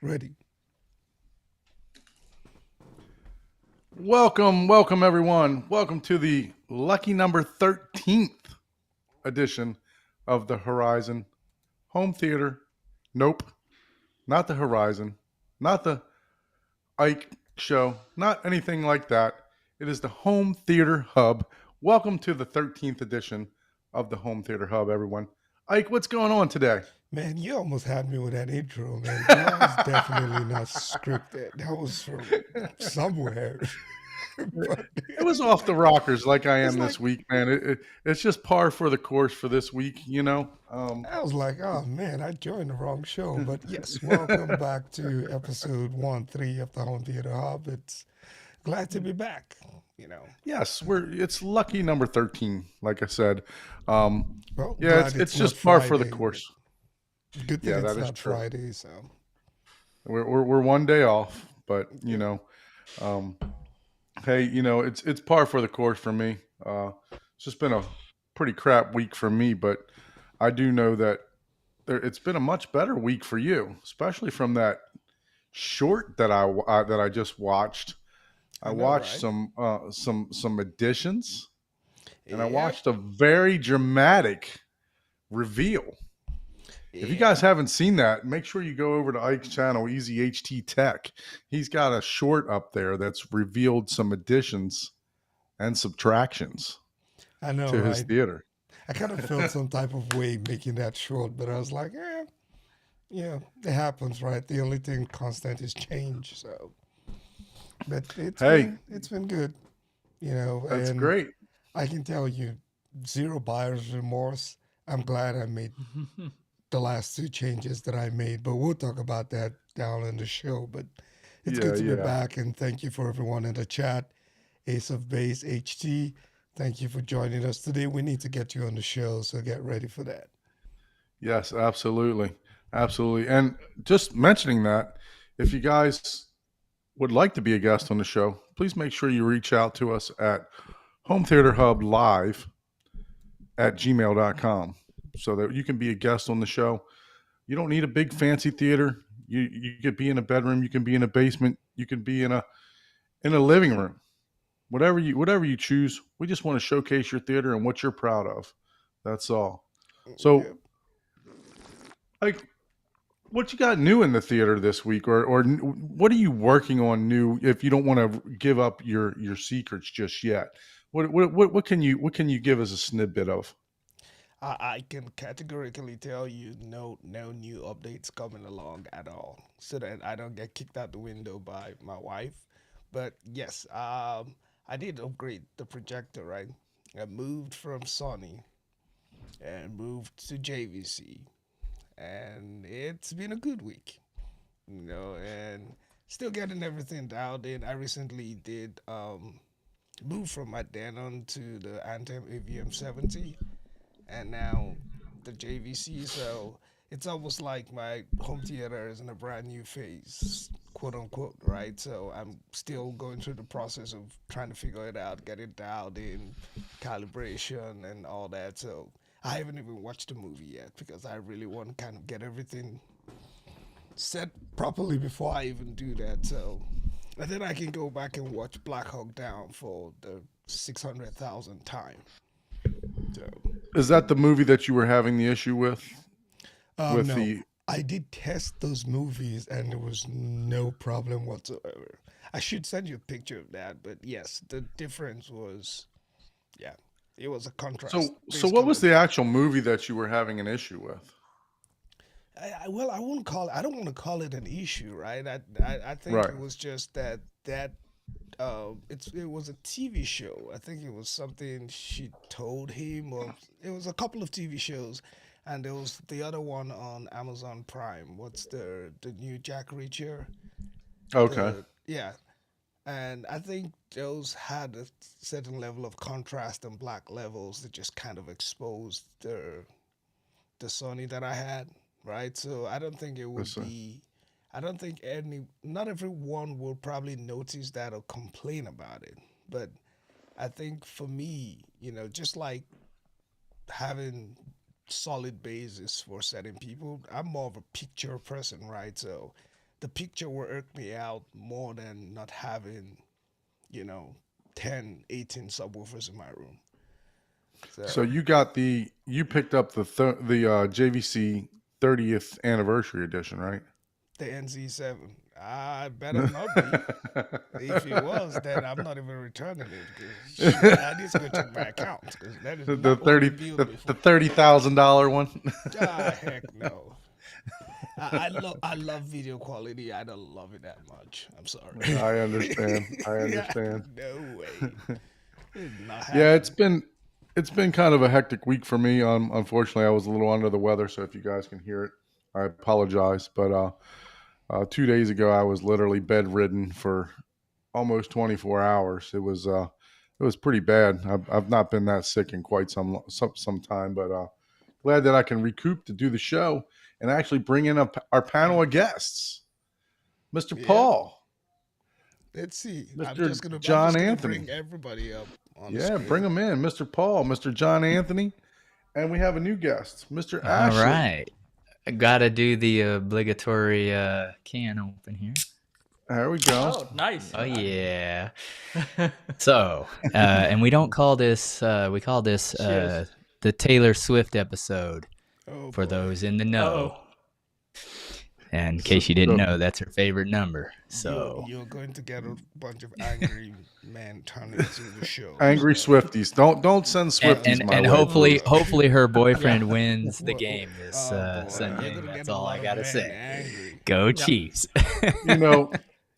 Ready. Welcome everyone. Welcome to the lucky number 13th edition of the Horizon Home Theater. Nope, not the Horizon, not the Ike show, not anything like that. It is the Home Theater Hub. Welcome to the 13th edition of the Home Theater Hub, everyone. Ike, what's going on today? Man, you almost had me with that intro, man. That was definitely not scripted. That was from somewhere. But It was off the rockers like I it's am like this week, man. It's just par for the course for this week, you know. I was like, oh man, I joined the wrong show. But yes, welcome back to episode 1-3 of the Home Theater Hub. It's glad to be back. You know. Yes, it's lucky number 13, like I said. Um, Well, yeah, it's glad it's it's not just par for the Friday, but course. good thing Yeah, it's that is not true. Friday, so We're one day off, but yep. um, hey, it's par for the course for me. It's just been a pretty crap week for me, but I do know that it's been a much better week for you, especially from that short that I just watched. I I know, watched right? some additions, and I Yep. watched a very dramatic reveal. If you guys Yeah. haven't seen that, make sure you go over to Ike's channel, Easy HT Tech. He's got a short up there that's revealed some additions and subtractions I know, to his right? theater. I kind of felt some type of way making that short, but I was like, yeah, it happens, right? The only thing constant is change. So, but Hey, it's been good, that's and great. I can tell you, zero buyer's remorse. I'm glad I made the last two changes that I made, but we'll talk about that down in the show. But it's good Yeah, to be yeah. back, and thank you for everyone in the chat. Ace of Base HT, thank you for joining us today. We need to get you on the show, so get ready for that. Yes, absolutely. Absolutely. And just mentioning that, if you guys would like to be a guest on the show, please make sure you reach out to us at Home Theater Hub Live at gmail.com so that you can be a guest on the show. You don't need a big fancy theater. You could be in a bedroom, you can be in a basement, you can be in a living room. Whatever you choose. We just want to showcase your theater and what you're proud of. That's all. So, Yep. like, what you got new in the theater this week, or what are you working on new? If you don't want to give up your secrets just yet, what can you give us a snippet of? I can categorically tell you no new updates coming along at all, so that I don't get kicked out the window by my wife. But yes, I did upgrade the projector. Right, I moved from Sony and moved to JVC, and it's been a good week. And still getting everything dialed in. I recently did move from my Denon to the Anthem AVM 70 and now the JVC. So it's almost like my home theater is in a brand new phase, quote unquote, right? So I'm still going through the process of trying to figure it out, get it dialed in, calibration, and all that. So I haven't even watched the movie yet because I really want to kind of get everything set properly before I even do that. So, and then I can go back and watch Black Hawk Down for the 600,000th time. So, Is that the movie that you were having the issue with no, the? I did test those movies and there was no problem whatsoever. I should send you a picture of that, but yes, the difference was, yeah, it was a contrast, So what was basically. the actual movie that you were having an issue with? Well, I won't call it. I don't want to call it an issue, right? I think Right. it was just that it was a TV show. I think it was something she told him, or it was a couple of TV shows, and there was the other one on Amazon Prime. What's the new Jack Reacher? Okay. The Yeah, and I think those had a certain level of contrast and black levels that just kind of exposed the Sony that I had, right? So I don't think it would Listen. be. I don't think not everyone will probably notice that or complain about it. But I think for me, just like having solid basis for certain people, I'm more of a picture person, right? So the picture will irk me out more than not having, you know, 10, 18 subwoofers in my room. So So you picked up the JVC 30th anniversary edition, right? the NZ7, I better not be. If it was, then I'm not even returning it. Because shit, I need to go check my account because that is The not what was 30 billed me the for. $30,000 one. Ah, heck no. I love video quality. I don't love it that much. I'm sorry. I understand. I Yeah, understand. no way. It's not Yeah, happening. it's been kind of a hectic week for me. Unfortunately, I was a little under the weather, so if you guys can hear it, I apologize. But 2 days ago, I was literally bedridden for almost 24 hours. It was pretty bad. I've not been that sick in quite some time, but glad that I can recoup to do the show and actually bring in our panel of guests, Mr. Yep. Paul, Let's see. Mr. I'm John just gonna Anthony. bring everybody up on the Yeah, bring screen. him in, Mr. Paul, Mr. John Anthony, and we have a new guest, Mr. All Ashley. right. I gotta do the obligatory can open here. There we go. Oh, nice. Oh yeah. So, and we don't call this. We call this Cheers. the Taylor Swift episode Oh for boy. those in the know. Uh-oh. And in case you didn't know, that's her favorite number. So You're going to get a bunch of angry men turning into the show. Angry Swifties. Don't send Swifties my and way. hopefully her boyfriend wins the Well, game this oh, boy. Sunday. You're gonna That's get a all lot I of gotta men say. angry. Go Chiefs. You know, You know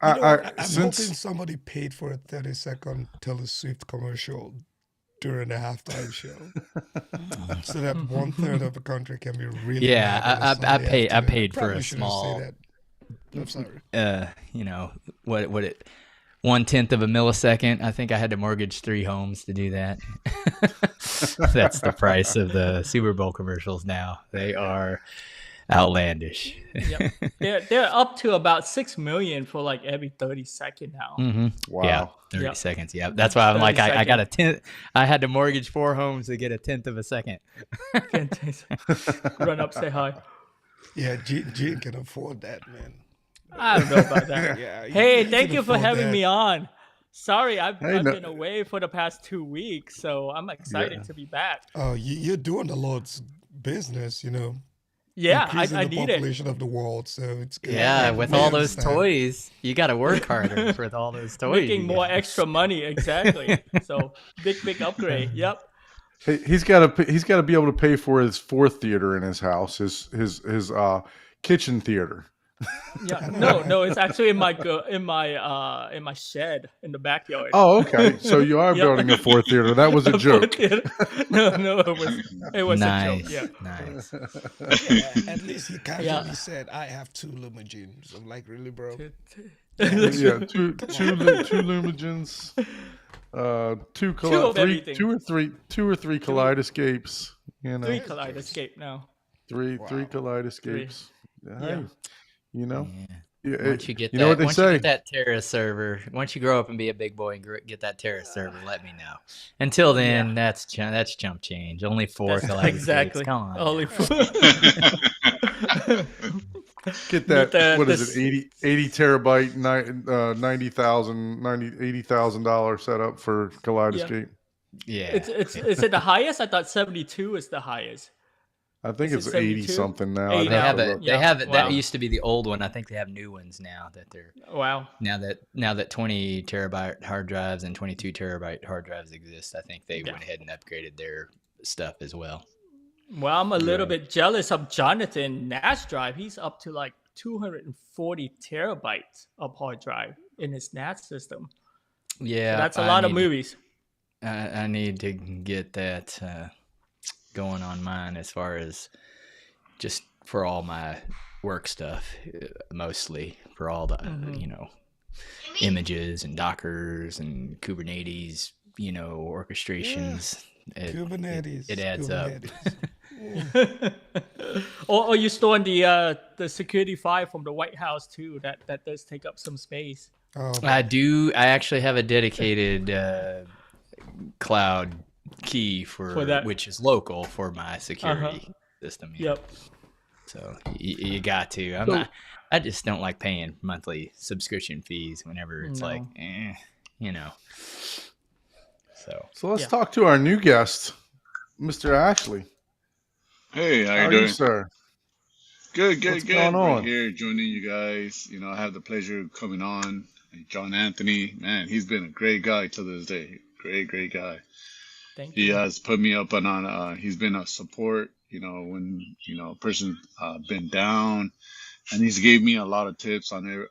what? I'm since hoping somebody paid for a 30-second Taylor Swift commercial during the halftime show, so that 1/3 of the country can be really. Yeah, mad on a I Sunday paid afternoon. for Probably a shouldn't say small that. I'm sorry. you know, what it 1/10 of a millisecond. I think I had to mortgage 3 homes to do that. That's the price of the Super Bowl commercials now. They are outlandish. Yep. They're up to about 6 million for like every 30-second now. Mm-hmm. wow. Yeah, 30 Yep. seconds. Yeah, that's why I'm like, 30 I got a 10th. I had to mortgage 4 homes to get a 1/10 of a second. Run up, say hi. Yeah, Gene can afford that, man. I don't know about that. Yeah. Hey, he thank can you for afford having that. me on. Sorry, I've Hey, no- been away for the past 2 weeks, so I'm excited Yeah. to be back. Oh, you're doing the Lord's business, you know. Yeah, Increasing I the need it. population of the world, so it's good. Yeah, with We all those understand. toys, you got to work harder with all those toys. Making you more got. extra money, exactly. So big upgrade. Yep. He's got to be able to pay for his 4th theater in his house, his kitchen theater. Yeah. No, it's actually in my in my shed in the backyard. Oh, okay. So you are Yep. building a 4th theater. That was a joke. No, it was a Nice, joke. Yeah. nice. Yeah, at least he casually Yeah. said, "I have 2 limousines." I'm like, really, bro? Yeah, two Lumigens, two of everything. two or three Kaleidoscapes. You know, 3 Kaleidoscape now. three Wow. Kaleidoscapes. Hey, Yeah. you know, Yeah. yeah, Once you get you that, know what they once say. you get that Terrace server, once you grow up and be a big boy and get that Terrace server, let me know. Until then, that's chump change. Only 4 Kaleidoscapes. Exactly. Come on. Only Get that. the- What is this- it? 80 terabyte, $80,000 setup for Kaleidoscape. Yeah. Is it the highest? I thought 72 is the highest. I think Is it's it 80 72? something now. 80 They have now. it. look. They Yeah. have it. Wow. That used to be the old one. I think they have new ones now that they're Wow. now that 20 terabyte hard drives and 22 terabyte hard drives exist. I think they Yeah. went ahead and upgraded their stuff as well. Well, I'm a little Yeah. bit jealous of Jonathan NAS drive. He's up to like 240 terabytes of hard drive in his NAS system. Yeah, So that's a lot of need- movies. I need to get that going on mine as far as just for all my work stuff, mostly for all the images and Dockers and Kubernetes, orchestrations. Kubernetes. It adds up. Kubernetes. or you storing the security file from the White House too. That does take up some space. Oh, I do. I actually have a dedicated cloud key For that. which is local for my security system. yeah. Yep. So you got to. So- I just don't like paying monthly subscription fees whenever it's like, No. you know. So So let's Yeah. talk to our new guest, Mr. Ashley. Hey, how How you are you, doing? sir? Good, What's good, going good. Right on? here joining you guys. I have the pleasure of coming on. And John Anthony, man, he's been a great guy to this day. Great guy. Thank He you. has put me up on he's been a support, when, a person been down, and he's gave me a lot of tips on it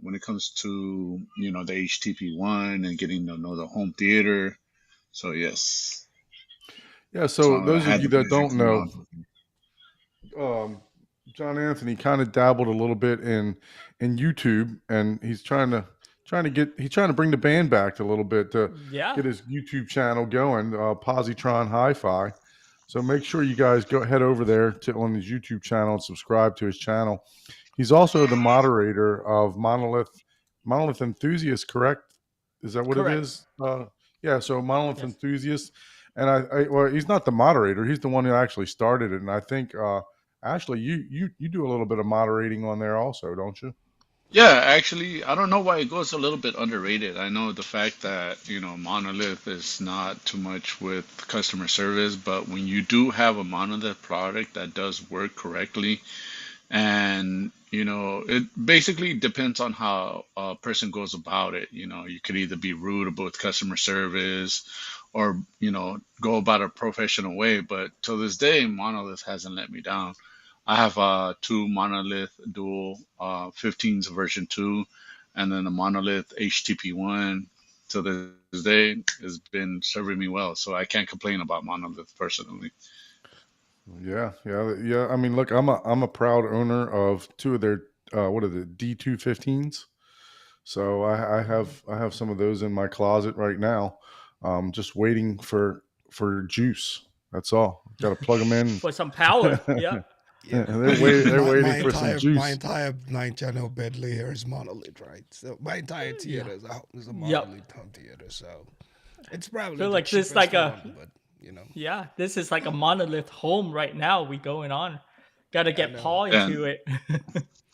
when it comes to, the HTP1 and getting to know the home theater. So yes. Yeah, So so I those of had you the that pleasure don't coming know, on. John Anthony kind of dabbled a little bit in YouTube, and he's trying to bring the band back a little bit to Yeah. get his YouTube channel going, Positron Hi-Fi. So make sure you guys head over there on his YouTube channel and subscribe to his channel. He's also the moderator of Monolith Enthusiast, correct? Is that what it Correct. is? Yeah, so Monolith Yes. Enthusiast. And well, he's not the moderator. He's the one who actually started it. And I think, Ashley, you do a little bit of moderating on there also, don't you? Yeah, actually, I don't know why it goes a little bit underrated. I know the fact that, Monolith is not too much with customer service, but when you do have a Monolith product that does work correctly, and, it basically depends on how a person goes about it. You could either be rude with customer service or, go about a professional way. But till this day, Monolith hasn't let me down. I have two Monolith Dual 15s version 2, and then a Monolith HTP1. To this day, has been serving me well, so I can't complain about Monolith personally. Yeah. I mean, look, I'm a proud owner of two of their what are the D215s. So I have some of those in my closet right now, just waiting for juice. That's all. Got to plug them in. For some power. Yeah. Yeah. They're my waiting for some entire juice. 9-channel Bentley here is Monolith, right? So my entire theater is a Yep. Monolith home theater. So it's probably Feel the like this cheapest like one, but Yeah, this is like a Monolith home right now. We going on. Got to get know. Paul Yeah. into it.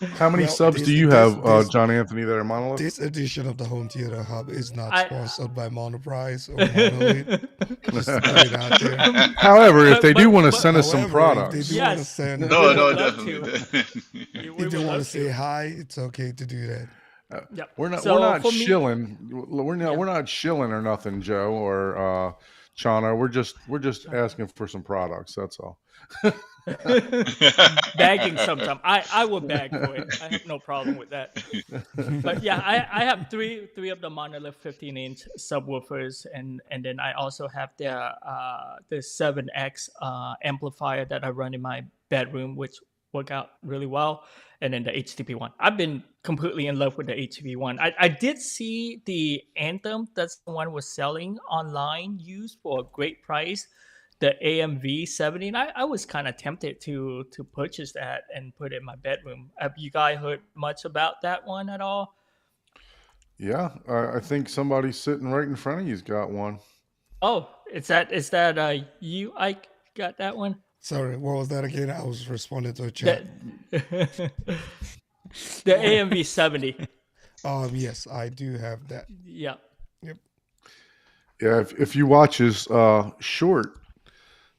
How many Well, subs do you have, John Anthony, that are Monolith? This edition of the Home Theater Hub is not I- sponsored by Monoprice or Monolith. Just to put it out there. However, if they do want to but- send us some However, products, if they do want to Yes. send, No, We no, would love definitely. We if would they want to love say hi, it's okay to do that. Yep. we're not So for me- shilling. We're not shilling or nothing, Joe or Chana. We're just asking for some products. That's all. Bagging sometime. I will bag for it. I have no problem with that. But yeah, I have three of the Monolith 15-inch subwoofers, and then I also have the 7X amplifier that I run in my bedroom, which work out really well, and then the HTP1. I've been completely in love with the HTP1. I did see the Anthem that someone was selling online used for a great price, the AMV 70, and I was kind of tempted to purchase that and put it in my bedroom. Have you guys heard much about that one at all? Yeah, I think somebody sitting right in front of you's got one. Oh, is that you, Ike, got that one? Sorry, what was that again? I was responding to a chat. The AMV 70. Yes, I do have that. Yeah. Yeah, if you watch his short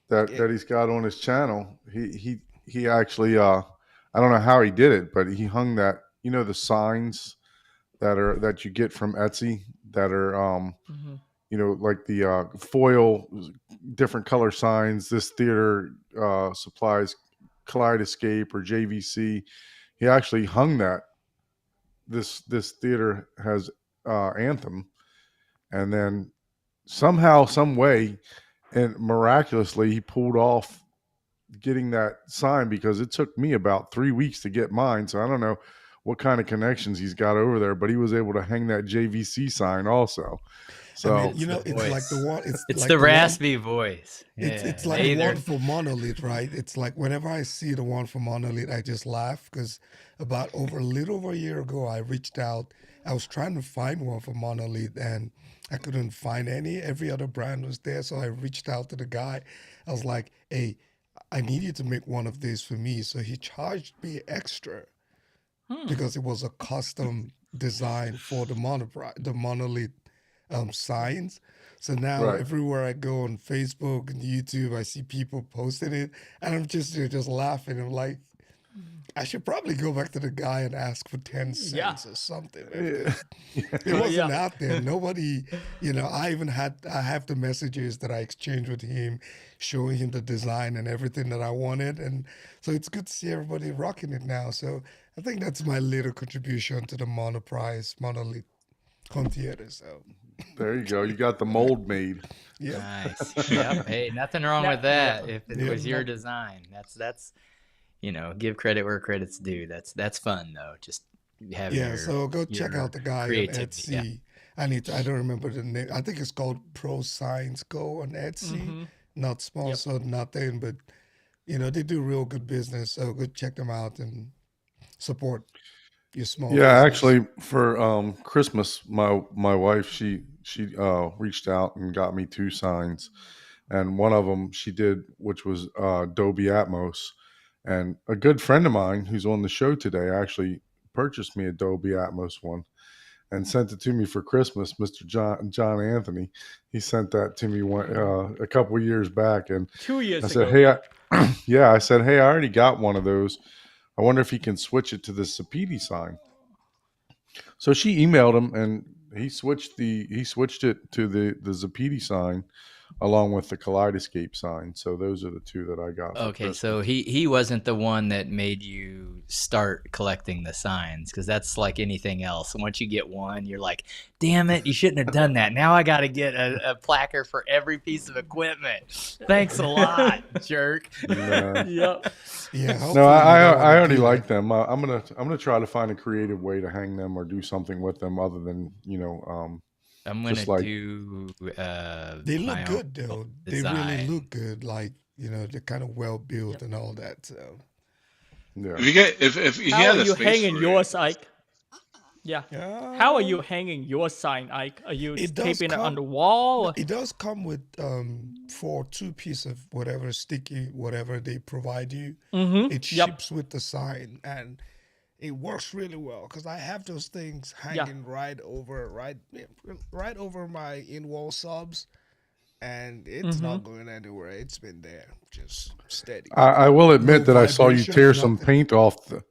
that he's got on his channel, he actually I don't know how he did it, but he hung that, the signs that you get from Etsy that are like the foil different color signs. This theater supplies Kaleidoscape or JVC. He actually hung that. This theater has Anthem, and then somehow, some way, and miraculously, he pulled off getting that sign, because it took me about 3 weeks to get mine. So I don't know what kind of connections he's got over there, but he was able to hang that JVC sign also. So I mean, it's voice. like the one. it's like the one- raspy voice. It's Yeah, like the either. one for Monolith, right? It's like whenever I see the one for Monolith, I just laugh, because a little over a year ago, I reached out. I was trying to find one for Monolith, and I couldn't find any. Every other brand was there, so I reached out to the guy. I was like, "Hey, I need you to make one of these for me." So he charged me extra because it was a custom design for the monolith signs. So now Right. everywhere I go on Facebook and YouTube, I see people posting it, and I'm just laughing. I'm like, I should probably go back to the guy and ask for 10 Yeah. cents or something. Yeah. It wasn't Yeah. out there. Nobody, I have the messages that I exchanged with him, showing him the design and everything that I wanted. And so it's good to see everybody rocking it now. So I think that's my little contribution to the monolith home theater. So There you go. You got the mold made. yeah. Nice. Yep. Hey, nothing wrong Now- with that. If it Yeah. was your design, that's give credit where credit's due. That's fun though. Just have Yeah, your so go check your out the guy on creativity, yeah. Etsy. I don't remember the name. I think it's called Pro Science Go on Etsy. Mhm. Not sponsored, nothing, but they do real good business. So go check them out and support your small Yeah, business. actually, for Christmas, my wife she reached out and got me 2 signs, and one of them she did, which was Dolby Atmos, and a good friend of mine who's on the show today actually purchased me a Dolby Atmos one and sent it to me for Christmas. Mr. John Anthony, he sent that to me a couple of years back, and 2 years I ago. said, hey, yeah, I said, hey, I already got one of those. I wonder if he can switch it to the Sapedi sign. So she emailed him, and he switched it to the Zapedi sign along with the Kaleidoscape sign. So those are the 2 that I got. for Okay, Christmas. so he wasn't the one that made you start collecting the signs, because that's like anything else. Once you get one, you're like, damn it, you shouldn't have done that. Now I got to get a placard for every piece of equipment. Thanks a lot, jerk. No. Yep. Yeah, No, hopefully I you don't wanna already do like that. them. I'm gonna try to find a creative way to hang them or do something with them other than I'm gonna Just like- do. They look my own good though. They really design. look good. Like they're kind of well built and all that. So yeah. If you How had are a you space hanging for yours, Ike? Yeah. How are yeah. you hanging your sign, Ike? Are you It does taping it on come- the wall? It does come with for 2 pieces of whatever sticky whatever they provide you. Mm-hmm. It Yep. ships with the sign, and it works really well because I have those things Yeah. hanging right over my in-wall subs, and it's not going anywhere. It's been there, just steady. I will admit No that I saw you vibration, tear some nothing. paint off the.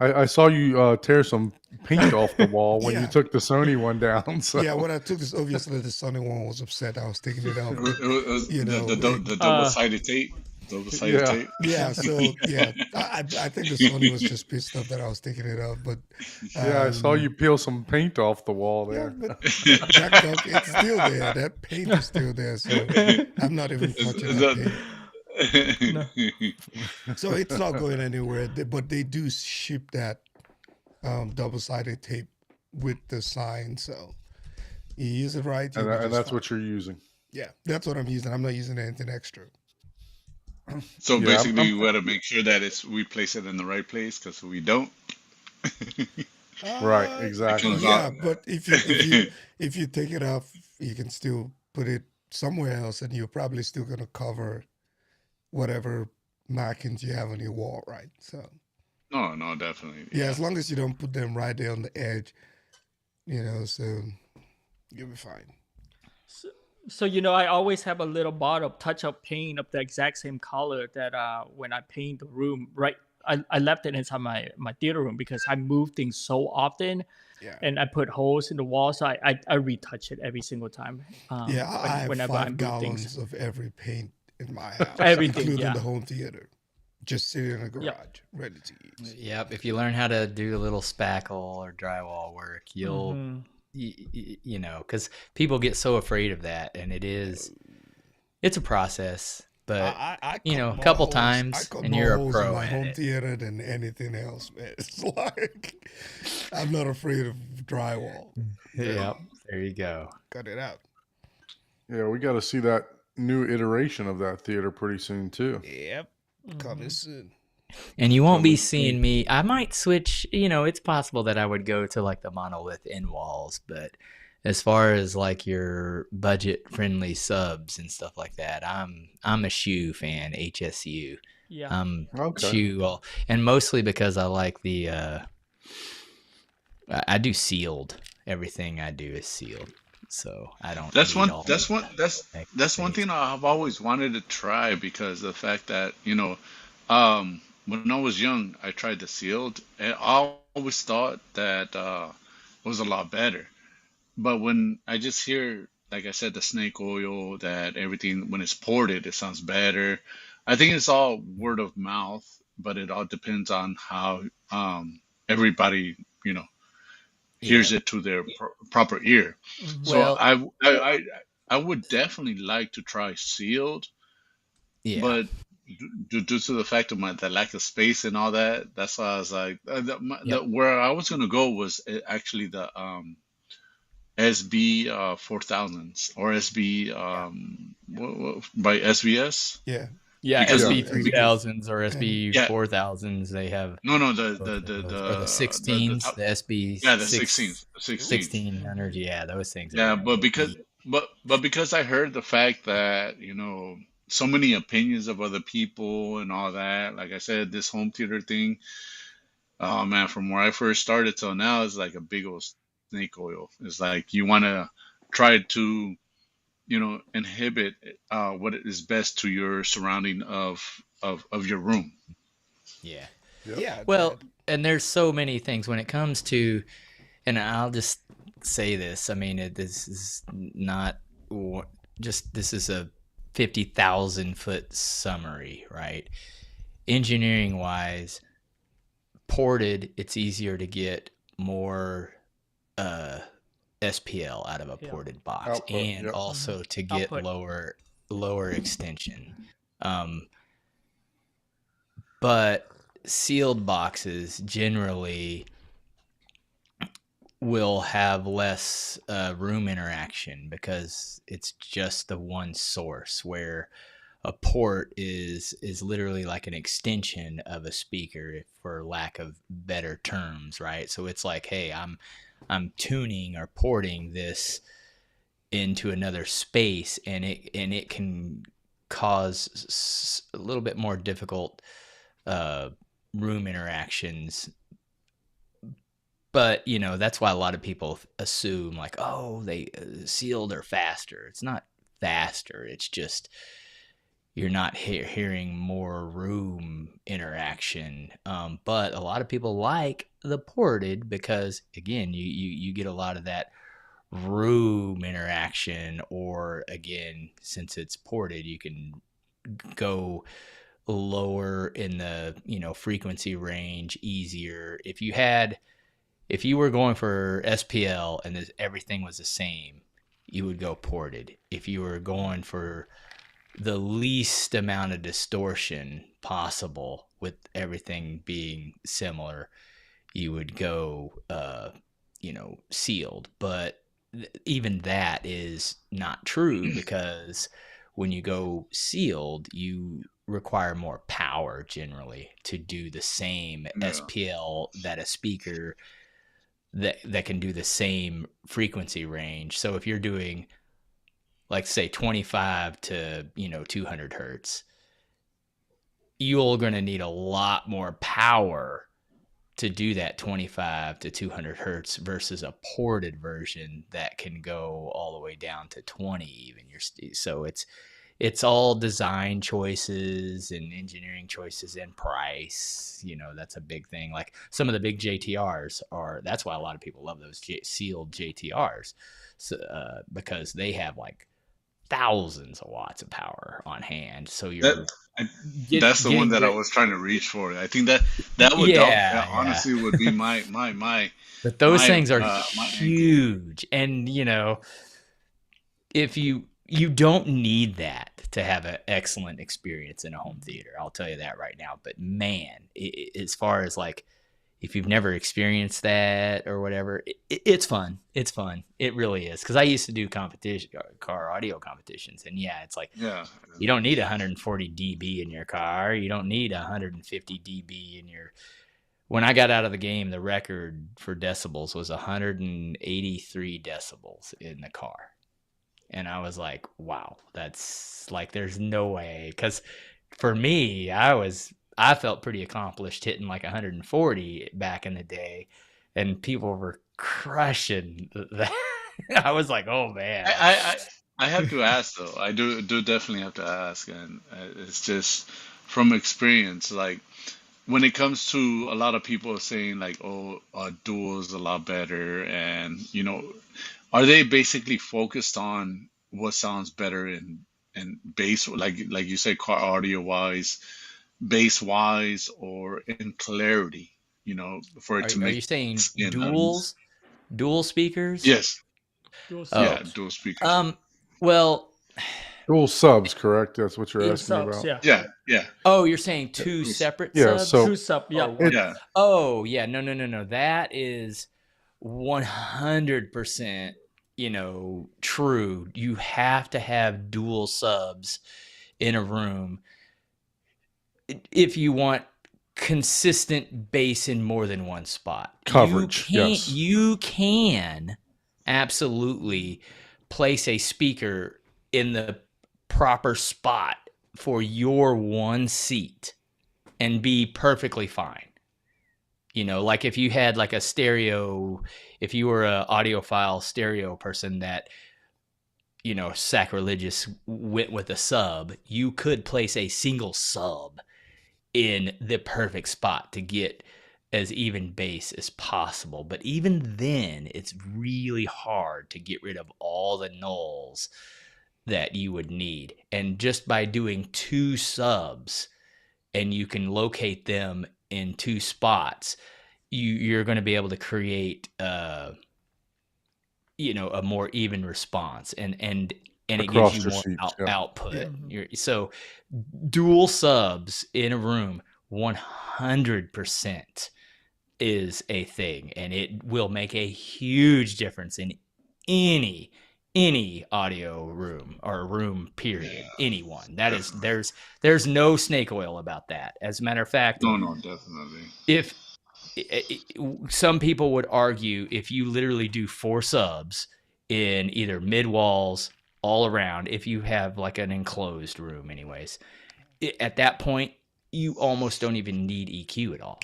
I saw you tear some paint off the wall when you Yeah. took the Sony one down. So Yeah, when I took this, obviously the Sunny one was upset. I was taking it out. but, It was You know, the double-sided tape. Double-sided Yeah. tape. yeah, so yeah, I think the Sony was just pissed off that I was taking it out. But yeah, I saw you peel some paint off the wall Yeah, there. but that dog, it's still there. That paint is still there. So I'm not even touching that paint. So it's not going anywhere. But they do ship that double-sided tape with the sign. So you use it right. you'll be And just that's fine. what you're using. Yeah, that's what I'm using. I'm not using anything extra. So Yeah, basically, I'm- we got to make sure that we place it in the right place, because we don't. Right, Uh, exactly. comes Yeah, out. but if you take it off, you can still put it somewhere else, and you're probably still gonna cover whatever markings you have on your wall, right? So No, definitely. yeah, as long as you don't put them right there on the edge, so you'll be fine. So I always have a little bottle of touch-up paint of the exact same color that when I paint the room, right? I left it inside my theater room because I move things so often, Yeah. and I put holes in the wall, so I retouch it every single time. Yeah, I have whenever I 5 move gallons things. of every paint in my house, Everything, including yeah. the home theater, just sitting in the garage, Yep. ready to use. Yep. If you learn how to do a little spackle or drywall work, you'll Mhm. because people get so afraid of that, and it's a process. But I you cut know, a more couple holes- times, I cut and more you're a holes pro in my at home it. theater than anything else, man. It's like I'm not afraid of drywall. Yep. There you go. Cut it out. Yeah, we got to see that new iteration of that theater pretty soon too. Yep. Coming soon. And you won't be Totally. seeing me. I might switch. It's possible that I would go to like the monolith in walls, but as far as like your budget friendly subs and stuff like that, I'm a shoe fan. HSU. Yeah. I'm Okay. shoe, and mostly because I like the I do sealed. Everything I do is sealed, so I don't That's need one. all That's one. extra That's one space. thing I've always wanted to try because the fact that when I was young, I tried the sealed, and I always thought that was a lot better. But when I just hear, like I said, the snake oil, that everything when it's ported, it sounds better. I think it's all word of mouth, but it all depends on how everybody, Yeah. hears it to their proper ear. Mhm. So Well, I would definitely like to try sealed, yeah. but due to the fact of the lack of space and all that, that's why I was like, Yep. where I was gonna go was actually the SB 4000s or SB Yeah. by SVS Yeah. Yeah, because Yeah. SB SB. 3000s or And SB yeah, 4000s. They have no, no, both of those, or the the 16s, top, the SB yeah, the 16s, the 16s. 1600. Yeah, those things Yeah, are but because elite. because I heard the fact that so many opinions of other people and all that. Like I said, this home theater thing, oh man, from where I first started till now is like a big old snake oil. It's like you want to try to inhibit what is best to your surrounding of your room. Yeah. Yep. Yeah, Well, and there's so many things when it comes to, and I'll just say this. I mean, this is not just, this is a 50,000-foot summary, right? Engineering wise, ported, it's easier to get more uh, SPL out of a Yeah. ported box, Output. and Yep. also to get Output. lower extension. But sealed boxes generally will have less room interaction because it's just the one source, where a port is literally like an extension of a speaker, for lack of better terms, right? So it's like, hey, I'm tuning or porting this into another space, and it can cause a little bit more difficult uh, room interactions. But that's why a lot of people assume, like, oh, they sealed are faster. It's not faster. It's just you're not hearing more room interaction. But a lot of people like the ported because, again, you get a lot of that room interaction, or again, since it's ported, you can go lower in the frequency range easier. If you were going for SPL and everything was the same, you would go ported. If you were going for the least amount of distortion possible with everything being similar, you would go sealed. But even that is not true, because when you go sealed, you require more power generally to do the same Yeah. SPL that a speaker that can do the same frequency range. So if you're doing, like, say 25 to 200 hertz, you're going to need a lot more power to do that 25 to 200 hertz versus a ported version that can go all the way down to 20 even. So it's all design choices and engineering choices and price. That's a big thing. Like some of the big JTRs that's why a lot of people love those sealed JTRs, so, because they have like thousands of watts of power on hand. So you're That I, that's the one getting that I great. was trying to reach for. I think that would Yeah, yeah. honestly would be my But those things are my angle. huge. And if you don't need that to have an excellent experience in a home theater, I'll tell you that right now. But man, as far as like, if you've never experienced that or whatever, it's fun. It's fun. It really is. Because I used to do car audio competitions, and yeah, it's like, Yeah. you don't need 140 dB in your car. You don't need 150 dB in your. When I got out of the game, the record for decibels was 183 decibels in the car. And I was like, wow, that's like, there's no way. Because for me, I was I felt pretty accomplished hitting like 140 back in the day, and people were crushing that. I was like, oh man. I have to ask though. I do definitely have to ask, and it's just from experience. Like when it comes to a lot of people saying like, "Oh, dual is a lot better," and are they basically focused on what sounds better in bass, like you said, car audio wise, bass wise, or in clarity? For it to Are make you saying skin. dual speakers? Yes. Dual Oh. Yeah, subs. dual speakers. Well, Dual subs, correct? That's what you're Dual asking subs, about. yeah. Yeah. oh, you're saying two Dual- separate Yeah, subs? so- Two sub, yeah. It- Yeah. Oh, yeah. No. That is 100%, true. You have to have dual subs in a room if you want consistent bass in more than one spot. Coverage, yes. You can absolutely place a speaker in the proper spot for your one seat and be perfectly fine. Like if you had like a stereo, if you were an audiophile stereo person that, sacrilegious went with a sub, you could place a single sub in the perfect spot to get as even bass as possible. But even then, it's really hard to get rid of all the nulls that you would need. And just by doing two subs, and you can locate them in two spots, you're going to be able to create a more even response, and it Across gives you your more seats, yeah. output. Yeah. So dual subs in a room 100% is a thing, and it will make a huge difference in any audio room or room period. Anyone that is, there's no snake oil about that. As a matter of fact, No, definitely. if some people would argue, if you literally do 4 subs in either mid walls all around, if you have like an enclosed room anyways, at that point you almost don't even need EQ at all,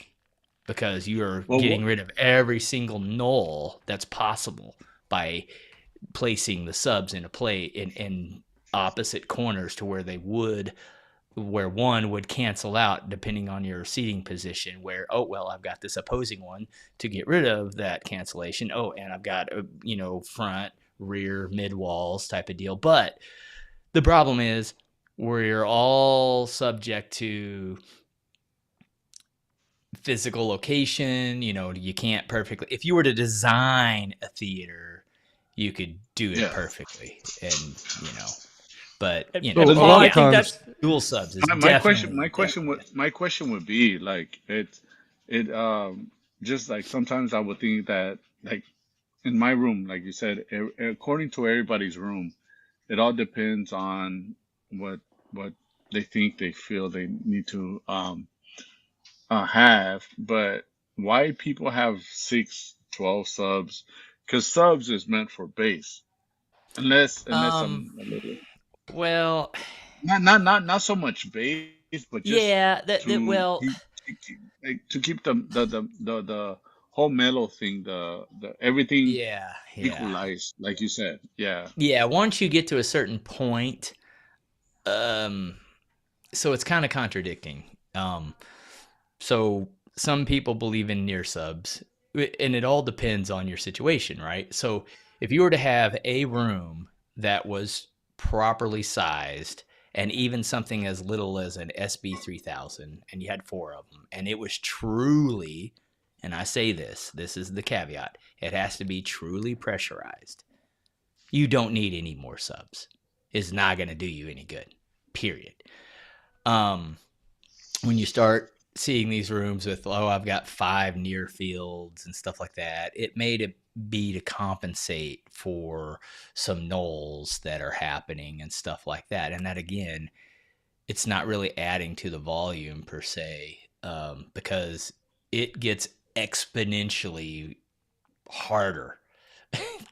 because you're getting rid of every single null that's possible by placing the subs in a play in opposite corners to where one would cancel out depending on your seating position, where, oh, well, I've got this opposing one to get rid of that cancellation. Oh, and I've got, front, rear, mid walls type of deal. But the problem is we're all subject to physical location. You can't perfectly, if you were to design a theater, you could do it perfectly. And, but And- So a and Paul, lot I of think times- that's dual subs is My question would be like it just like sometimes I would think that like in my room, like you said, according to everybody's room, it all depends on what they feel they need to have. But why people have 6, 12 subs? Because subs is meant for bass, unless I'm a little. well, Not so much bass, but just yeah, to keep the whole mellow thing, the everything yeah. equalized, like you said. Yeah. Yeah, once you get to a certain point, so it's kind of contradicting. So some people believe in near subs, and it all depends on your situation, right? So if you were to have a room that was properly sized, and even something as little as an SB3000, and you had 4 of them, and it was truly, and I say this is the caveat, it has to be truly pressurized. You don't need any more subs. It's not going to do you any good, period. When you start seeing these rooms with, I've got 5 near fields and stuff like that, it may be to compensate for some nulls that are happening and stuff like that. And that, again, it's not really adding to the volume per se, because it gets exponentially harder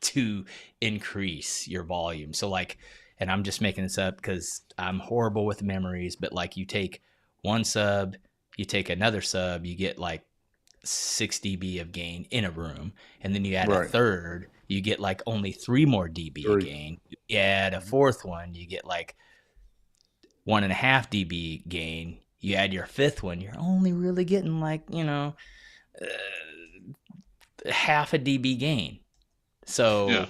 to increase your volume. So like, and I'm just making this up because I'm horrible with memories, but like you take 1 sub, you take another sub, you get like 6 dB of gain in a room, and then you add a Right. third, you get like only 3 more dB of 3. gain. You add a fourth one, you get like 1.5 dB gain. You add your fifth one, you're only really getting like, you know, half a dB gain. So, Yeah.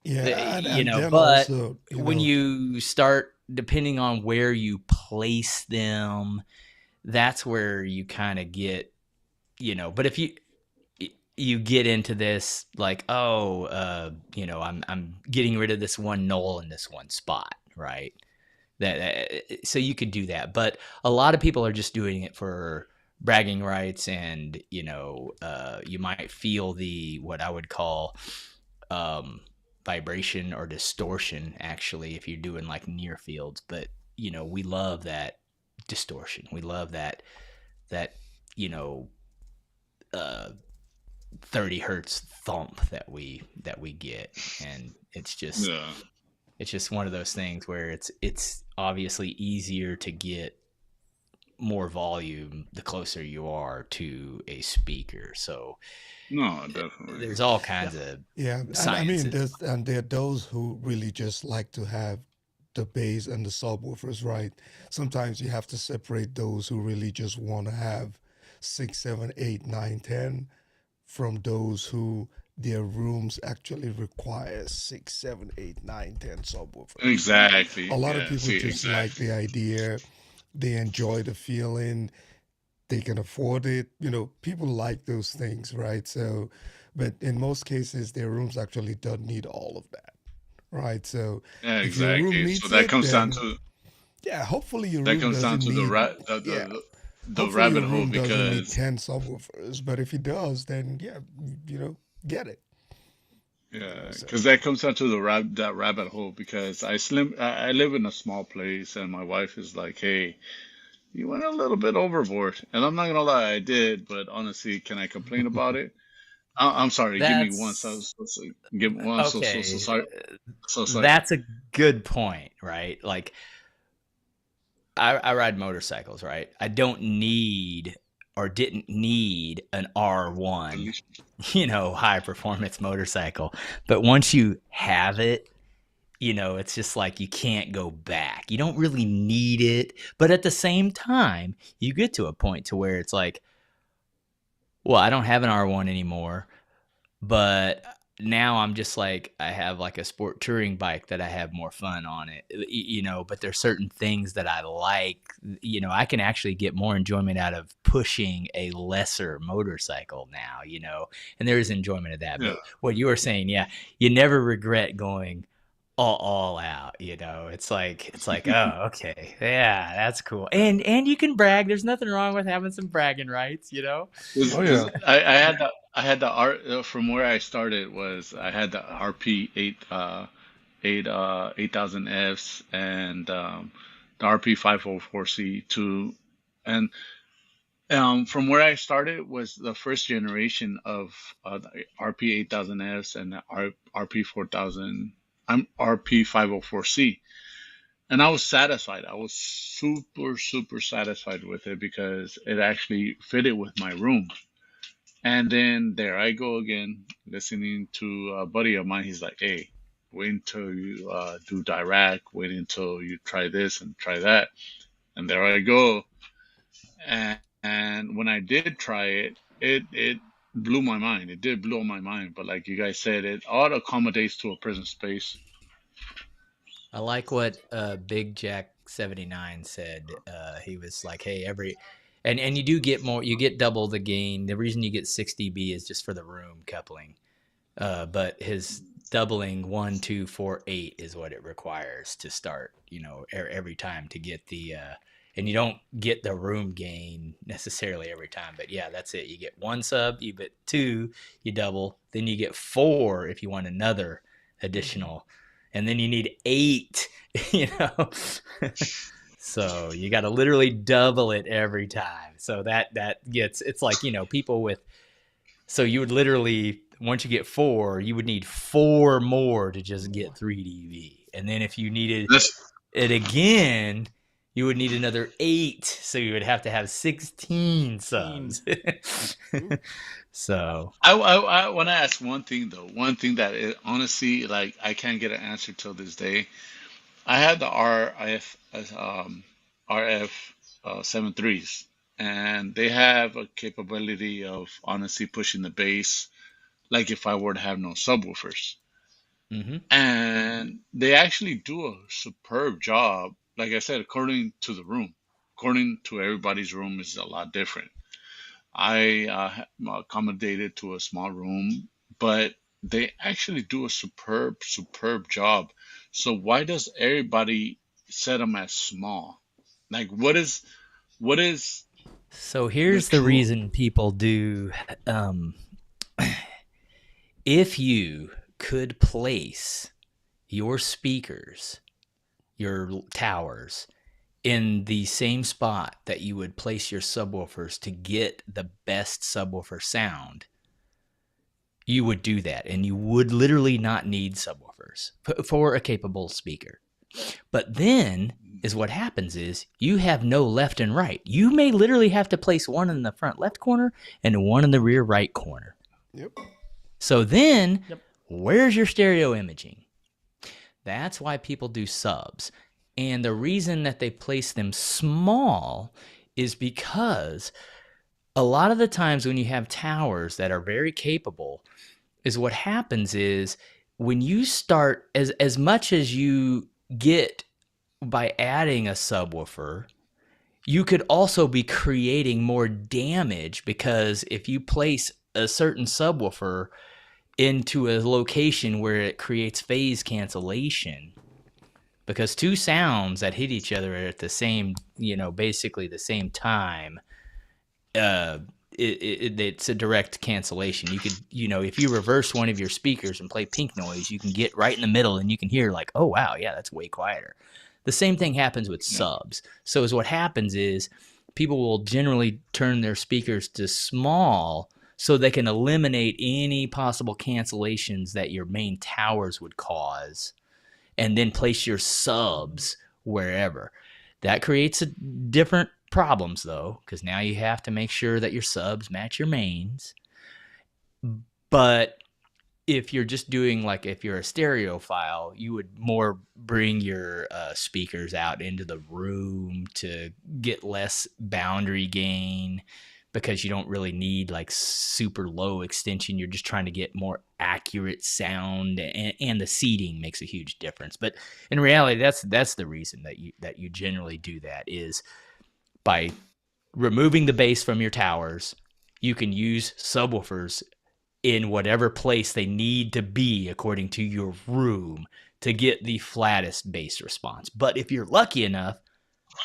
Yeah, you and know, then but also, when you start, depending on where you place them, that's where you kind of get, you know, but if you get into this like, you know, I'm getting rid of this one null in this one spot, right? So you could do that, but a lot of people are just doing it for bragging rights, and you know, you might feel the what I would call vibration or distortion actually if you're doing like near fields. But you know, we love that distortion. We love that you know 30 hertz thump that we get, and it's just Yeah. it's just one of those things where it's obviously easier to get more volume the closer you are to a speaker. So No, definitely. there's all kinds of yeah, and I mean, sciences. there are those who really just like to have the bass and the subwoofers, right? Sometimes you have to separate those who really just want to have 6, 7, 8, 9, 10 from those who their rooms actually require 6, 7, 8, 9, 10 subwoofers. Exactly. A lot of Yeah. people See, just like exactly. the idea, they enjoy the feeling, they can afford it. You know, people like those things, right? So, but in most cases, their rooms actually don't need all of that, right? So, Yeah, if your room exactly. So needs it, then yeah, hopefully your that room comes down doesn't to need, yeah, the hopefully your rabbit hole room doesn't need because 10 subwoofers. But if it does, then yeah, you know, get it. yeah, So because that comes down to that rabbit hole because I live in a small place and my wife is like, hey, you went a little bit overboard, and I'm not gonna lie, I did, but honestly, can I complain about it? I'm sorry. Give me one. That's Give one. So okay. sorry. So sorry. That's a good point, right? Like I ride motorcycles, right? I don't need or didn't need an R1, you know, high performance motorcycle. But once you have it, you know, it's just like you can't go back. You don't really need it, but at the same time, you get to a point to where it's like, well, I don't have an R1 anymore, but now I'm just like I have like a sport touring bike that I have more fun on it, you know, but there's certain things that I like, you know, I can actually get more enjoyment out of pushing a lesser motorcycle now, you know, and there is enjoyment of that. Yeah. But what you were saying, yeah, you never regret going all out, you know. It's like oh, okay, yeah, that's cool, and you can brag. There's nothing wrong with having some bragging rights, you know. Oh yeah. I had the art from where I started was I had the RP 8000 Fs and the RP 504C2 and from where I started was the first generation of the RP 8000 Fs and the RP 4000. I'm RP 504C. And I was satisfied. I was super satisfied with it because it actually fitted with my room. And then there I go again, listening to a buddy of mine. He's like, hey, wait until you do Dirac, wait until you try this and try that. And there I go. And when I did try it, it blew my mind. It did blow my mind. But like you guys said, it all accommodates to a prison space. I like what Big Jack 79 said. He was like, hey, and you do get more, you get double the gain. The reason you get 6 dB is just for the room coupling. But his doubling 1, 2, 4, 8 is what it requires to start, you know, every time to get the and you don't get the room gain necessarily every time, but yeah, that's it. You get 1 sub, you get 2, you double, then you get 4 if you want another additional, and then you need 8, you know. So you got to literally double it every time. So that gets, it's like, you know, people with, so you would literally, once you get 4, you would need 4 more to just get 3 dB. And then if you needed it again, you would need another 8, so you would have to have 16 subs. So I want to ask one thing though. One thing that honestly, like, I can't get an answer till this day. I had the RF 7.3s, and they have a capability of honestly pushing the bass, like if I were to have no subwoofers. mhm. And they actually do a superb job. Like I said, according to the room, according to everybody's room is a lot different. I accommodated to a small room, but they actually do a superb job. So why does everybody set them as small? Like, what is So the here's the true? reason people do. If you could place your speakers, your towers, in the same spot that you would place your subwoofers to get the best subwoofer sound, you would do that, and you would literally not need subwoofers for a capable speaker. But then is what happens is you have no left and right. You may literally have to place one in the front left corner and one in the rear right corner. Yep. So then, Yep. where's your stereo imaging? That's why people do subs. And the reason that they place them small is because a lot of the times when you have towers that are very capable, is what happens is when you start, as much as you get by adding a subwoofer, you could also be creating more damage, because if you place a certain subwoofer into a location where it creates phase cancellation, because two sounds that hit each other at the same, basically the same time, it's a direct cancellation. You could, if you reverse one of your speakers and play pink noise, you can get right in the middle and you can hear like, oh wow, yeah, that's way quieter. The same thing happens with subs. So is what happens is people will generally turn their speakers to small so they can eliminate any possible cancellations that your main towers would cause, and then place your subs wherever. That creates different problems though, because now you have to make sure that your subs match your mains. But if you're just doing, like, if you're a stereophile, you would more bring your speakers out into the room to get less boundary gain, because you don't really need like super low extension. You're just trying to get more accurate sound, and the seating makes a huge difference. But in reality, that's the reason that you generally do that, is by removing the bass from your towers, you can use subwoofers in whatever place they need to be according to your room to get the flattest bass response. But if you're lucky enough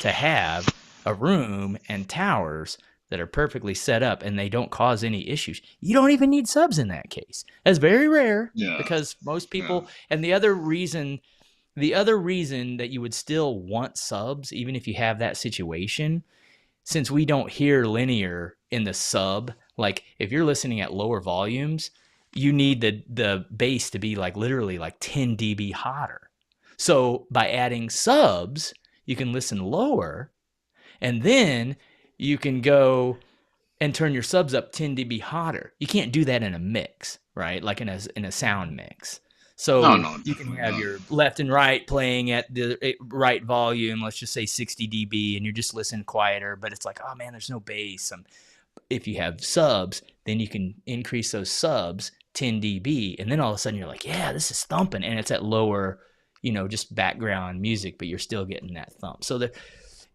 to have a room and towers that are perfectly set up and they don't cause any issues, you don't even need subs in that case. That's very rare, Yeah. because most people, and the other reason that you would still want subs, even if you have that situation, since we don't hear linear in the sub, like if you're listening at lower volumes, you need the bass to be like literally like 10 dB hotter. So by adding subs, you can listen lower, and then you can go and turn your subs up 10 dB hotter. You can't do that in a mix, right? Like in a sound mix. So No, you can definitely have not. your left and right playing at the right volume, let's just say 60 dB, and you're just listening quieter, but it's like, oh man, there's no bass. If you have subs, then you can increase those subs 10 dB, and then all of a sudden you're like, yeah, this is thumping, and it's at lower, just background music, but you're still getting that thump. So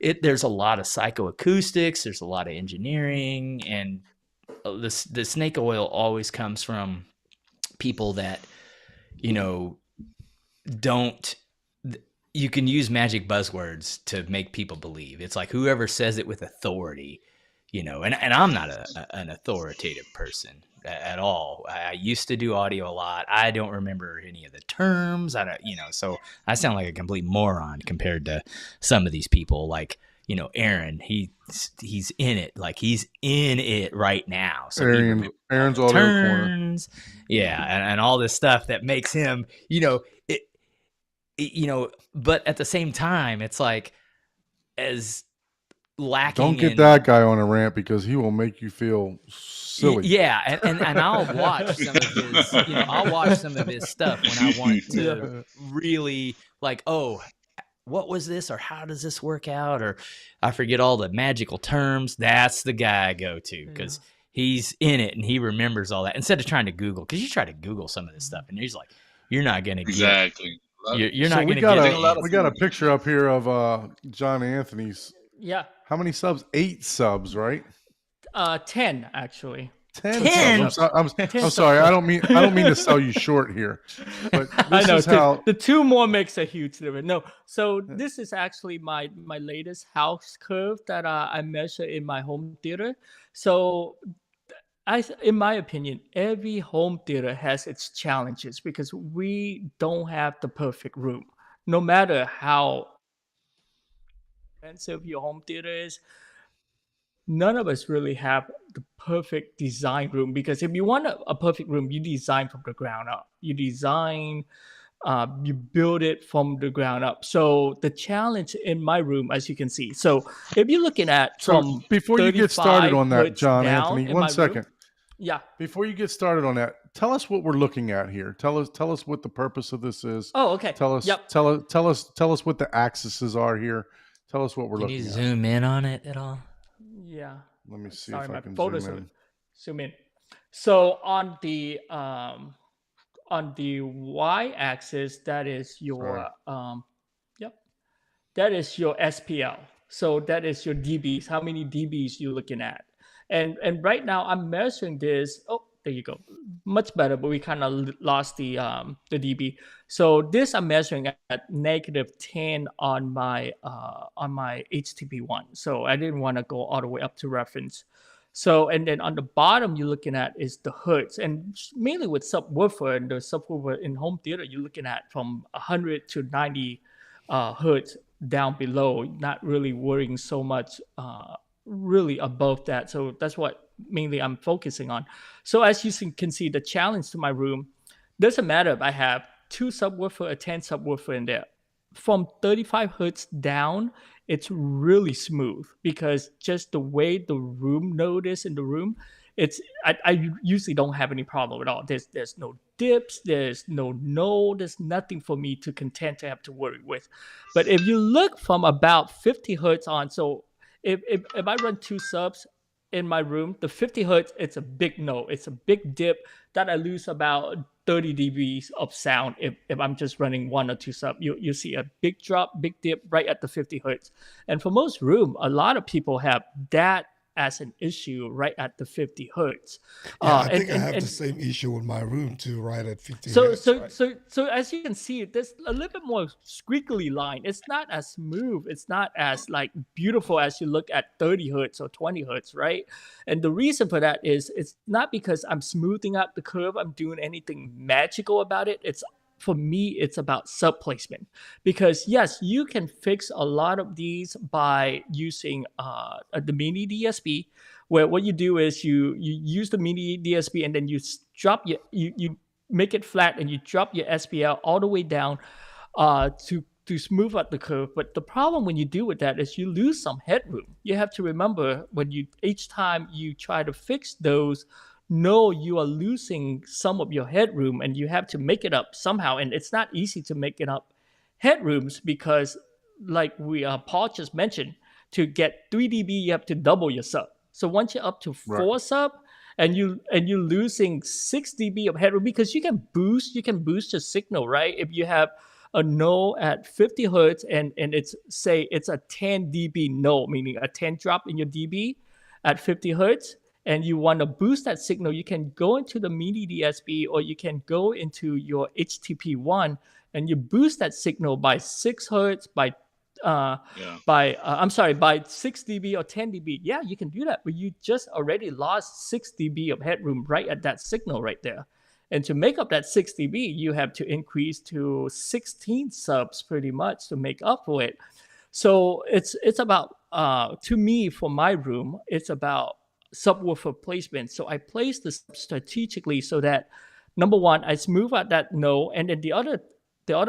there's a lot of psychoacoustics, there's a lot of engineering, and the snake oil always comes from people that, don't. You can use magic buzzwords to make people believe. It's like whoever says it with authority, and I'm not an authoritative person at all. I used to do audio a lot. I don't remember any of the terms. So I sound like a complete moron compared to some of these people. Like, Aaron, he's in it. Like he's in it right now. So Aaron's audio corner. terms, yeah, and all this stuff that makes him, but at the same time, it's like as lacking. Don't get in, that guy on a rant because he will make you feel silly. Yeah, and I'll watch some of his, I'll watch some of his stuff when I want to really like, oh, what was this, or how does this work out, or I forget all the magical terms. That's the guy I go to because he's in it and he remembers all that instead of trying to Google, because you try to Google some of this stuff and he's like, you're not going to get Exactly. you're So not we going to got get a it. we got a picture up here of John Anthony's. Yeah. How many subs? 8 subs, right? 10 actually. 10 subs. I'm sorry. I don't mean to sell you short here, but I this know is how. the 2 more makes a huge difference. No, so this is actually my latest house curve that I measure in my home theater. So in my opinion, every home theater has its challenges because we don't have the perfect room. No matter how expensive your home theater is, none of us really have the perfect design room, because if you want a perfect room, you design from the ground up. You build it from the ground up. So the challenge in my room, as you can see, so if you're looking at So before you get started on that, John Anthony, 1 second. Yeah. Before you get started on that, tell us what we're looking at here. Tell us what the purpose of this is. Oh, okay. Tell us. Yep. Tell us what the axes are here. Tell us what we're Can you looking at. zoom in on it at all? Yeah. Let me see Sorry, if I my can photos zoom in. zoom in. So on the y-axis, that is your that is your SPL. So that is your dBs. How many dBs you're looking at? And right now I'm measuring this. Oh, there you go. Much better, but we kind of lost the dB. So this I'm measuring at -10 on my HTP1. So I didn't want to go all the way up to reference. So, and then on the bottom you're looking at is the hertz, and mainly with subwoofer, and the subwoofer in home theater you're looking at from 100 to 90 hertz down below, not really worrying so much really above that. So that's what mainly I'm focusing on. So as you can see, the challenge to my room doesn't matter if I have 2 subwoofer or 10 subwoofer in there. From 35 hertz down, it's really smooth, because just the way the room node is in the room, I usually don't have any problem at all. There's no dips, there's no node, there's nothing for me to contend to have to worry with. But if you look from about 50 hertz on, so if I run 2 subs in my room, the 50 hertz, it's a big no. It's a big dip that I lose about 30 dBs of sound if I'm just running 1 or 2 sub. You see a big drop, big dip right at the 50 hertz. And for most room, a lot of people have that as an issue right at the 50 hertz. Yeah, I think I have the same issue with my room too, right at 50 hertz. So as you can see, there's a little bit more squiggly line. It's not as smooth. It's not as like beautiful as you look at 30 hertz or 20 hertz, right? And the reason for that is it's not because I'm smoothing out the curve, I'm doing anything magical about it. For me, it's about sub placement, because yes, you can fix a lot of these by using the mini DSP, where what you do is you use the mini DSP and then you drop you make it flat and you drop your SPL all the way down to smooth out the curve. But the problem when you do with that is you lose some headroom. You have to remember, when each time you try to fix those, no, you are losing some of your headroom, and you have to make it up somehow. And it's not easy to make it up headrooms, because like Paul just mentioned, to get 3 dB, you have to double your sub. So once you're up to 4 sub, and you're losing 6 dB of headroom, because you can boost your signal, right? If you have a no at 50 hertz and it's a 10 dB no, meaning a 10 drop in your dB at 50 hertz, and you want to boost that signal, you can go into the mini DSP, or you can go into your HTP1 and you boost that signal by 6 hertz, by 6 dB or 10 dB. Yeah, you can do that, but you just already lost 6 dB of headroom right at that signal right there. And to make up that 6 dB, you have to increase to 16 subs pretty much to make up for it. So it's about, to me, for my room, it's about subwoofer placement. So I place this strategically so that, number one, I smooth out that no. And then the other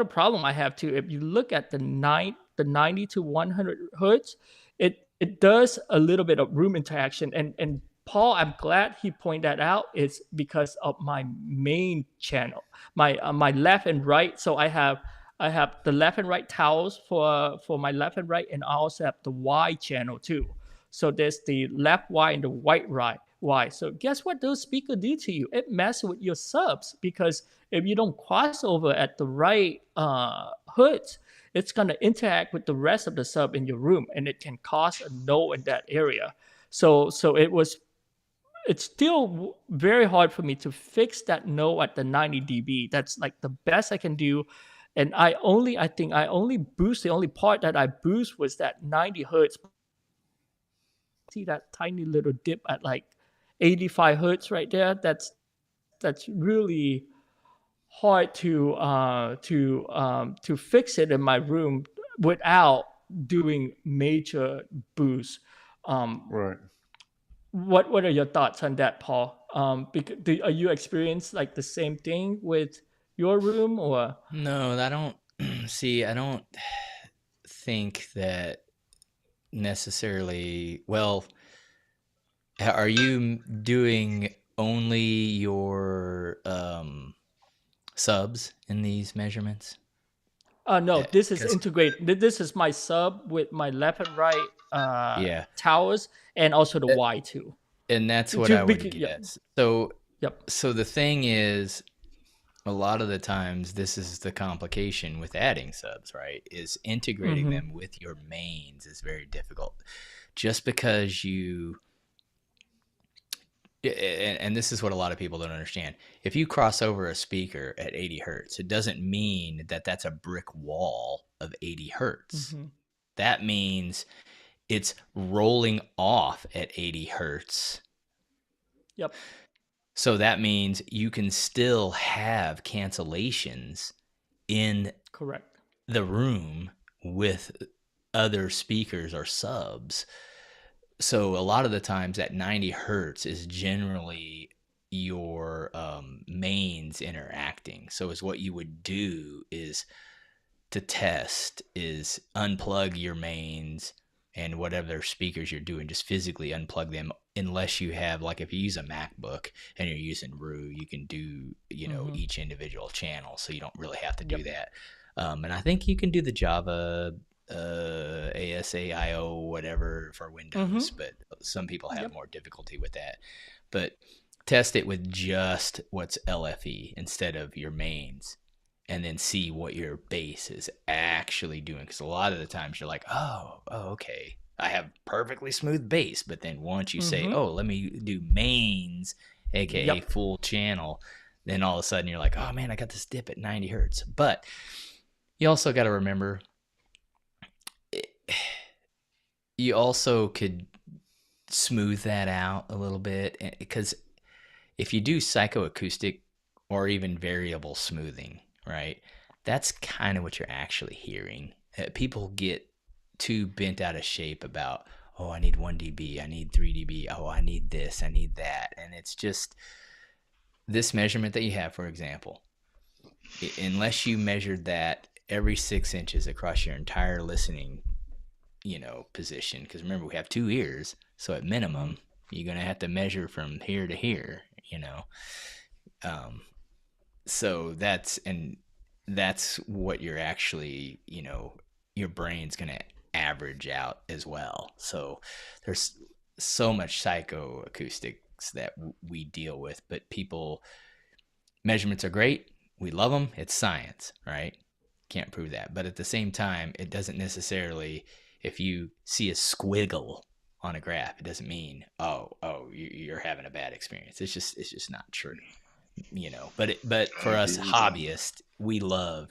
problem I have too, if you look at the 9 the 90 to 100 hertz, it does a little bit of room interaction. And Paul, I'm glad he pointed that out. It's because of my main channel, my left and right. So I have the left and right towers for my left and right, and I also have the Y channel too. So there's the left Y and the right Y. So guess what those speakers do to you? It messes with your subs, because if you don't cross over at the right hertz, it's going to interact with the rest of the sub in your room, and it can cause a no in that area. So it's still very hard for me to fix that no at the 90 dB. That's like the best I can do. And I think I only boost, the only part that I boost was that 90 hertz. See that tiny little dip at like 85 hertz right there? That's really hard to fix it in my room without doing major boosts. Right. What are your thoughts on that, Paul? Are you experience like the same thing with your room, or? No, I don't see. I don't think that necessarily. Well, are you doing only your subs in these measurements? No, this is 'Cause- integrated. This is my sub with my left and right Yeah. towers, and also the Y too. And that's what To I would be- get yeah. at. So Yep. So the thing is, a lot of the times, this is the complication with adding subs, right? Is integrating Mhm. them with your mains is very difficult. Just because and this is what a lot of people don't understand. If you cross over a speaker at 80 hertz, it doesn't mean that that's a brick wall of 80 hertz. Mhm. That means it's rolling off at 80 hertz. Yep. So that means you can still have cancellations in Correct. the room with other speakers or subs. So a lot of the times at 90 hertz is generally your mains interacting. So is what you would do is to test is unplug your mains and whatever speakers you're doing, just physically unplug them, unless you have, like if you use a MacBook and you're using Rue, you can do, Mhm. each individual channel. So you don't really have to do Yep. that. And I think you can do the Java ASAIO whatever for Windows, but some people have Yep. more difficulty with that. But test it with just what's LFE instead of your mains, and then see what your bass is actually doing. Because a lot of the times you're like, oh, okay, I have perfectly smooth bass. But then once you say, Mhm. oh, let me do mains, aka Yep. full channel, then all of a sudden you're like, oh man, I got this dip at 90 hertz. But you also got to remember, you also could smooth that out a little bit, because if you do psychoacoustic or even variable smoothing, right, that's kind of what you're actually hearing. People get too bent out of shape about, oh, I need 1 dB, I need 3 dB, oh, I need this, I need that. And it's just this measurement that you have, for example, unless you measured that every 6 inches across your entire listening position, because remember, we have 2 ears, so at minimum you're going to have to measure from here to here, so that's what you're actually, your brain's going to average out as well. So there's so much psychoacoustics that we deal with, but measurements are great, we love them, it's science, right? Can't prove that, but at the same time, it doesn't necessarily, if you see a squiggle on a graph, it doesn't mean you're having a bad experience. It's just not true, But for us hobbyists, we love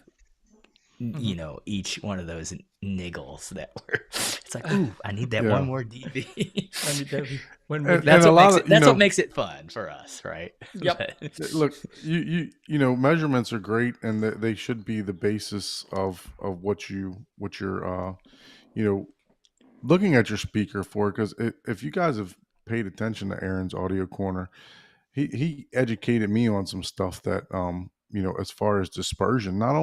each one of those niggles that were. It's like, ooh, I need that one more dB. I need that one And- That's and a lot what makes of- it. you That's know- what makes it fun for us, right? Yep. But- Look, you measurements are great, and they should be the basis of what you're looking at your speaker for. Because if you guys have paid attention to Aaron's audio corner, he educated me on some stuff that as far as dispersion, not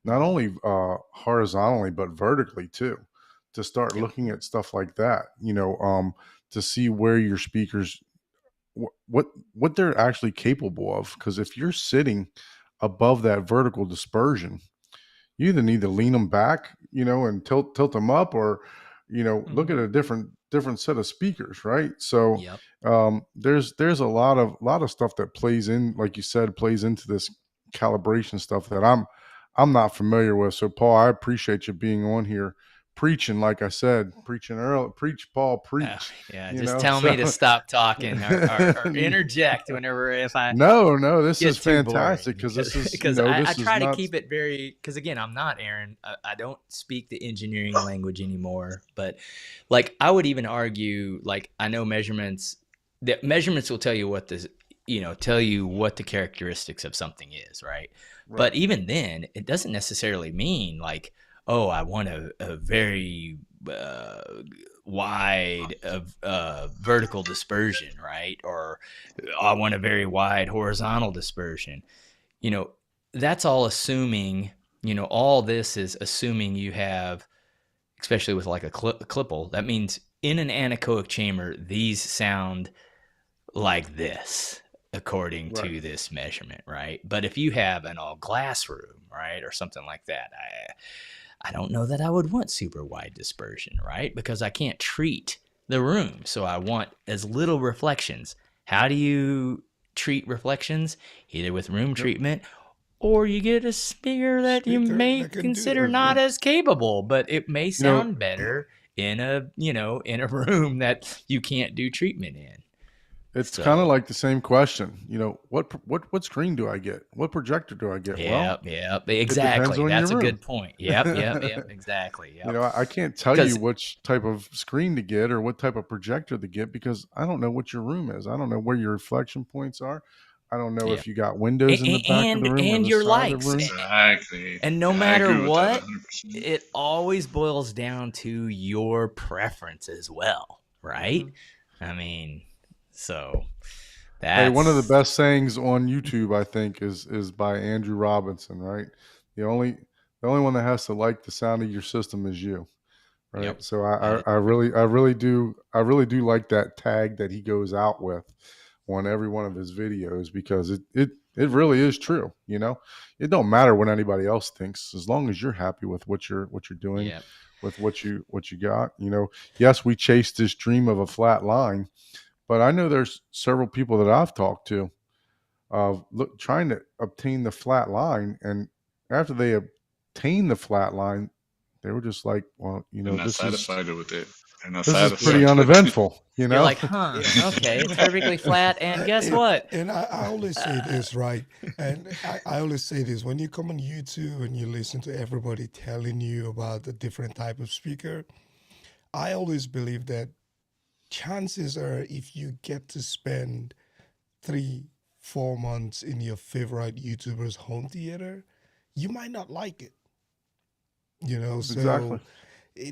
not only horizontally but vertically too, to start Yep. looking at stuff like that. To see where your speakers what they're actually capable of. Because if you're sitting above that vertical dispersion, you either need to lean them back, and tilt them up, or look at Mhm. a different set of speakers, right? So Yep. there's a lot of stuff that plays in, like you said, plays into this calibration stuff that I'm not familiar with. So Paul, I appreciate you being on here preaching, like I said, preaching early, preach, Paul, preach. Yeah, just tell me to So stop talking or interject whenever if I no, this get is too boring, fantastic because this is because I this is try to not. keep it very, because again, I'm not Aaron. I don't speak the engineering language anymore, but like I would even argue, like I know measurements. The measurements will tell you what the characteristics of something is, right? Right. But even then, it doesn't necessarily mean like, oh, I want a very wide vertical dispersion, right? Or I want a very wide horizontal dispersion. That's all assuming, all this is assuming you have, especially with like a clipple, that means in an anechoic chamber, these sound like this according Right. to this measurement, right? But if you have an all glass room, right, or something like that, I don't know that I would want super wide dispersion, right? Because I can't treat the room. So I want as little reflections. How do you treat reflections? Either with room treatment, or you get a speaker that you Speaker may that can do consider that. not as capable, but it may You know, sound better in a room that you can't do treatment in. it's kind of So like the same question. What screen do I get? What projector do I get? Well, yep, it depends exactly. on That's your a room. good point. Yep, exactly. Yep. I can't tell you Because which type of screen to get or what type of projector to get because I don't know what your room is. I don't know where your reflection points are. I don't know yeah, if you got windows in the back of the room or and the your side of the likes, room. Exactly. and no Yeah, I matter agree with that what, 100%. it always boils down to your preference as well, right? I mean, so Hey, one of the that's best sayings on YouTube, I think, is by Andrew Robinson, right? The only one that has to like the sound of your system is you, right? yep. So I really do like that tag that he goes out with on every one of his videos because it really is true. It don't matter what anybody else thinks as long as you're happy with what you're doing, Yep. with what you got. Yes, we chased this dream of a flat line, but I know there's several people that I've talked to trying to obtain the flat line, and after they obtain the flat line, they were just like, well, They're not this is satisfied with it. They're not this is pretty satisfied Yeah. with it. uneventful, You're like, huh? Yeah. Okay, it's perfectly flat, and guess And, what? and I always say this, right? And I always say this when you come on YouTube and you listen to everybody telling you about a different type of speaker, I always believe that chances are if you get to spend 3, 4 months in your favorite YouTuber's home theater, you might not like it. exactly. So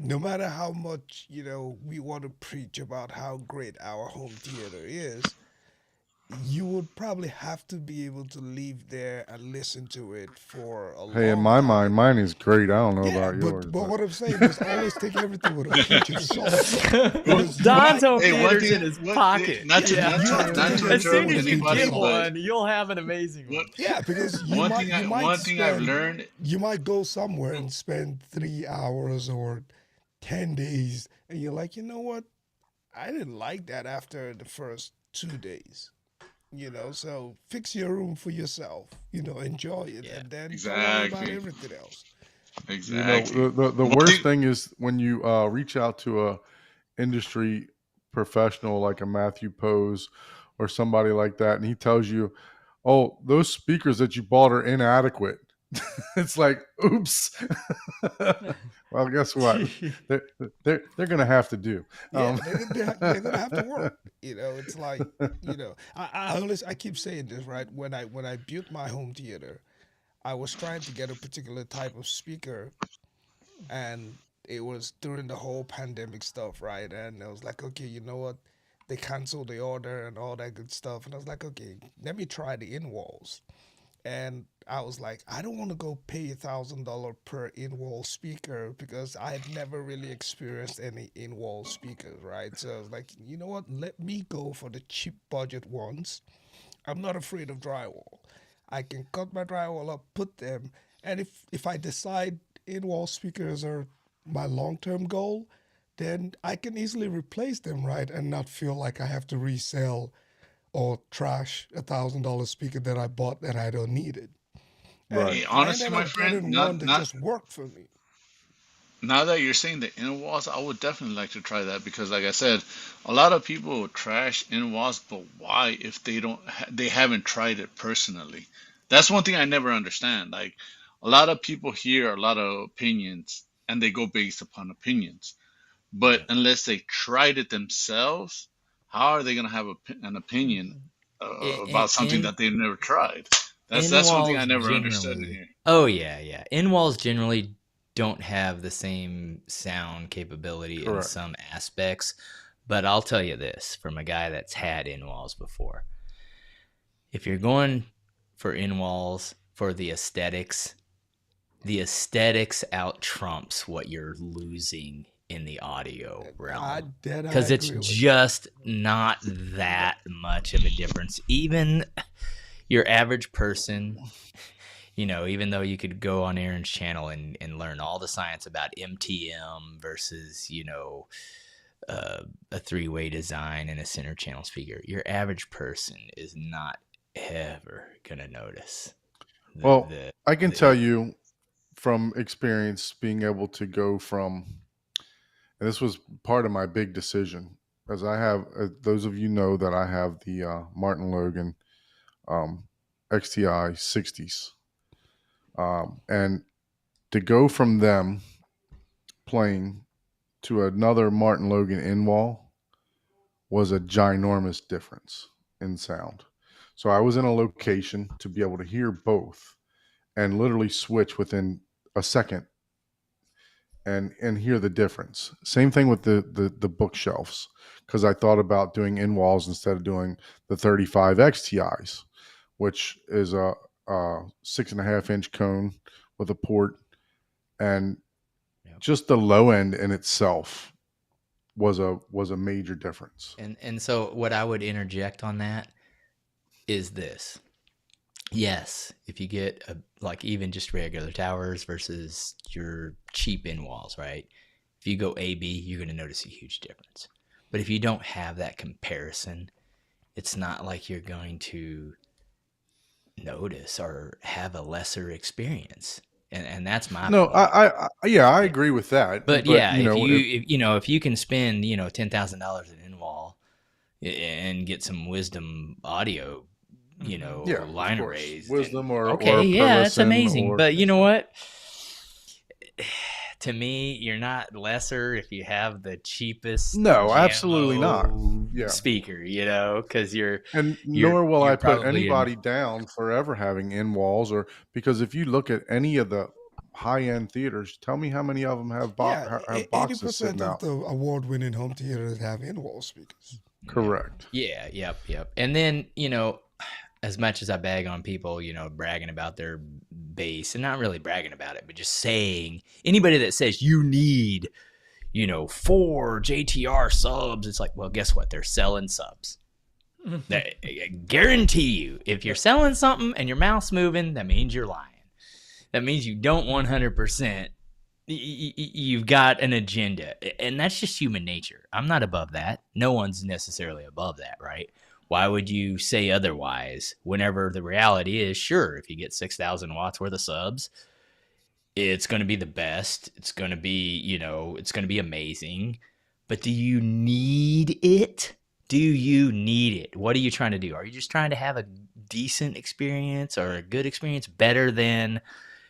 no matter how much, we want to preach about how great our home theater is, you would probably have to be able to leave there and listen to it for a Hey, in long my mind, time. mine is great. I don't know Yeah, about yours, but but what I'm saying is always take everything with a pinch of salt because you Don's might, home Hey, one theater's thing, in his what, pocket. not to yeah, not you to have to not take to As everything soon interrupt with as a you pinch of anybody, get salt. but one, you'll have an amazing one. what Yeah, because one thing I've learned. you might go somewhere and spend 3 hours or 10 days, and you're like, you know what? I didn't like that after the first 2 days. So fix your room for yourself. Enjoy it, Yeah. and then don't worry about Exactly, everything else. exactly. the One worst thing, thing is when you reach out to a industry professional like a Matthew Pose or somebody like that, and he tells you, "Oh, those speakers that you bought are inadequate." It's like, oops. Well, guess what? They're gonna have to do. Yeah, they're gonna have to work. It's like I keep saying this, right. When I built my home theater, I was trying to get a particular type of speaker, and it was during the whole pandemic stuff, right? And I was like, okay, you know what? They canceled the order and all that good stuff, and I was like, okay, let me try the in walls. And I was like, I don't want to go pay $1,000 per in-wall speaker because I had never really experienced any in-wall speakers, right? So I was like, you know what? Let me go for the cheap budget ones. I'm not afraid of drywall. I can cut my drywall up, put them, and if I decide in-wall speakers are my long-term goal, then I can easily replace them, right? And not feel like I have to resell or trash $1,000 speaker that I bought that I don't need it. Right. And Hey, I honestly, ended my up friend, getting one that just worked for me. now that you're saying the in walls, I would definitely like to try that because, like I said, a lot of people trash in walls, but why if they haven't tried it personally? That's one thing I never understand. Like a lot of people hear a lot of opinions and they go based upon opinions, but Yeah. unless they tried it themselves, how are they gonna have an opinion about something In that they've never tried? That's one thing I in-walls never understood in generally. here. Oh yeah. In-walls generally don't have the same sound capability in Correct. some aspects, but I'll tell you this from a guy that's had in-walls before. If you're going for in-walls for the aesthetics out trumps what you're losing in the audio I realm. did. I Because it's agree with that. just not that much of a difference. Even your average person, even though you could go on Aaron's channel and learn all the science about MTM versus, a three-way design and a center channel speaker, your average person is not ever going to notice. Well, I can tell you from experience being able to go from, and this was part of my big decision, as I have, those of you know that I have the Martin Logan XTI 60s. And to go from them playing to another Martin Logan in-wall was a ginormous difference in sound. So I was in a location to be able to hear both and literally switch within a second and hear the difference. Same thing with the bookshelves, because I thought about doing in-walls instead of doing the 35 XTIs, which is a 6.5-inch cone with a port, and just the low end in itself was a major difference. And so what I would interject on that is this. Yes, if you get like even just regular towers versus your cheap in walls, right? If you go AB, you're going to notice a huge difference. But if you don't have that comparison, it's not like you're going to notice or have a lesser experience. And that's my No, point. I agree with that. But yeah, if you can spend $10,000 in wall and get some wisdom audio, line arrays, wisdom then, or it's Perlison amazing. But you know what? To me, you're not lesser if you have the cheapest. No, absolutely not. Yeah. Speaker, because nor will I put probably anybody down for ever having in walls, or because if you look at any of the high end theaters, tell me how many of them have boxes 80% sitting of out. the award-winning home theaters have in-wall speakers. Correct. Yeah, yep. And then, as much as I bag on people, bragging about their bass, and not really bragging about it, but just saying, anybody that says you need, 4 JTR subs, it's like, well, guess what? They're selling subs. I guarantee you, if you're selling something and your mouth's moving, that means you're lying. That means you don't 100%. You've got an agenda, and that's just human nature. I'm not above that. No one's necessarily above that, right? Why would you say otherwise whenever the reality is, sure, if you get 6,000 watts worth of subs, it's going to be the best. It's going to be, it's going to be amazing. But do you need it? Do you need it? What are you trying to do? Are you just trying to have a decent experience or a good experience better than,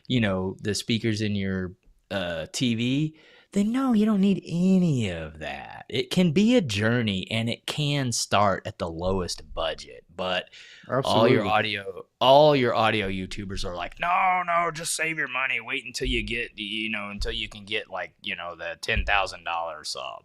the speakers in your TV? then no, you don't need any of that. It can be a journey and it can start at the lowest budget, but all your Absolutely. audio YouTubers are like, no, just save your money. Wait until you get, until you can get like, the $10,000 sub.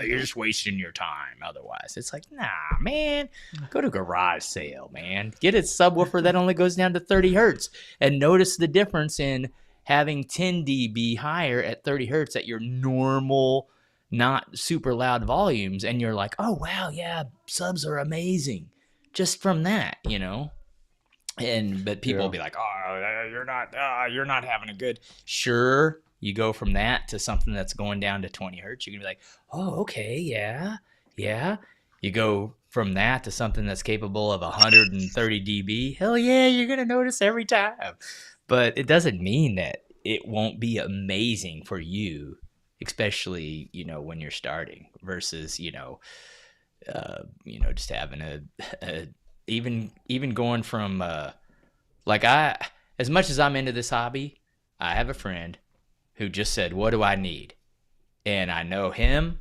You're just wasting your time. Otherwise, it's like, nah, man, go to garage sale, man. Get a subwoofer that only goes down to 30 hertz, and notice the difference in having 10 dB higher at 30 hertz at your normal, not super loud volumes, and you're like, oh wow, yeah, subs are amazing just from that, but people will Yeah. be like, oh, you're not having a good. Sure, you go from that to something that's going down to 20 hertz, you're gonna be like, oh, okay, yeah. You go from that to something that's capable of 130 dB, hell yeah, you're gonna notice every time. But it doesn't mean that it won't be amazing for you, especially when you're starting versus just having a even going from as much as I'm into this hobby, I have a friend who just said, what do I need? And I know him,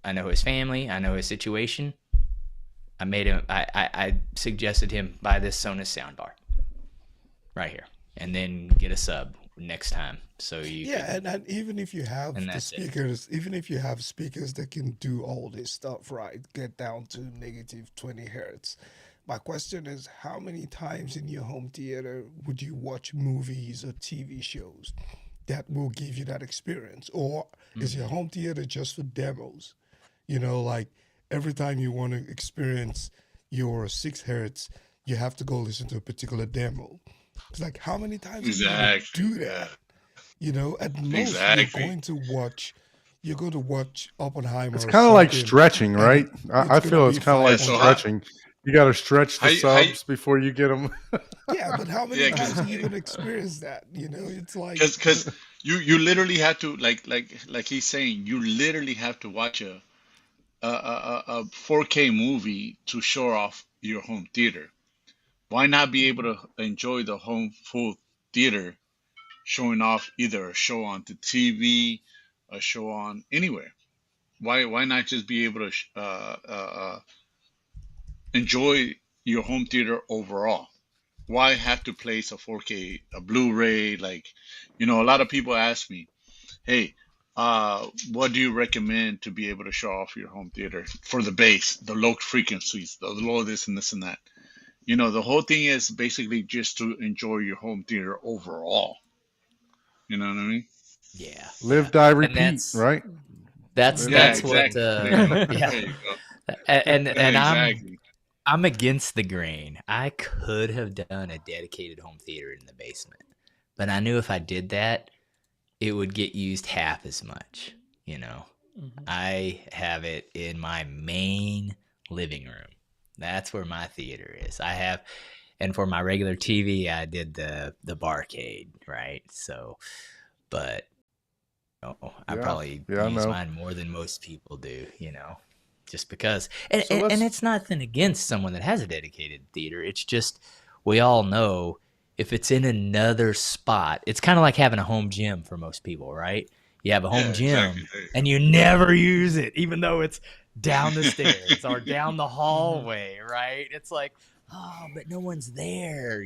I know his family, I know his situation. I suggested him buy this Sonos soundbar right here, and then get a sub next time. So and even if you have and the that's it. speakers, even if you have speakers that can do all this stuff, right, get down to negative 20 hertz. My question is, how many times in your home theater would you watch movies or TV shows that will give you that experience? Or is your home theater just for demos? Like every time you want to experience your 6 hertz, you have to go listen to a particular demo. It's like, how many times are you going to do that? At most, Exactly. you're going to watch Oppenheimer It's or kind of like something, stretching, and right? it's I going to feel be it's kind of like So 500. stretching. You got to stretch the how subs before you get them. Yeah, but how many yeah, times because are you going to experience that? It's like, because you literally have to like he's saying, you literally have to watch a 4K movie to show off your home theater. Why not be able to enjoy the home full theater showing off either a show on the TV, a show on anywhere? Why not just be able to enjoy your home theater overall? Why have to place a 4K, a Blu-ray? Like, a lot of people ask me, hey, what do you recommend to be able to show off your home theater for the bass, the low frequencies, the low this and this and that? The whole thing is basically just to enjoy your home theater overall. You know what I mean? Yeah, Live, die, and repeat, right? that's Live, Yeah, that's what exactly. There you go. yeah, There you go. and Yeah, I'm exactly. against the grain. I could have done a dedicated home theater in the basement, but I knew if I did that, it would get used half as much. I have it in my main living room. That's where my theater is. And for my regular TV, I did the barcade, right? So, but I Yeah. probably Yeah, I use know. mine more than most people do, just because. And, So and let's. it's nothing against someone that has a dedicated theater. It's just we all know if it's in another spot, it's kind of like having a home gym for most people, right? You have a Yeah, home gym exactly. There you and you never use it, even though it's down the stairs or down the hallway, right? It's like, oh, but no one's there,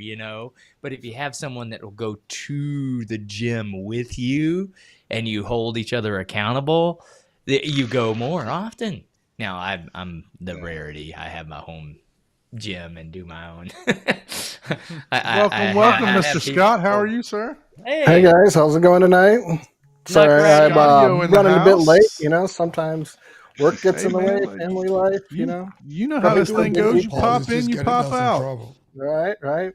But if you have someone that will go to the gym with you and you hold each other accountable, you go more often. Now, I'm the Yeah. rarity. I have my home gym and do my own. Welcome, I Mr. have Scott. How are people. you, sir? Hey Hey, guys, how's it going tonight? Sorry, I'm Scotty-O in the running a bit late. house. Sometimes work gets Hey, in the way, man, family life. you know how Probably this too thing busy. goes. You Paul pop is in, just you getting pop us in out. trouble. Right.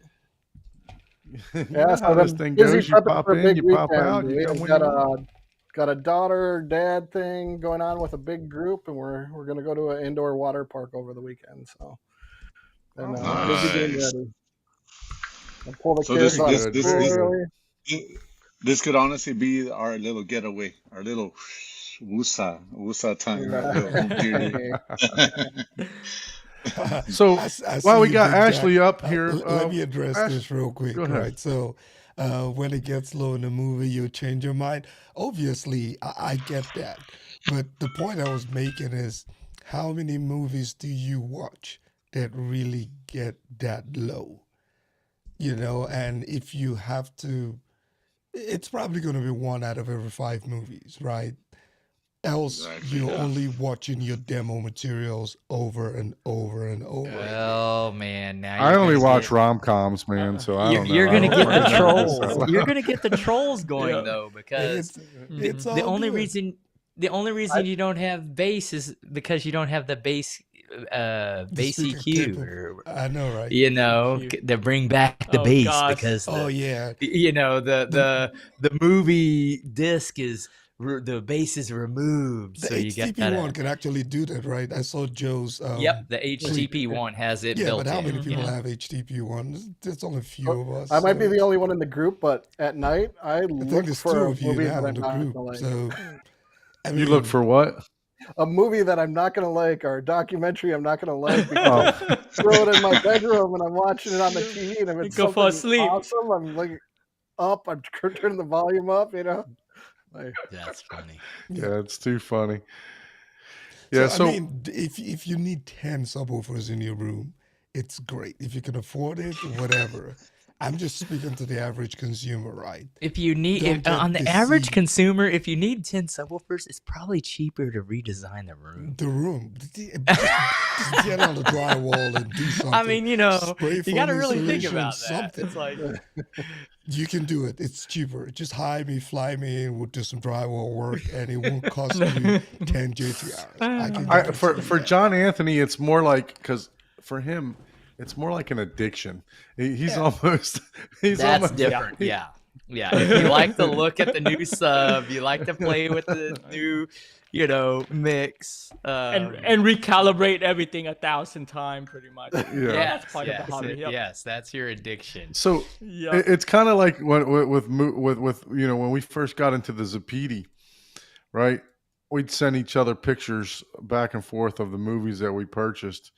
You Yeah, know so how I've this been thing busy goes. You prepping pop for a in, big you pop weekend. out. You go We've when you got want. a daughter dad thing going on with a big group, and we're gonna go to an indoor water park over the weekend. So, and Oh, busy getting Nice. ready. I pull the So kids this out this of this school this early. this could honestly be our little getaway, our little wusa time, our little home theater. So I see while we you, got Big Jack. Ashley up here, Let me address Ash, this real quick, go ahead. right? So, when it gets low in the movie, you change your mind. Obviously, I get that. But the point I was making is how many movies do you watch that really get that low? And if you have to, it's probably going to be one out of every five movies, right? Else, Exactly. you're Yeah. only watching your demo materials over and over and over again. Oh man, now I you're only gonna watch get, rom-coms, man, so I don't know. you're I gonna don't get fucking the know what this trolls. sounds You're like. gonna get the trolls going Yeah. though, because It's the all only good. reason you don't have bass is because you don't have the bass The bass speaker EQ, capable. or I know, right? to bring back the Oh bass, gosh. because Oh yeah. the movie disc is the bass is removed, The so you HTP one gotta. can actually do that, right? I saw Joe's Yep, the tweet. HTP one has it Yeah, built but how in. many people Yeah. have HTP one? There's only a few of us. I might be so the only one in the group, but at night I I think look there's for two a of you movie now that in I'm the not group. gonna like. So I You look mean, for what? A movie that I'm not gonna like, or a documentary I'm not gonna like, because Oh, I throw it in my bedroom and I'm watching it on the TV, and if You it's go fall something asleep. awesome, I'm like up, I'm turning the volume up, Like, That's funny. yeah, it's too funny. so Yeah, I so mean, if you need 10 subwoofers in your room, it's great. If you can afford it, whatever. I'm just speaking to the average consumer, right? If you need, Don't get on the average deceived. consumer, if you need 10 subwoofers, it's probably cheaper to redesign the room. The room, just get on the drywall and do something. I mean, Spray you foam got to really think insulation, about that. something. It's like, You can do it. It's cheaper. Just hire me, fly me in, we'll do some drywall work, and it won't cost you 10 JTRs. I can guarantee for you that. John Anthony, it's more like, because for him, it's more like an addiction. He's Yeah. almost that's almost different. Yeah. Yeah. If you like to look at the new sub, you like to play with the new, mix. and recalibrate everything 1,000 times, pretty much. Yeah. That's part of the hobby. Yep. Yes, that's your addiction. So Yep. it's kind of like with when we first got into the Zapiti, right? We'd send each other pictures back and forth of the movies that we purchased,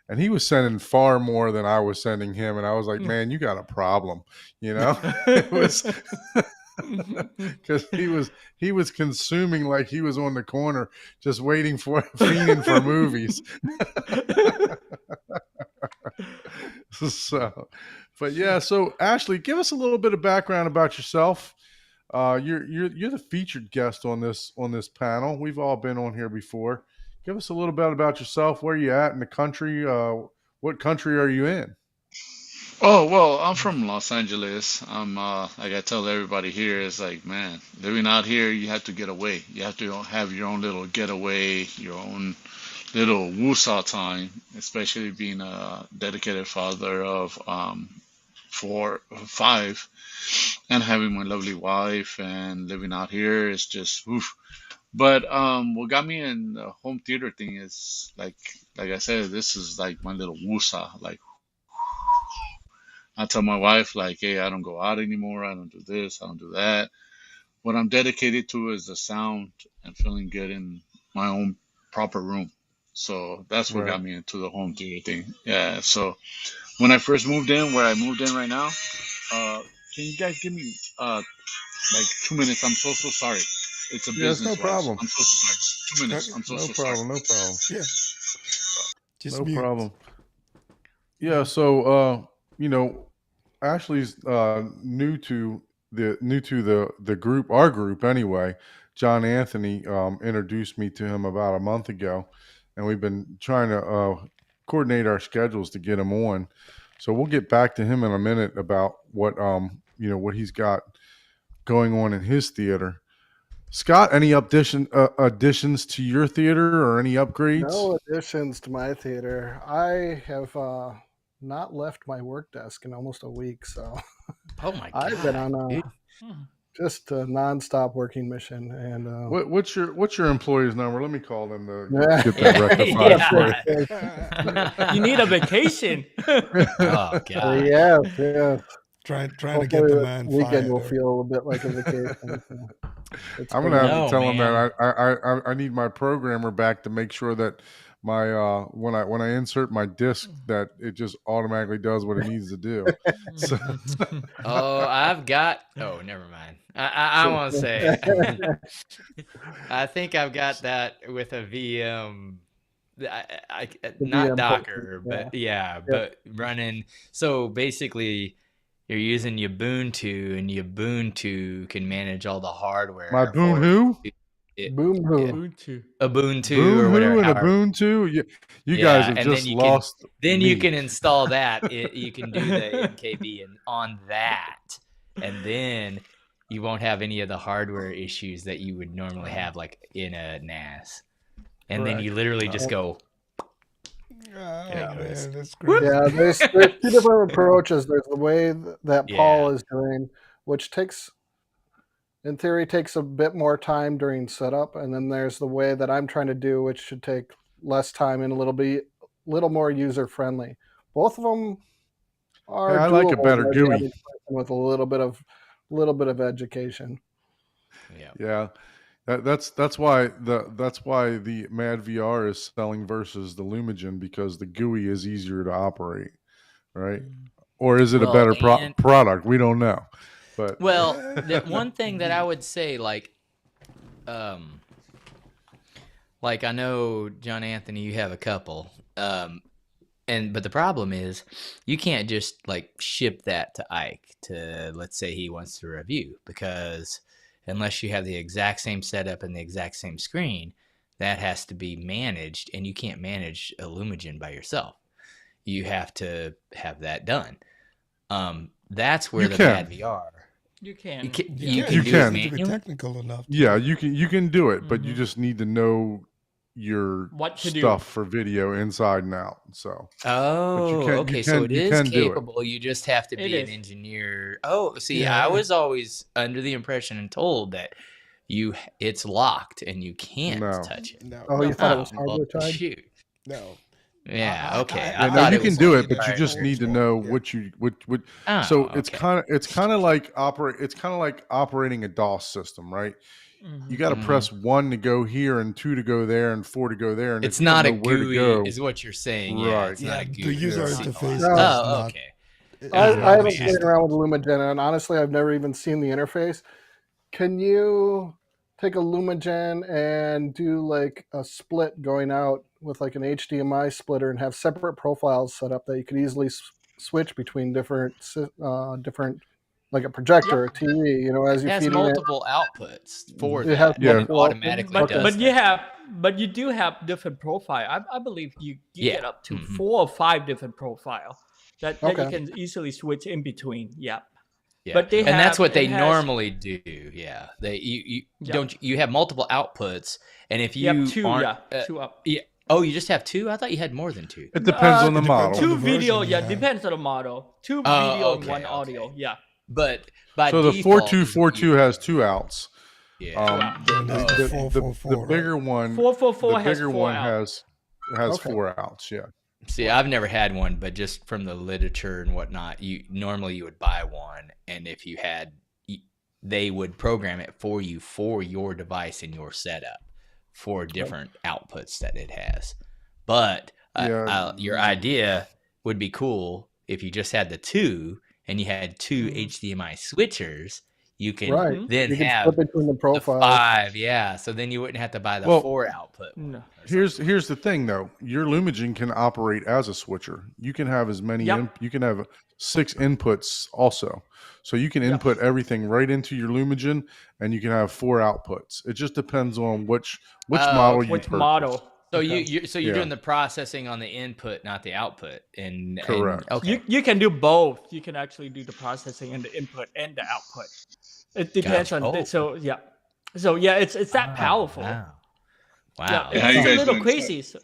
and he was sending far more than I was sending him, and I was like, "Man, you got a problem," It was because he was consuming like he was on the corner, just fiending for movies. So, but yeah. So Ashley, give us a little bit of background about yourself. You're the featured guest on this panel. We've all been on here before. Give us a little bit about yourself. Where you at in the country? What country are you in? Oh, well, I'm from Los Angeles. I'm like I tell everybody here, is like, man, living out here, you have to get away. You have to have your own little getaway, your own little woosah time, especially being a dedicated father of 5, and having my lovely wife and living out here is just oof. But what got me in the home theater thing is like I said, this is like my little woosah. Like I tell my wife, like, hey, I don't go out anymore. I don't do this. I don't do that. What I'm dedicated to is the sound and feeling good in my own proper room. So that's what Right. got me into the home theater thing. Yeah. So when I first moved in, where I moved in right now, can you guys give me like 2 minutes? I'm so sorry. It's a Yes, business. no problem. I'm so sorry. 2 minutes. I'm so No sorry. problem. No problem. Yeah. Just No mute. problem. Yeah. So Ashley's new to the group, our group anyway. John Anthony introduced me to him about a month ago, and we've been trying to coordinate our schedules to get him on. So we'll get back to him in a minute about what what he's got going on in his theater. Scott, any additions to your theater or any upgrades? no additions to my theater. I have not left my work desk in almost a week, so Oh my god. I've been on dude. just a nonstop working mission, and What's your employee's number? Let me call them to Yeah. get that rectified for you. You need a vacation. Oh god. yeah. Trying to get Hopefully the the man weekend will fired. feel a bit like a vacation. So it's I'm been- gonna have No, to tell him man. that I need my programmer back to make sure that when I insert my disc, that it just automatically does what it needs to do. So, I've got. Oh, never mind. I won't say. I think I've got that with a VM. Not VM Docker, portion, but but running. So basically, you're using Ubuntu, and Ubuntu can manage all the hardware. my Boon who? Boom who. Ubuntu. Ubuntu or whatever. Boon who and however- Ubuntu. You guys have and just then you lost. Then me. you can install that. You can do the MKB and on that, and then you won't have any of the hardware issues that you would normally have, like in a NAS. And then you literally just go. Man, that's great. Yeah, there's two different approaches. There's the way that Paul is doing, which takes, in theory, takes a bit more time during setup, and then there's the way that I'm trying to do, which should take less time and a little more user friendly. Both of them are. Yeah, I like a doable better by the GUI. average person with a little bit of education. Yeah. That's why the Mad VR is selling versus the Lumagen, because the GUI is easier to operate, right? Or is it a better product? We don't know. But Well, the one thing that I would say, like I know, John Anthony, you have a couple, but the problem is you can't just like ship that to Ike to, let's say he wants to review, because unless you have the exact same setup and the exact same screen, that has to be managed, and you can't manage a Lumagen by yourself. You have to have that done. That's where the Mad VR. You can. You can You do it can to be manually. technical enough. yeah, you can do it, but you just need to know your What to do. stuff for video inside and out. So Oh, you okay. can- So it you is can do it. capable. You just have to It be an is. engineer. Oh, see, Yeah. I was always under the impression and told that it's locked and you can't No. touch it. No, Oh, you thought it was well, hardware tied? shoot. no. Yeah. Okay. I- I yeah, no, thought you it can was do like it, but you just need to Yeah. know what you what. Oh, So it's okay. kind of like operating a DOS system, right? Mhm. You got to Mhm. press 1 to go here and 2 to go there and 4 to go there. And It's if you don't not a know where to GUI, go, is what you're saying. Yeah, Right. it's not a The GUI. user Yeah. interface No. is Oh, not. okay. I haven't yeah. played around with Lumagen, and honestly, I've never even seen the interface. Can you take a Lumagen and do like a split going out with like an HDMI splitter and have separate profiles set up that you could easily switch between different, like a projector, a TV, as It you has feed in it. multiple outputs for It has that. Yeah. and it multiple automatically outputs. does But that. you do have different profile. I believe you Yeah. get up to Mhm. 4 or 5 different profile that you Okay. can easily switch in between. Yeah. Yeah. But they and that's have- what they it has- normally do. Yeah. You Yeah. don't you have multiple outputs, and if You you have 2, aren't, two up. yeah. Oh, you just have 2? I thought you had more than 2. it depends on the It depends model. on 2 the version video, you yeah, have. depends on the model. 2 Oh, video and okay, 1 audio, yeah. But by So the default, 4242 has 2 outs. Yeah. Then there's the 444, the bigger one, 444 the has bigger 4 one out. has Okay. 4 outs. Yeah. See, I've never had one, but just from the literature and whatnot, you would buy one, and if you had, they would program it for you for your device and your setup for different outputs that it has. But Yeah. your idea would be cool if you just had the 2 and you had 2 HDMI switchers. You can Right. then You can have flip between the the profiles. 5, yeah. So then you wouldn't have to buy the Well, 4 output. No. Here's the thing though. Your Lumagen can operate as a switcher. You can have as many. Yep. You can have 6 inputs also. So you can input everything right into your Lumagen, and you can have 4 outputs. It just depends on which model you Which purchase. model? So Okay. you're Yeah. doing the processing on the input, not the output, and Correct. okay, You can do both. You can actually do the processing and the input and the output. It depends Gotcha. on Oh. So yeah, it's that powerful. Wow, Yeah, Yeah, how you it's a guys little doing? crazy. So,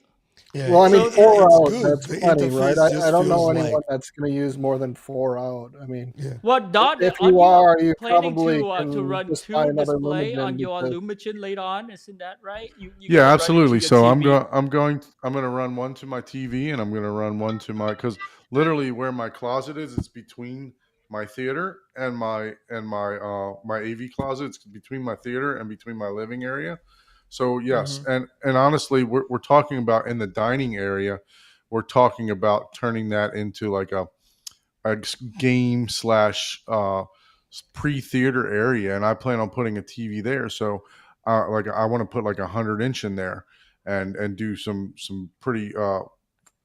Yeah, Well, I mean, so 4 it's out, good. that's The plenty, right? interface just I don't know feels anyone like- that's going to use more than 4 out. I mean, Yeah. what Dot? if are you are, you planning probably to can run just 2 buy another display Lumagen on your because- Lumagen later on? Isn't that right? You Yeah, gonna run it to absolutely. your So I'm TV? going to run one to my TV, and I'm going to run one to my, because literally where my closet is, it's between my theater and my AV closet. It's between my theater and between my living area. So yes, Hmm. and honestly, we're talking about in the dining area, we're talking about turning that into like a game slash pre-theater area, and I plan on putting a TV there. So like I want to put like 100-inch in there and do some pretty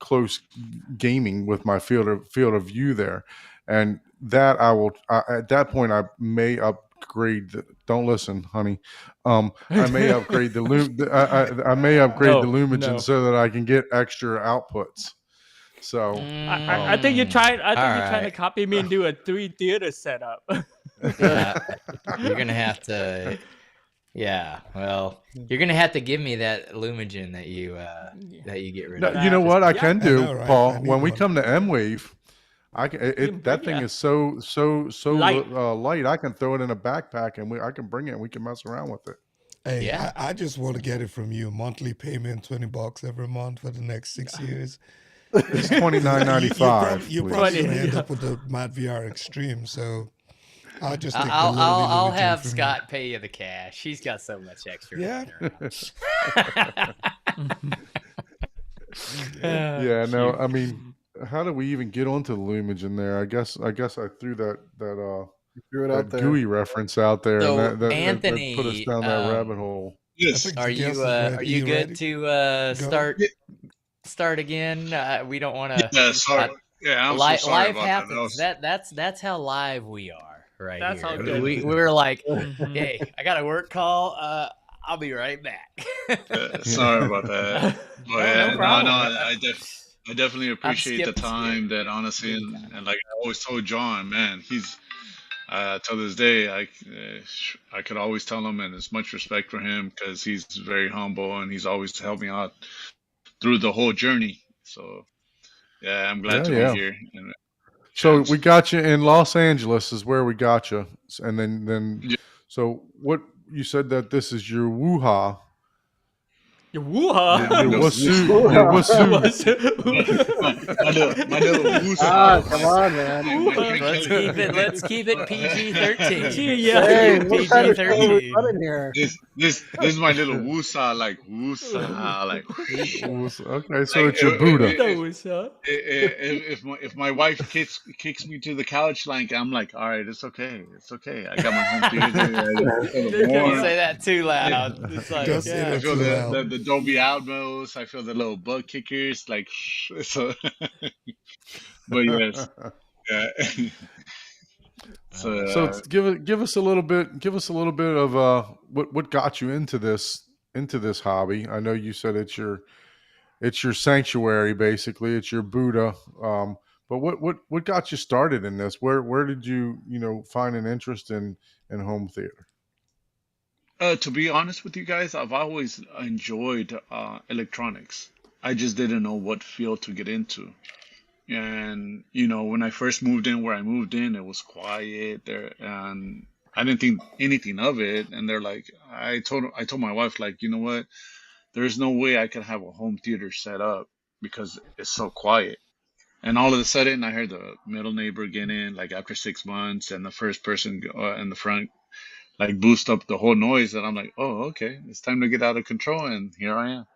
close gaming with my field of view there, and that I will at that point I may upgrade. Don't listen, honey. I may upgrade the I may upgrade the No, Lumagen no. so that I can get extra outputs. So I think you're trying. I All think you're trying to right. copy me and do a 3 theater setup. Yeah, you're gonna have to. Yeah, well, you're gonna have to give me that Lumagen that you get rid no, of. you know Just- what I yeah. can I do, know, right? Paul. I When need we one. come to M Wave, I can can that bring- thing yeah. is so Light. light. I can throw it in a backpack and I can bring it and we can mess around with it. Hey, Yeah. I just want to get it from you. Monthly payment, $20 every month for the next 6 years. It's $29.95. You're please. probably gonna end Yeah. up with the Mad VR Extreme, so I'll just take the I'll Lily I'll Lumagen have from Scott pay you the cash. He's got so much extra. Yeah. Yeah, no, I mean, how do we even get onto the Lumagen there? I guess I threw that Threw it out that there. GUI reference out there, So, and that put us Anthony, down that rabbit hole. Yes. think Are the guest you is ready. are you You good ready? to Go. start again? We don't want to. Yeah, sorry. Yeah, I'm so sorry Life about happens. that. That's how live we are right That's here. how good We're like, Mhm. hey, I got a work call. I'll be right back. Sorry about that. But No, yeah, no problem. I definitely appreciate the skipped- time that honestly, and like I always told John, man, he's till this day, I could always tell him, and it's much respect for him because he's very humble and he's always helped me out through the whole journey. So yeah, I'm glad to Yeah. be here. And, So we got you in Los Angeles is where we got you, and then Yeah. so what you said that this is your woo-ha. Your woo-ha. Your no, wasu. woo-ha. Your wasu. my little woosah. Ah, come on, man. Let's keep it PG-13. Yeah. Hey, what kind of show are we PG-13. This running here? is my little woosah, like woosah, like. Okay, so it's your Buddha. Those, huh? If my wife kicks me to the couch, like I'm like, all right, it's okay, I got my home theater. Don't say that too loud. It's like, Just say yeah. I that feel too loud. the Dolby Atmos. I feel the little butt kickers, like so. But yes, yeah. So give us a little bit of what got you into this hobby. I know you said it's your sanctuary, basically. It's your Buddha. But what got you started in this? Where did you find an interest in home theater? To be honest with you guys, I've always enjoyed electronics. I just didn't know what field to get into. And when I first moved in where I moved in, it was quiet there, and I didn't think anything of it. And they're like, I told my wife, like, you know what? There's no way I could have a home theater set up because it's so quiet. And all of a sudden, I heard the middle neighbor get in, like after 6 months, and the first person in the front, like boost up the whole noise. And I'm like, oh, okay, it's time to get out of control. And here I am.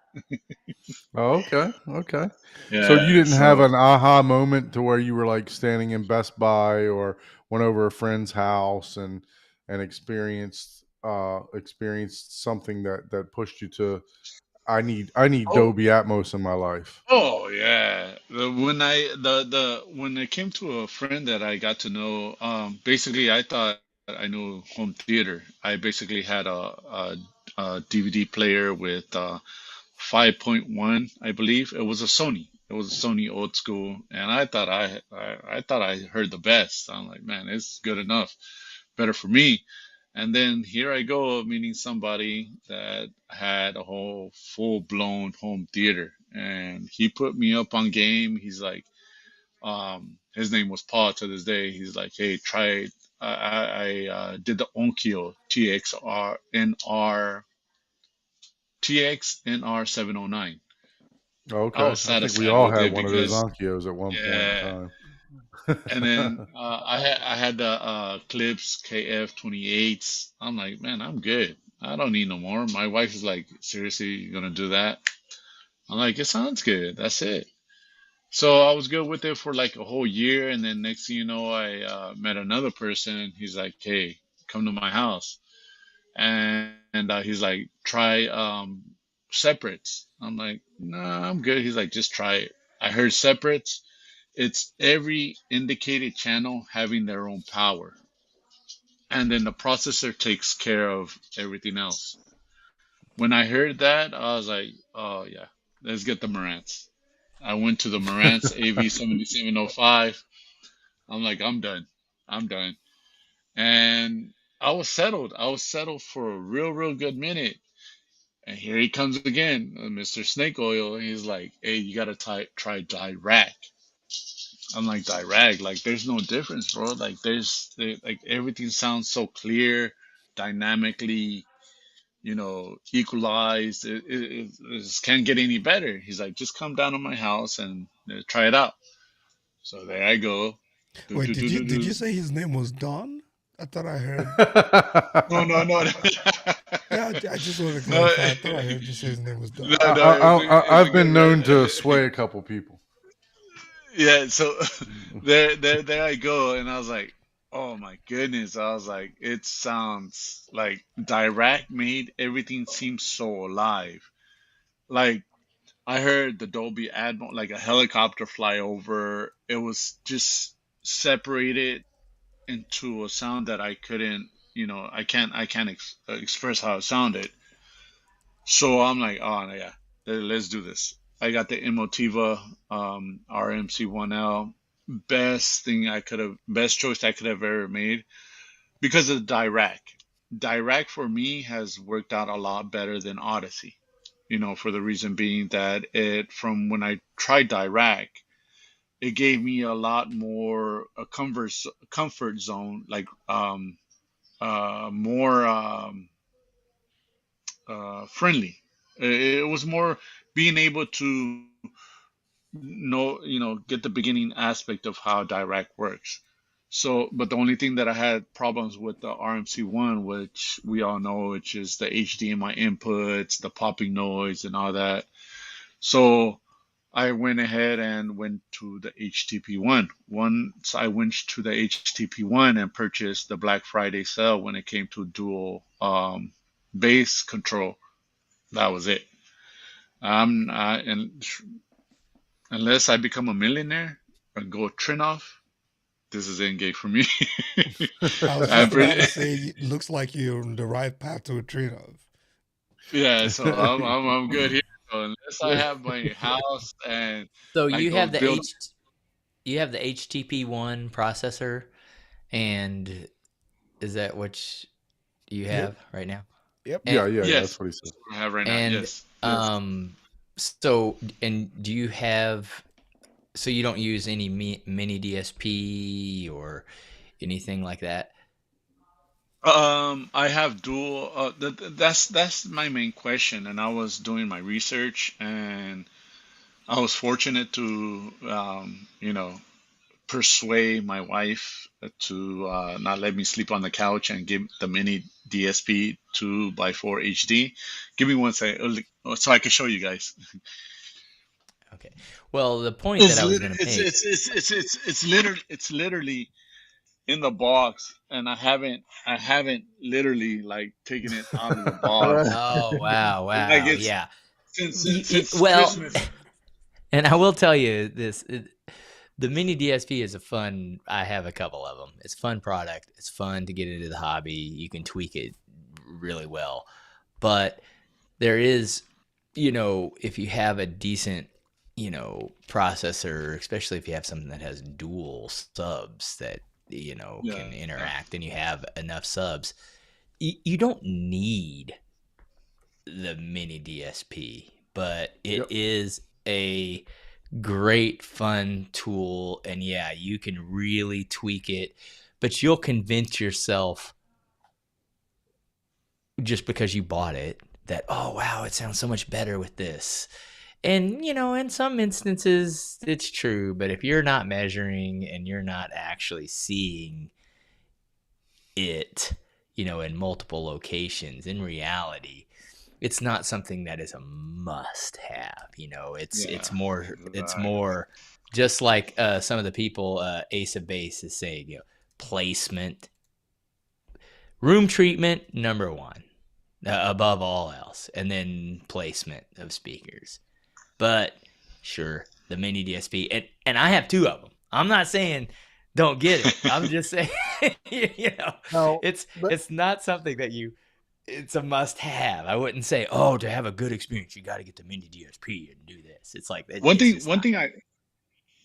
Oh, okay. Yeah, So you didn't have so- an aha moment to where you were like standing in Best Buy or went over a friend's house and experienced something that pushed you to I need Dolby Atmos in my life. Oh yeah. When I came to a friend that I got to know, basically I thought I knew home theater. I basically had a DVD player with 5.1, I believe. It was a Sony. It was a Sony old school, and I thought I heard the best. I'm like, man, it's good enough, better for me. And then here I go meeting somebody that had a whole full blown home theater, and he put me up on game. He's like, his name was Paul to this day. He's like, hey, try it. I did the Onkyo TXNR 709. Okay. I was I think we satisfied all with had it one of those because- Onkyos at one point in Yeah. time. And then I had the Clips KF 28s. I'm like, man, I'm good. I don't need no more. My wife is like, seriously, you gonna do that? I'm like, it sounds good. That's it. So I was good with it for like a whole year, and then next thing you know, I met another person. He's like, "Hey, come to my house," and he's like, "Try separates." I'm like, "Nah, I'm good." He's like, "Just try it." I heard separates. It's every indicated channel having their own power, and then the processor takes care of everything else. When I heard that, I was like, "Oh yeah, let's get the Marantz." I went to the Marantz AV7705. I'm like, I'm done. I'm done. And I was settled. I was settled for a real good minute. And here he comes again, Mr. Snake Oil. He's like, hey, you got to try Dirac. I'm like, Dirac? Like, there's no difference, bro. Like, like, everything sounds so clear, dynamically, equalized. It just can't get any better. He's like, just come down to my house and try it out. So there I go. Wait, did you say his name was Don? I thought I heard. No, no, no. Yeah, I just want to clarify. I thought I heard you say his name was Don. No, no, I've been known to sway a couple people. Yeah, so there I go, and I was like, oh my goodness. I was like, it sounds like Dirac made everything seem so alive. Like, I heard the Dolby Atmos, like a helicopter fly over. It was just separated into a sound that I couldn't, I can't express how it sounded. So I'm like, oh yeah, let's do this. I got the Emotiva RMC1L, best choice I could have ever made because of the Dirac. Dirac for me has worked out a lot better than Odyssey. For the reason being that from when I tried Dirac, it gave me a lot more a comfort zone, like more friendly. It was more being able to get the beginning aspect of how Dirac works. So, but the only thing that I had problems with the RMC1, which we all know, which is the HDMI inputs, the popping noise, and all that. So I went ahead and went to the HTP1. Once I went to the HTP1 and purchased the Black Friday sale when it came to dual bass control, that was it. And unless I become a millionaire and go Trinnov, this is Engage for me. I was just about to say, it looks like you're on the right path to a Trinnov. Yeah, so I'm good here. So unless I have my house and so you have the HTP1 processor, and is that what you have right now? Yep. Yeah, yes, that's what he said. that's what I have right now. And Yes. so, and do you have? So you don't use any mini DSP or anything like that? I have dual. That's my main question, and I was doing my research, and I was fortunate to, persuade my wife to not let me sleep on the couch and give the mini DSP 2x4 HD. Give me one second, so I can show you guys. Okay. Well, the point that I was going to make. It's literally in the box, and I haven't literally like taken it out of the box. Oh wow, Like yeah. Since well, Christmas. And I will tell you this: the mini DSP is I have a couple of them. It's a fun product. It's fun to get into the hobby. You can tweak it really well, but there is, if you have a decent, processor, especially if you have something that has dual subs that can interact, and you have enough subs, you don't need the mini DSP, but it is a great fun tool, and yeah, you can really tweak it, but you'll convince yourself just because you bought it that, oh wow, it sounds so much better with this. And in some instances it's true, but if you're not measuring and you're not actually seeing it, in multiple locations. In reality, it's not something that is a must have. It's Yeah, it's right. more just like some of the people Ace of Base is saying, placement, room treatment, number one, above all else, and then placement of speakers. But sure, the mini DSP, and I have two of them. I'm not saying don't get it. I'm just saying, No, it's but it's not something that it's a must have. I wouldn't say, oh, to have a good experience, you got to get the mini DSP and do this. It's like One it's thing, just not.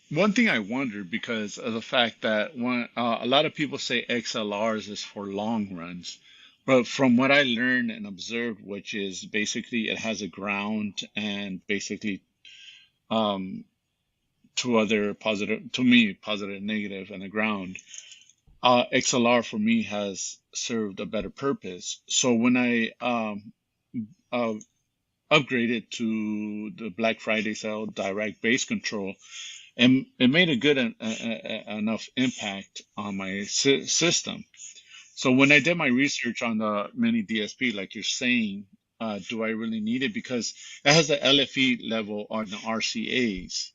one thing I wonder because of the fact that a lot of people say XLRs is for long runs, but from what I learned and observed, which is basically it has a ground and basically um, two other positive, to me, positive, negative, and a ground. XLR for me has served a better purpose. So when I uh, upgraded to the Black Friday sale direct bass control, and it made a good enough impact on my system. So when I did my research on the mini DSP, like you're saying, do I really need it? Because it has the LFE level on the RCAs.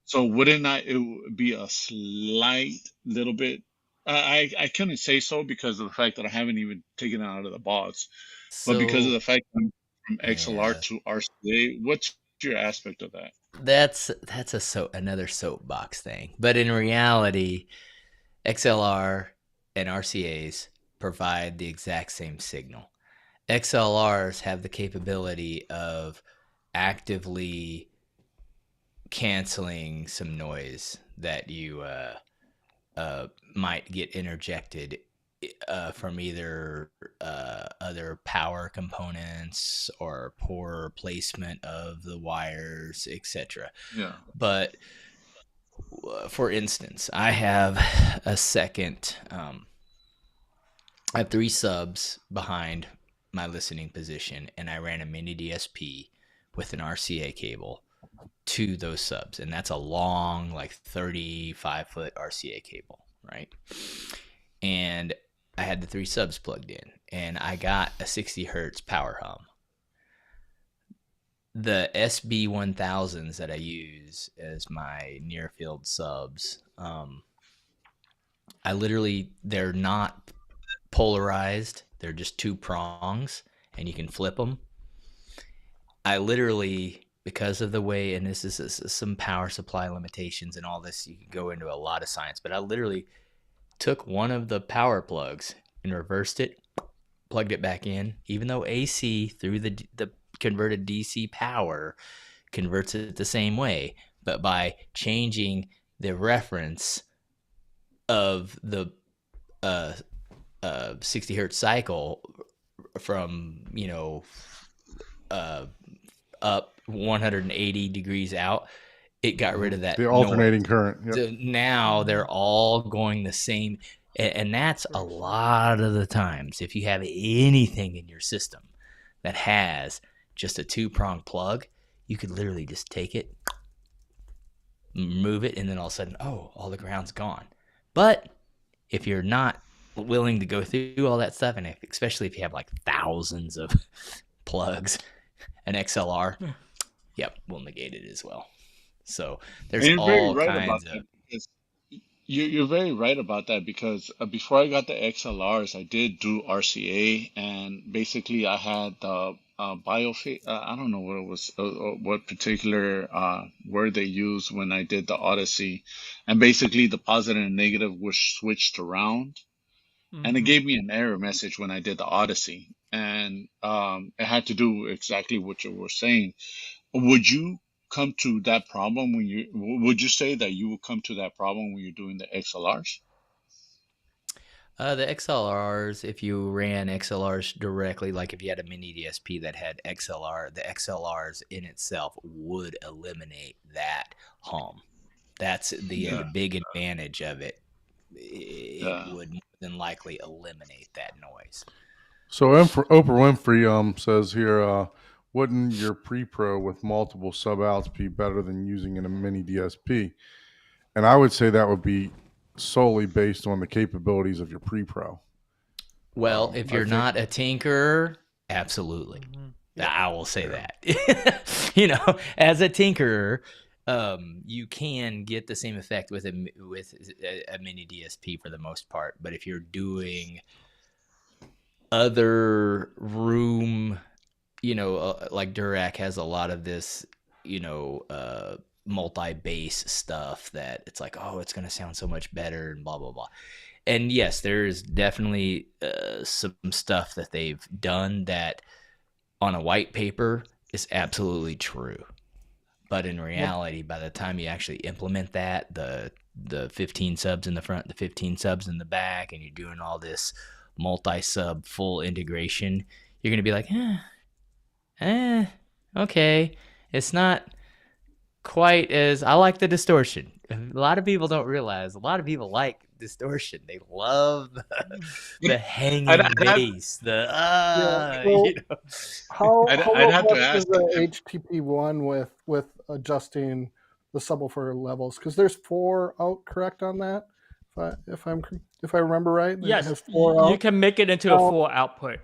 So wouldn't it would be a slight little bit? I couldn't say so because of the fact that I haven't even taken it out of the box, but because of So the fact that I'm from XLR yeah, to RCA, what's your aspect of that? that's another soapbox thing. But in reality, XLR and RCAs provide the exact same signal. XLRs have the capability of actively canceling some noise that you might get interjected from either other power components or poor placement of the wires, etc. Yeah. But for instance, I have a second. I have 3 subs behind my listening position, and I ran a mini DSP with an RCA cable to those subs, and that's a long, like 35-foot RCA cable, right? And I had the 3 subs plugged in, and I got a 60 hertz power hum. The SB1000s that I use as my near field subs, they're not polarized. They're just 2 prongs, and you can flip them. I literally, because of the way, and this is some power supply limitations and all this, you can go into a lot of science, but I literally took one of the power plugs and reversed it, plugged it back in, even though AC through the converted DC power converts it the same way, but by changing the reference of the 60 hertz cycle from up 180 degrees out, it got rid of that The alternating noise. current. Yep. So now they're all going the same, and that's a lot of the times. If you have anything in your system that has just a 2-prong plug, you could literally just take it, move it, and then all of a sudden, all the ground's gone. But if you're not willing to go through all that stuff, and especially if you have like thousands of plugs, an XLR, we'll negate it as well. So there's And you're very all right about kinds that of. because you're very right about that because before I got the XLRs, I did do RCA, and basically I had the biophase. I don't know what it was, what particular word they used when I did the Odyssey, and basically the positive and negative was switched around, and it gave me an error message when I did the Odyssey, and it had to do exactly what you were saying. Would you come to that problem would you say that you would come to that problem when you're doing the XLRs? The XLRs, if you ran XLRs directly, like if you had a mini DSP that had XLR, the XLRs in itself would eliminate that hum. That's the big advantage of it. It would more than likely eliminate that noise. So Oprah Winfrey says here, wouldn't your pre-pro with multiple sub-outs be better than using in a mini DSP? And I would say that would be solely based on the capabilities of your pre-pro. Well, if I you're think- not a tinkerer, absolutely. Mhm. I will say that. You know, as a tinkerer, you can get the same effect with a mini DSP for the most part. But if you're doing other room, you know, like Durac has a lot of this, you know, multi-bass stuff that it's like, oh, it's going to sound so much better and blah, blah, blah. And yes, there's definitely some stuff that they've done that on a white paper is absolutely true. But in reality, by the time you actually implement that, the 15 subs in the front, the 15 subs in the back, and you're doing all this multi-sub full integration, you're going to be like, okay. It's not quite as, I like the distortion. A lot of people don't realize, a lot of people like distortion. They love the hanging bass, well, you know. How I'd have robust to is ask the him. HTP one with adjusting the subwoofer levels? Because there's 4 out, correct on that? If I remember right, it Yes, has 4 you out. can make it into a Now- full output.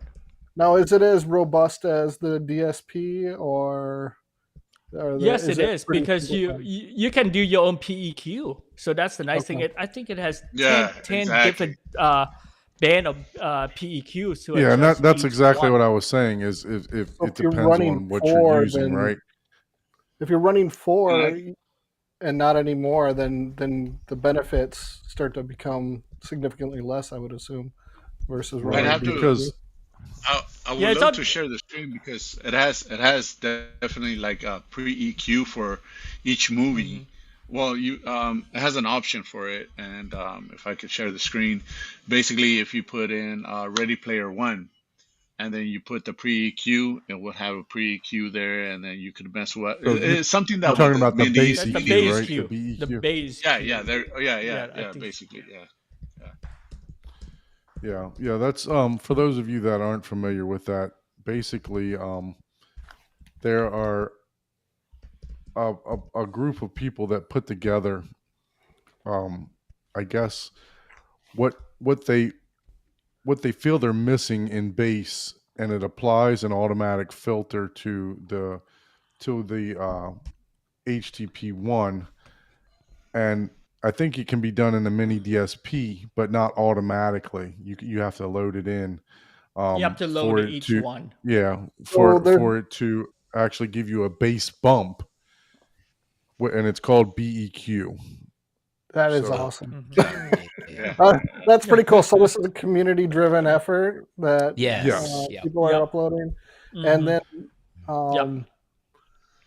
Now, is it as robust as the DSP or Yes, it is pretty because you simple? you can do your own PEQ. So that's the nice thing. Okay. I think it has 10, Yeah, 10 exactly. different band of PEQs to Yeah, and adjust that's each exactly one. what I was saying. Is if So it if you're depends running on what 4, you're using, then right? if you're running 4 And and not anymore, then the benefits start to become significantly less, I would assume, versus I'd running Right, have to. because I would Yeah, it's love up. to share the screen because it has definitely like a pre-EQ for each movie. Well, it has an option for it, and if I could share the screen, basically if you put in Ready Player One, and then you put the pre-EQ, it will have a pre-EQ there, and then you could mess with So it's something you're that talking with about the Mindy bass That's the EQ, bass right? The cue. The BEQ. bass Yeah, cue. yeah, there. Yeah, Yeah, I yeah. think Basically, yeah. Yeah. That's for those of you that aren't familiar with that. Basically, there are a group of people that put together, I guess, what they feel they're missing in bass, and it applies an automatic filter to the HTP one, and I think it can be done in the mini DSP, but not automatically. You have to load it in. You have to For load it each to, one. yeah, So there, for it to actually give you a bass bump, and it's called BEQ. that is So- awesome. Yeah. That's pretty cool. So this is a community-driven effort that Yes. Yep. people are Yep. uploading, Mhm. and then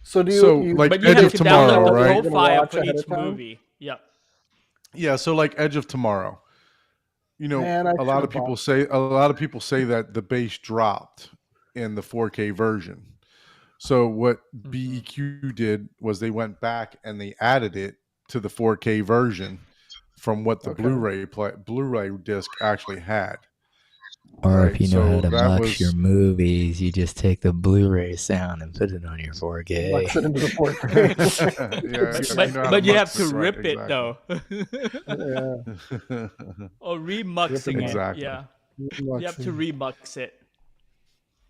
so do you? So, you like But you Edge have of to Tomorrow, download the right? You're gonna profile watch for ahead each of time? movie. Yep. Yeah, so like Edge of Tomorrow. You know, Man, I a lot of should've people say that the bass dropped in the 4K version. So what BEQ did was they went back and they added it to the 4K version from what the Okay. Blu-ray disc actually had. Or Right, if you know how so to that mux was- your movies, you just take the Blu-ray sound and put it on your 4K. Lux it into the 4K. But you have to rip it though, Yeah. or remuxing Exactly. it. Yeah, you have to remux it.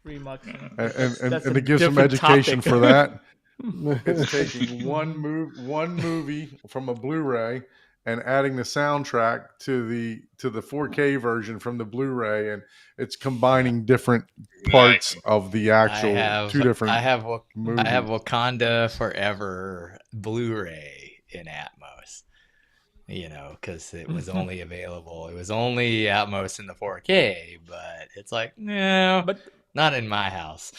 Remuxing. And That's a to give some different education topic. for that, it's taking one movie from a Blu-ray and adding the soundtrack to the 4K version from the Blu-ray, and it's combining different parts of the actual two different I have movies. Wakanda Forever Blu-ray in Atmos. You know, because it was only available. It was only Atmos in the 4K, but it's like, no, But not in my house.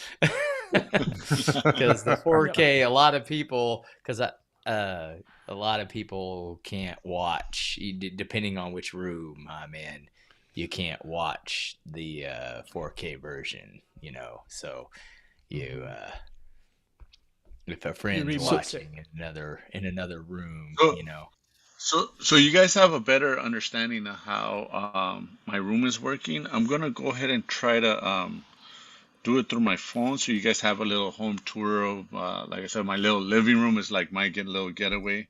Because the 4K, a lot of people can't watch, depending on which room I'm in. You can't watch the 4K version, you know. So you, if a friend's remix watching in another room, So- you know. So you guys have a better understanding of how my room is working. I'm gonna go ahead and try to do it through my phone, so you guys have a little home tour of, like I said, my little living room is like my little getaway.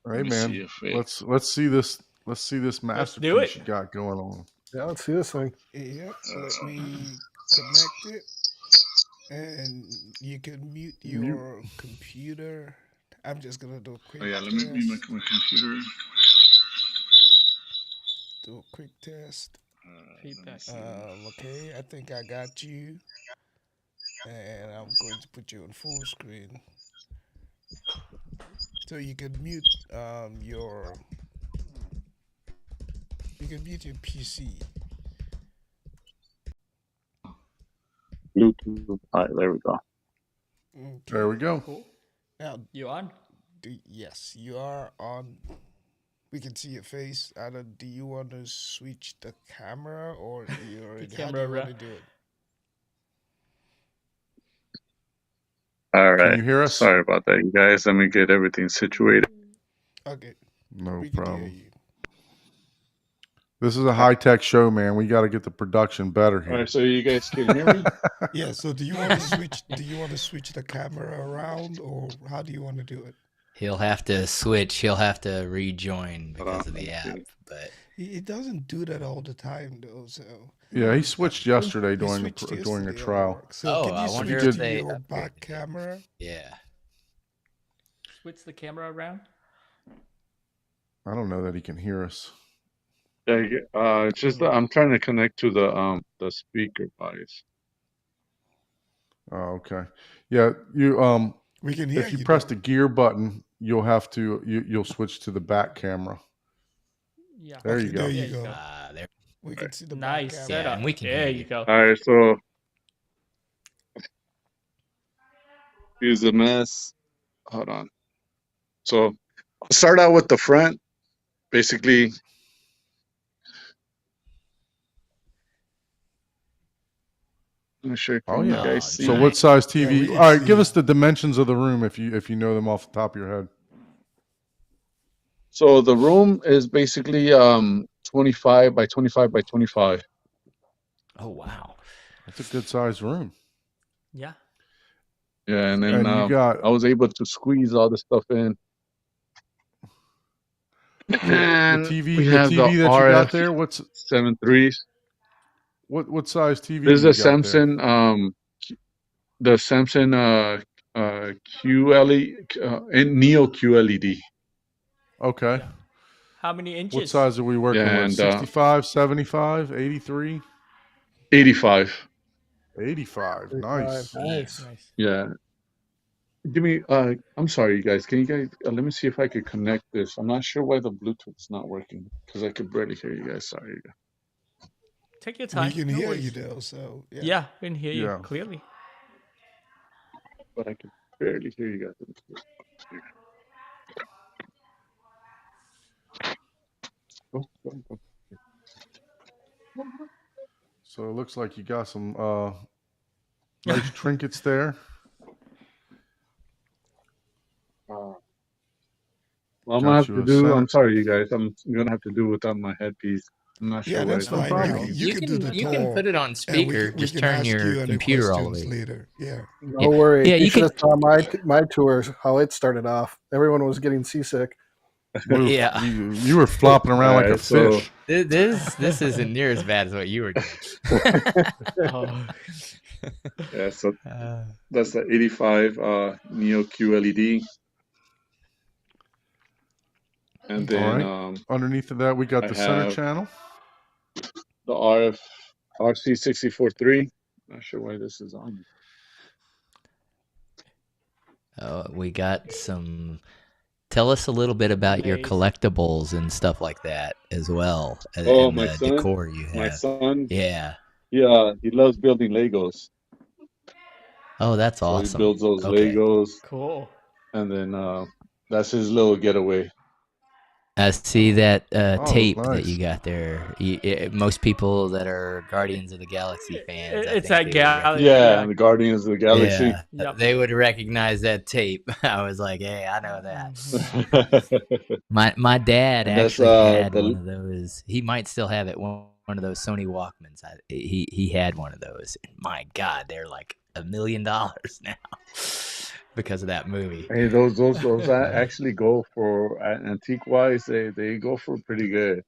Hey Let me man, see if it- let's see this do masterpiece it. you got going on. Yeah, let's see this thing. Yep. Let me connect it, and you can mute Mute. your computer. I'm just gonna do a Oh quick yeah, let me mute test. my computer. Do a quick test. Let me Feedback. see. Okay, I think I got you, and I'm going to put you on full screen so you can mute your PC. Bluetooth. All right, there we go. Okay. There we go. Cool. Now, You on? yes, you are on. We can see your face. Adam, do you want to switch the camera, or do you already? How do camera you want to around. do it? All Can right. you hear us? Sorry about that, you guys. Let me get everything situated. Okay, No we can hear problem. you. This is a high-tech show, man. We got to get the production better All here. right, so you guys can hear me? Yeah. So, do you want to switch? Do you want to switch the camera around, or how do you want to do it? He'll have to switch. He'll have to rejoin Hold on, because of let the me app. see. But It doesn't do that all the time, though. So Yeah, he switched yesterday he during switched during a yesterday and it trial. worked. So, can I you wonder switch if to they your upgraded back it. camera? Yeah. Switch the camera around. I don't know that he can hear us. Yeah, it's just that I'm trying to connect to the speaker device. Oh, okay. Yeah, you We can hear if you you. press though. the gear button, you'll have to you'll switch to the back camera. Yeah. There Okay, you go. there you There you go. go. There. We can see the Nice back camera. Yeah, setup. and we can There hear you you. go. All right, so here's the mess. Hold on. So I'll start out with the front. Basically, I'm not sure. Oh Can you yeah. guys Oh, see? So nice. what size Yeah, TV? we can All right, give see. us the dimensions of the room if you know them off the top of your head. So the room is basically 25 by 25 by 25. Oh, wow. That's a good sized room. Yeah. Yeah, and then And you got I was able to squeeze all the stuff in. And the TV we the have the TV that you got RF there. What's 7.3s. what size TV This is do a you got there? Samsung the Samsung QLED Neo QLED. Okay. Yeah. How many inches? What size are we working Yeah, with? and 65, 75, 83, 85. 85. Nice. Nice. Nice. Yeah. Give me I'm sorry, you guys. Can you guys let me see if I could connect this. I'm not sure why the Bluetooth's not working because I could barely hear you guys. Sorry. Take your We time. can No hear worries. you though. So yeah. Yeah, we can hear you Yeah. clearly. But I could barely hear you guys. Go. So it looks like you got some nice trinkets there. Well, I'm Got gonna have you to a do. center- I'm sorry, you guys. I'm gonna have to do without my headpiece. I'm not sure Yeah, why that's it's not fine. problem. You can do the you tour. can put it on and speaker. we Just can turn ask your you any computer all the questions way. later. Yeah. No Yeah. worries. Yeah, you you should can- have saw my tours, how it started off. Everyone was getting seasick. Yeah. You were flopping around like a Alright, so- fish. This isn't near as bad as what you were doing. Oh. Yeah, so that's the 85 Neo QLED. And then Alright. Underneath of that, we got I the center have- channel. the RC643. Not sure why this is on. We got some. Tell us a little bit about your Nice. collectibles and stuff like that as well. Oh, and my the son? decor you have. My son, Yeah. he loves building Legos. Oh, that's So awesome. he builds those Okay. Legos, Cool. and then that's his little getaway. I see that Oh, tape nice. that you got there. Most people that are Guardians of the Galaxy fans, I It's think that they would Galaxy. Yeah, the Guardians of the Galaxy. Yeah, Yep. they would recognize that tape. I was like, hey, I know that. My dad And that's, actually had the- one of those. He might still have it. One of those Sony Walkmans. He had one of those. And my God, they're like $1 million now because of that movie. Hey, those actually go for antique wise. They go for pretty good.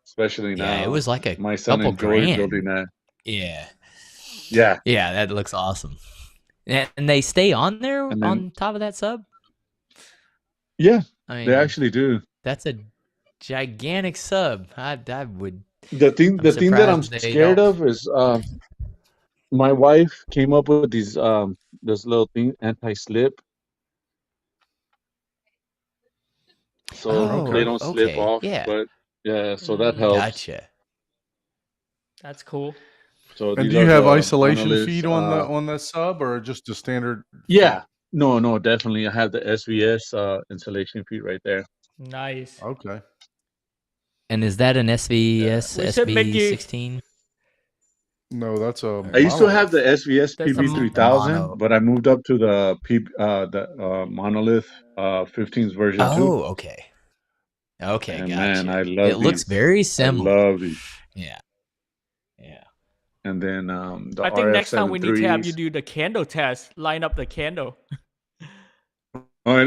especially Yeah, it now. was like a My son couple enjoys grand. building that. Yeah. Yeah, Yeah, that looks awesome. And they stay on there and then on top of that sub? yeah, I they mean, actually do. that's a gigantic sub. I would. The thing I'm that I'm surprised they scared don't. of is my wife came up with these this little thing, anti-slip, so Oh, they don't slip okay. off. Yeah, But yeah, so that helps. gotcha. That's cool. So And these do you are have the isolation monoliths. feed on the sub, or just a standard feed? Yeah, no, definitely. I have the SVS installation feed right there. Nice. Okay. And is that an SVS We should make you. SB16? No, that's a I used to have monolith. the SVS That's a PB3000, mono. but I moved up to the monolith 15's version 2. Oh, okay. Okay, And man, gotcha. I love It looks these. very I similar. love these. Yeah. Yeah. And then the I think next time we need to have you RF73s. do the candle test. Line up the candle. Oh,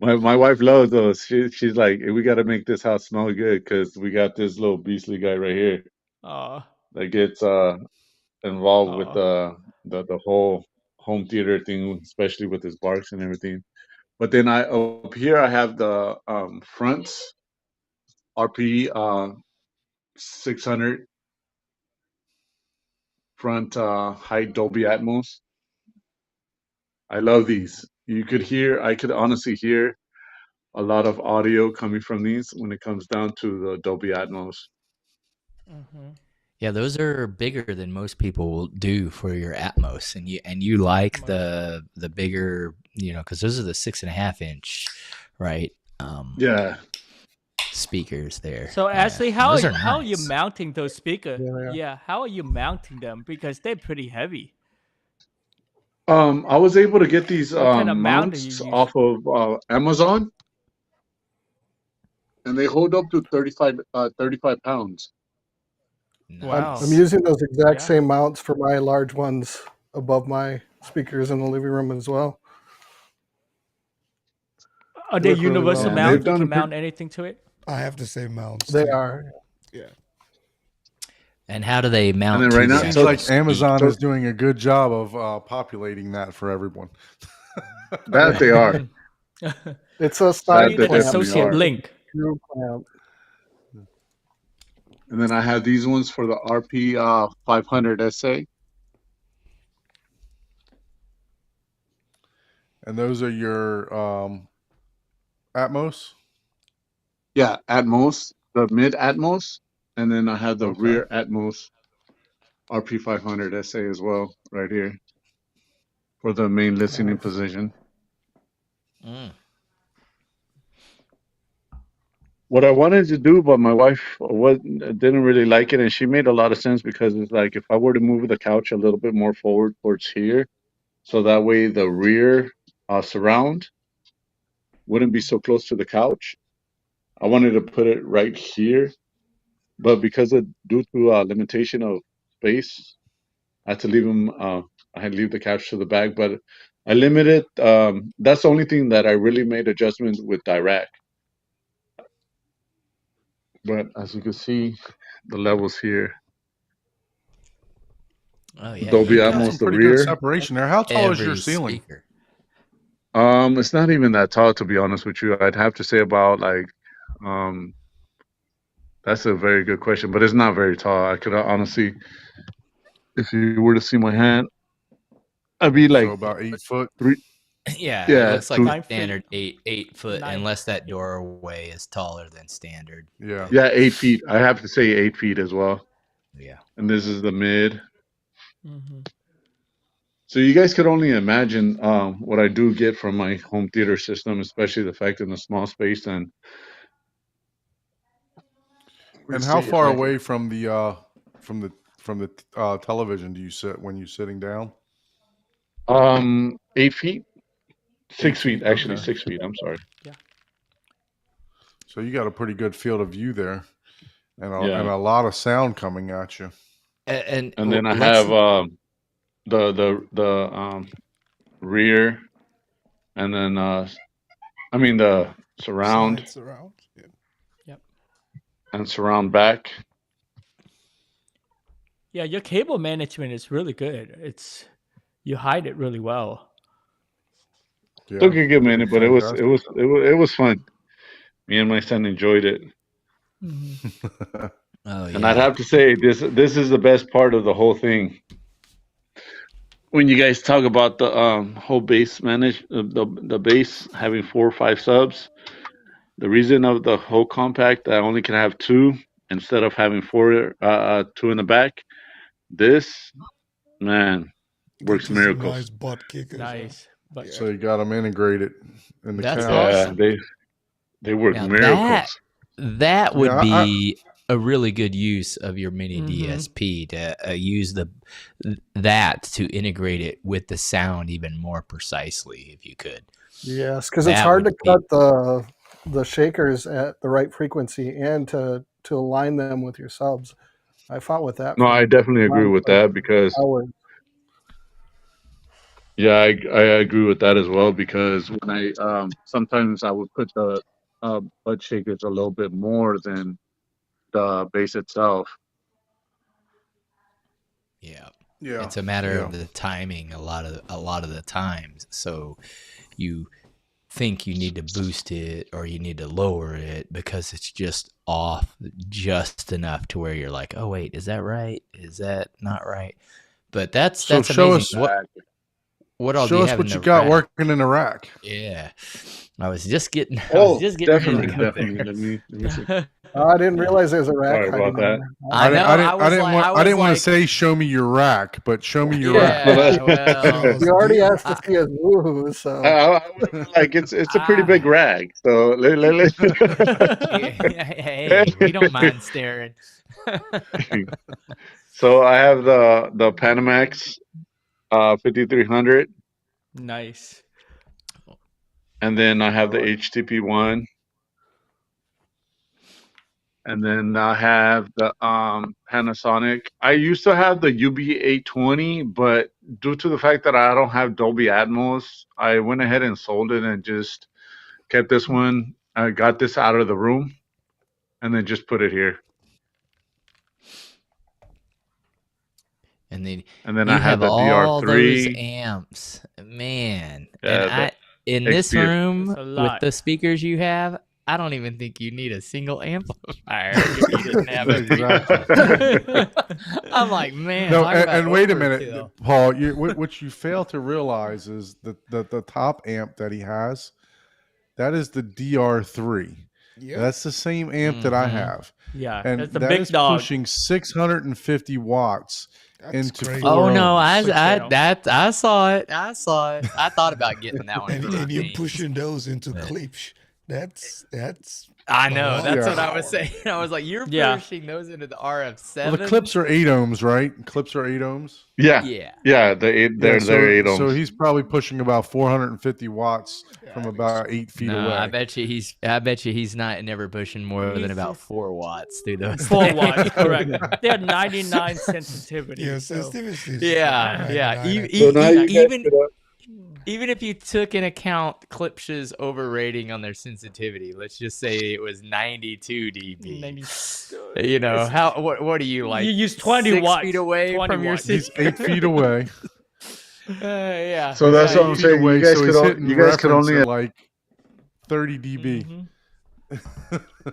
my wife loves those. She's like, we got to make this house smell good because we got this little beastly guy right here that gets involved with the whole home theater thing, especially with his barks and everything. But then up here I have the fronts RP 600 front high Dolby Atmos. I love these. I could honestly hear a lot of audio coming from these when it comes down to the Dolby Atmos. Yeah, those are bigger than most people will do for your Atmos, and you like the bigger, because those are the 6.5 inch, right? Yeah. Speakers there. So Yeah. Ashley, how Those are you nice. mounting those speakers? Yeah. How are you mounting them? Because they're pretty heavy. I was able to get these What kind of mount do you mounts use? off of Amazon, and they hold up to 35 pounds. Wow. I'm using those exact Yeah. same mounts for my large ones above my speakers in the living room as well. Are they Work really universal well. They've mounts? You done can a mount anything to it? I have the same mounts. They too. are. Yeah. And how do they mount then to right the now- Seems actual like Amazon speaker? is doing a good job of populating that for everyone. That they are. It's a That side they Need an definitely clamp. associate are. link. Screw clamp. And then I have these ones for the RP 500 SA. And those are your Atmos? Yeah, Atmos, the mid Atmos, and then I have the Okay. rear Atmos RP 500 SA as well, right here, for the main listening position. Mm. What I wanted to do, but my wife didn't really like it, and she made a lot of sense because it's like if I were to move the couch a little bit more forward towards here, so that way the rear surround wouldn't be so close to the couch. I wanted to put it right here, but due to limitation of space, I had to leave them. I had to leave the couch to the back, but I limited. That's the only thing that I really made adjustments with Dirac. But as you can see, the levels here. Oh yeah, Dolby you Got got Atmos, some the pretty rear. good separation there. How tall is your every ceiling? speaker. It's not even that tall, to be honest with you. I'd have to say about like, that's a very good question, but it's not very tall. I could honestly, if you were to see my hand, I'd be like So about 8 foot. Yeah, Yeah, it looks like 2 a standard 8 foot, Nine. unless that doorway is taller than standard. Yeah. Yeah, 8 feet. I have to say 8 feet as well. Yeah. And this is the mid. Mm-hmm. So you guys could only imagine what I do get from my home theater system, especially the fact in the small space. And How far away from the television do you sit when you're sitting down? 8 feet, 6 feet, actually okay. 6 feet. I'm sorry. So you got a pretty good field of view there, and Yeah. a lot of sound coming at you. And And then I let's- have the rear, and then the surround. Side surround. Yeah. and surround back. Yeah, your cable management is really good. You hide it really well. Yeah, Took a good minute, but fantastic. it was fun. Me and my son enjoyed it, Oh and I'd yeah. have to say this is the best part of the whole thing. When you guys talk about the whole base the base having 4 or 5 subs, the reason of the whole compact I only can have 2 instead of having 4, 2 in the back. This man Get works you some miracles. nice butt kickers. Nice. But So you got them integrated in the That's couch. awesome. Yeah, they work Now miracles. that would Yeah, be a really good use of your mini DSP to use that to integrate it with the sound even more precisely, if you could. Yes, because it's That hard to would be- cut the shakers at the right frequency and to align them with your subs. I fought with that. No, for I definitely agree months, with like that because hours. yeah, I agree with that as well because when I sometimes I would put the butt shakers a little bit more than the bass itself. Yeah. Yeah, It's a matter yeah. of the timing a lot of the times. So you think you need to boost it or you need to lower it because it's just off just enough to where you're like, oh wait, is that right? Is that not right? But that's So show amazing. us- What all do Show you us have what in you the got rack? working in the rack. Yeah, I was just getting. Oh, ready definitely, to go definitely. there. Let me see. Oh, I didn't realize there was a rack Sorry hiding about in that. there. I know. I didn't want to say show me your rack, but show me your rack. Yeah, well, You already asked to see his woohoo, so I would have been like it's a pretty big rag. So hey, we don't mind staring. So I have the Panamax 5300, nice. and then I have the Alright. HTP one, and then I have the Panasonic. I used to have the UB820, but due to the fact that I don't have Dolby Atmos, I went ahead and sold it and just kept this one. I got this out of the room, and then just put it here. And then And then you I have the all those DR3. amps, man. Yeah, And in this XP. room That's a with lot. the speakers you have, I don't even think you need a single amplifier. If you didn't have it. Exactly. I'm like, man. No, talk about and wait a minute, overkill. Paul. What you fail to realize is that the top amp that he has, that is the DR3. Yeah. That's the same amp that I Mhm. have, Yeah, and that's the that big is dog. pushing 650 watts That's into crazy. four Oh no, ohms. Six channel. I saw it. I thought about getting that one. And, for my and you're mains. pushing those into But- clips. That's I know. Oh, That's yeah. what I was saying. I was like, you're Yeah. pushing those into the RF7. Well, the clips are 8 ohms, right? Clips are 8 ohms. Yeah, Yeah. yeah, they're so, 8 ohms. so he's probably pushing about 450 watts from Yeah, about 8 feet No, away. I bet you he's not never pushing more than He's about just- 4 watts through those. 4 things. watts, correct. They're 99 sensitivity. yeah, so- sensitivity. is Yeah, yeah. 99. So now you guys Even could, even if you took into account Klipsch's overrating on their sensitivity, let's just say it was 92 dB. 90 You know what are you like? You use 20 6 watts. feet away 20 from your watts. He's seat. 8 feet away. Yeah. So that's what I'm 8 feet saying. away, You guys so could he's all, hitting you guys could reference only at like 30 dB. Mhm.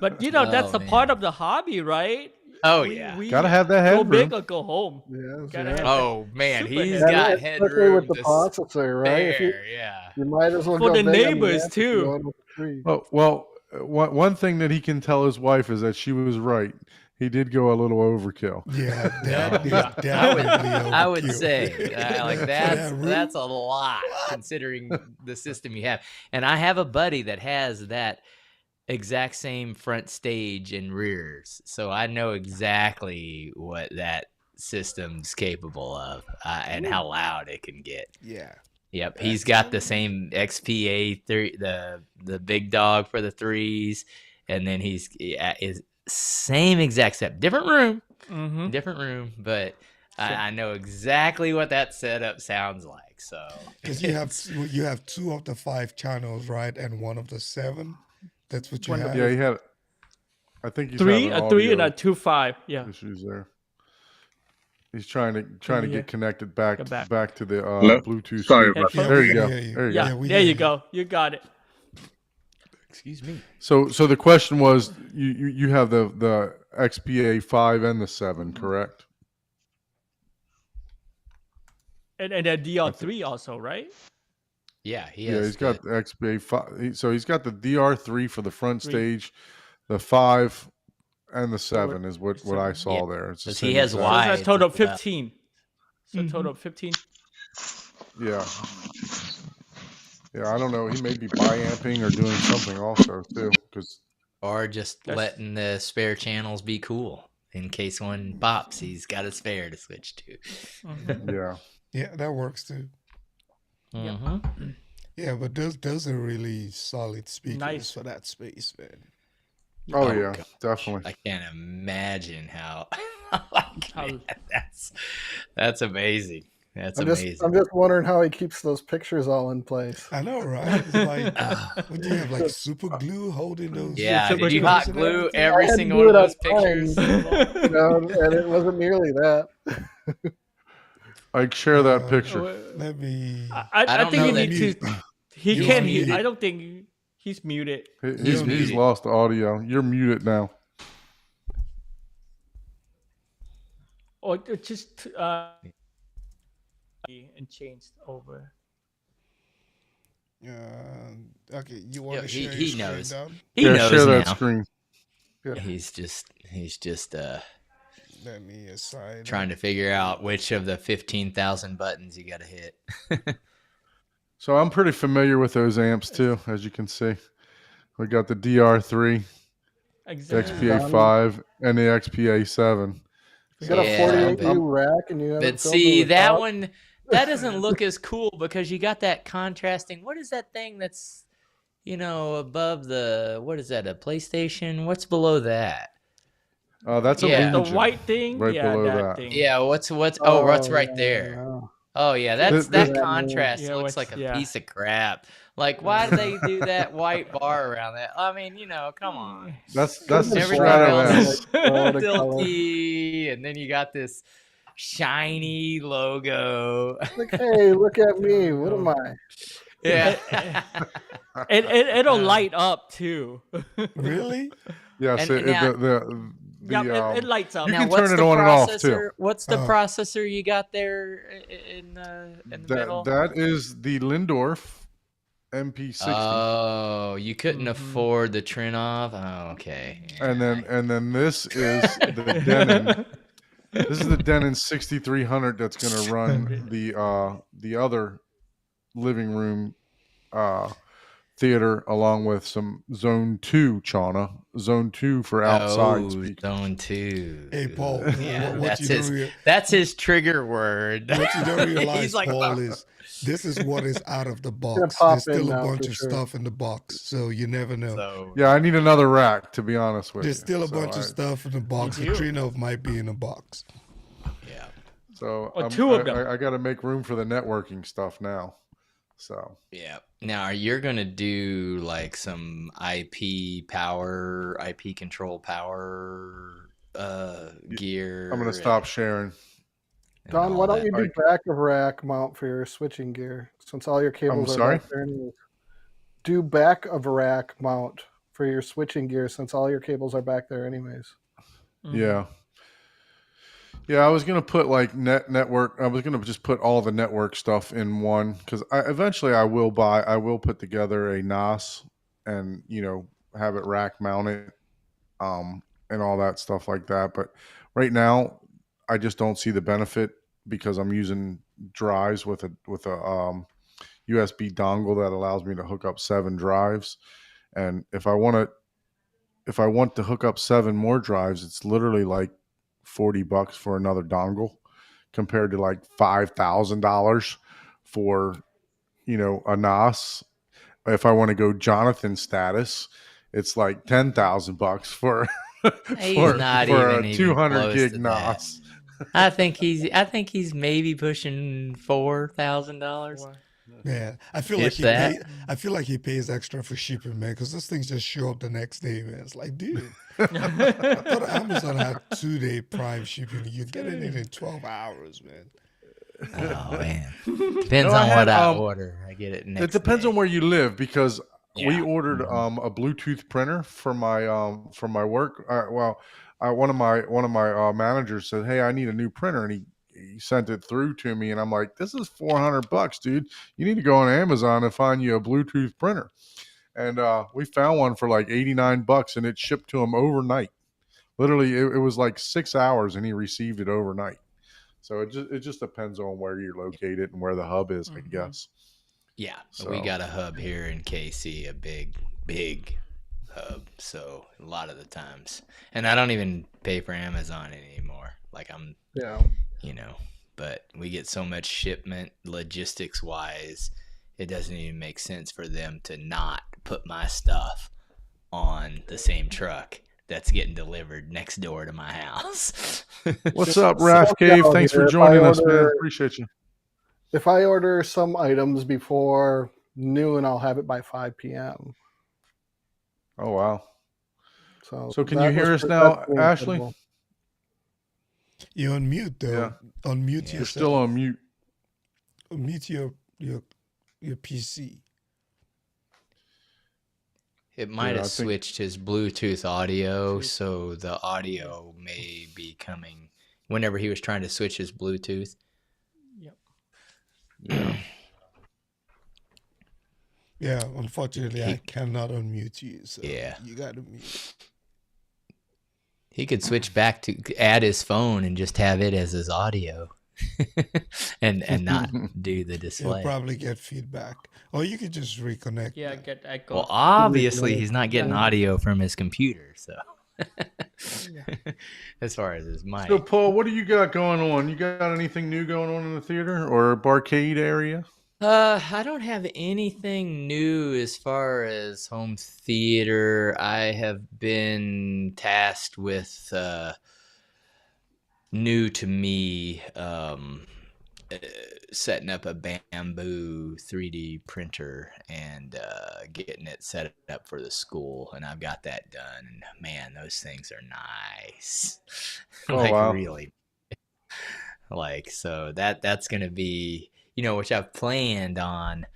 But you know, that's Oh, the man. part of the hobby, right? Oh We- yeah. we Gotta have that go headroom. big or go home. yes, Gotta yeah. have- Oh man, Super he's heavy. got Especially headroom with the to processor, right? If you, spare, yeah. you might as well For go the big on neighbors, amp if you too. want with the tree. Well, one thing that he can tell his wife is that she was right. He did go a little overkill. Yeah, that is Yeah. definitely I would overkill. say like For that that's room? that's a lot considering the system you have. And I have a buddy that has that exact same front stage and rears, so I know exactly what that system's capable of and how loud it can get. Yeah. Yep, he's got the same XPA3, the big dog for the threes, and then he's is same exact setup, different room, but I know exactly what that setup sounds like. So Because you have 2 of the 5 channels, right, and 1 of the 7. That's what you One of have. Yeah, he had I think he's Three, having a 3 and audio a 2.5. Yeah. issues there. He's trying to you hear? get connected back Go back. back to the Hello? Bluetooth Sorry speaker. about that. There we you can go. hear you. There you Yeah, go. we there hear you go. You got it. Excuse me. So the question was, you have the XPA 5 and the 7, correct? And then DR3 also, right? Yeah, he Yeah, has. he's got the XPA 5. So he's got the DR3 for the front 3. stage, the 5 and the 7 is what I seven. saw there. It's the Because he same has exact- So wide. it's a total of as well. 15. So Mm-hmm. total of 15. Yeah. Yeah, I don't know. He may be bi-amping or doing something also too, because Or just That's- letting the spare channels be cool. In case one pops, he's got a spare to switch to. yeah. Yeah, that works too. Mhm. Yeah, but those are really solid speakers Nice. for that space, man. Oh, Oh, yeah, gosh. definitely. I can't imagine how. Like, How- man, that's amazing. That's I'm amazing. just wondering how he keeps those pictures all in place. I know, right? It's like, what do you have, like super glue holding those? Yeah, Super did you glue hot and glue everything? every I had single to one do of it those on pictures? You know, and it wasn't nearly that. Like share that picture. Let me. I I don't think know you that- need to. He You can. unmute. I don't think he's muted. He's muted. lost audio. You're muted now. Or just and changed over. Okay, you want Yo, to he- share he your screen knows. down? He yeah, knows share that now. screen. He's just Let me assign. trying to figure out which of the 15,000 buttons you got to hit. So I'm pretty familiar with those amps too, as you can see. We got the DR3, the Exactly. XPA 5, and the XPA 7. You got Yeah, a but- 48U rack, and you have it But filled see, with that power? one, that doesn't look as cool because you got that contrasting. What is that thing that's, above the, what is that, a PlayStation? What's below that? That's a Yeah. The Legion. white thing, right yeah, below that that. thing. Yeah, what's what's right yeah, there? no. Oh yeah, This- that this- contrast Yeah, looks what's- like a yeah. piece of crap. Like, why do they do that white bar around that? I mean, come on. That's Couldn't the it Everything black Strato out, else S. like, all the color? Tilty, and then you got this shiny logo. Like, hey, look at me. What am I? Yeah. It'll Uh, light up too. Really? Yes, And now- Yeah, it lights up. You Now, can what's turn it the on and off, too. processor? What's the Oh. processor you got there in the middle? that is the Lindorf MP60. Oh, you couldn't Mhm. afford the Trinov? Oh, okay. and then this is the Denon. This is the Denon 6300 that's going to run the other living room theater along with some Zone 2 Chana. Zone 2 for outside speakers. Zone 2. Hey, Paul. Yeah, what that's you don't his. rea- That's his trigger word. what you don't realize, He's like, Paul, is this is what is out of the box. pop There's still in a now bunch for of sure. stuff in the box, so you never know. So, Yeah, I need another rack, to be honest with There's you. still a So bunch of stuff in the box. The do. Trinov might be in a box. yeah. So Or two of them. I got to make room for the networking stuff now. So Yeah. Now, you're going to do like some IP control power gear. I'm going to stop sharing. and Don, all why don't that. you do back of rack mount for your switching gear since all your cables are sorry? back there anyways? Do back of rack mount for your switching gear since all your cables are back there anyways. Mhm. Yeah. Yeah, I was gonna put like network. I was gonna just put all the network stuff in one because eventually I will put together a NAS and have it rack mounted, and all that stuff like that. But right now, I just don't see the benefit because I'm using drives with a USB dongle that allows me to hook up 7 drives, and if I want to hook up 7 more drives, it's literally like $40 for another dongle compared to like $5,000 for a NAS. If I want to go Jonathan status, it's like $10,000 for He's for, not for even a 200 close gig to that. NAS. I think he's maybe pushing $4,000. Man, I feel If like he that. pay, I feel like he pays extra for shipping, man, because those things just show up the next day, man. It's like, dude, I thought Amazon had 2-day Prime shipping. You're getting it in 12 hours, man. Oh man, depends No, I on had what I order. I get it next it depends day. on where you live because we Yeah. ordered a Bluetooth printer for my work. One of my managers said, "Hey, I need a new printer," and he sent it through to me, and I'm like, "This is $400, dude. You need to go on Amazon and find you a Bluetooth printer." And we found one for like $89, and it shipped to him overnight. Literally, it was like 6 hours, and he received it overnight. So it just depends on where you're located and where the hub is, I guess. Yeah, So- we got a hub here in KC, a big hub. So a lot of the times, and I don't even pay for Amazon anymore. Like I'm, Yeah. but we get so much shipment logistics wise, it doesn't even make sense for them to not put my stuff on the same truck that's getting delivered next door to my house. What's up, So Raph Cave? now Thanks for here, if joining I us, man. order- Appreciate you. If I order some items before noon, I'll have it by 5 p.m. Oh wow. So can that you hear was us now, that's pretty Ashley? incredible. You're on mute, though. Yeah. Unmute Yeah. yourself. You're still on mute. Unmute your PC. It might Yeah, have I think- switched his Bluetooth audio, so the audio may be coming whenever he was trying to switch his Bluetooth. Yep. Yeah. Yeah, unfortunately, I He- cannot unmute you. So Yeah. you got to mute. He could switch back to add his phone and just have it as his audio, and not do the You'll display. probably get feedback. Or you could just reconnect. Yeah, get echo. Well, obviously he's not getting Yeah. audio from his computer, so Yeah. as far as his mic. So Paul, what do you got going on? You got anything new going on in the theater or barcade area? I don't have anything new as far as home theater. I have been tasked with new to me setting up a bamboo 3D printer and getting it set up for the school, and I've got that done. And man, those things are nice. Oh, like wow. really. Like so that's gonna be, which I've planned on,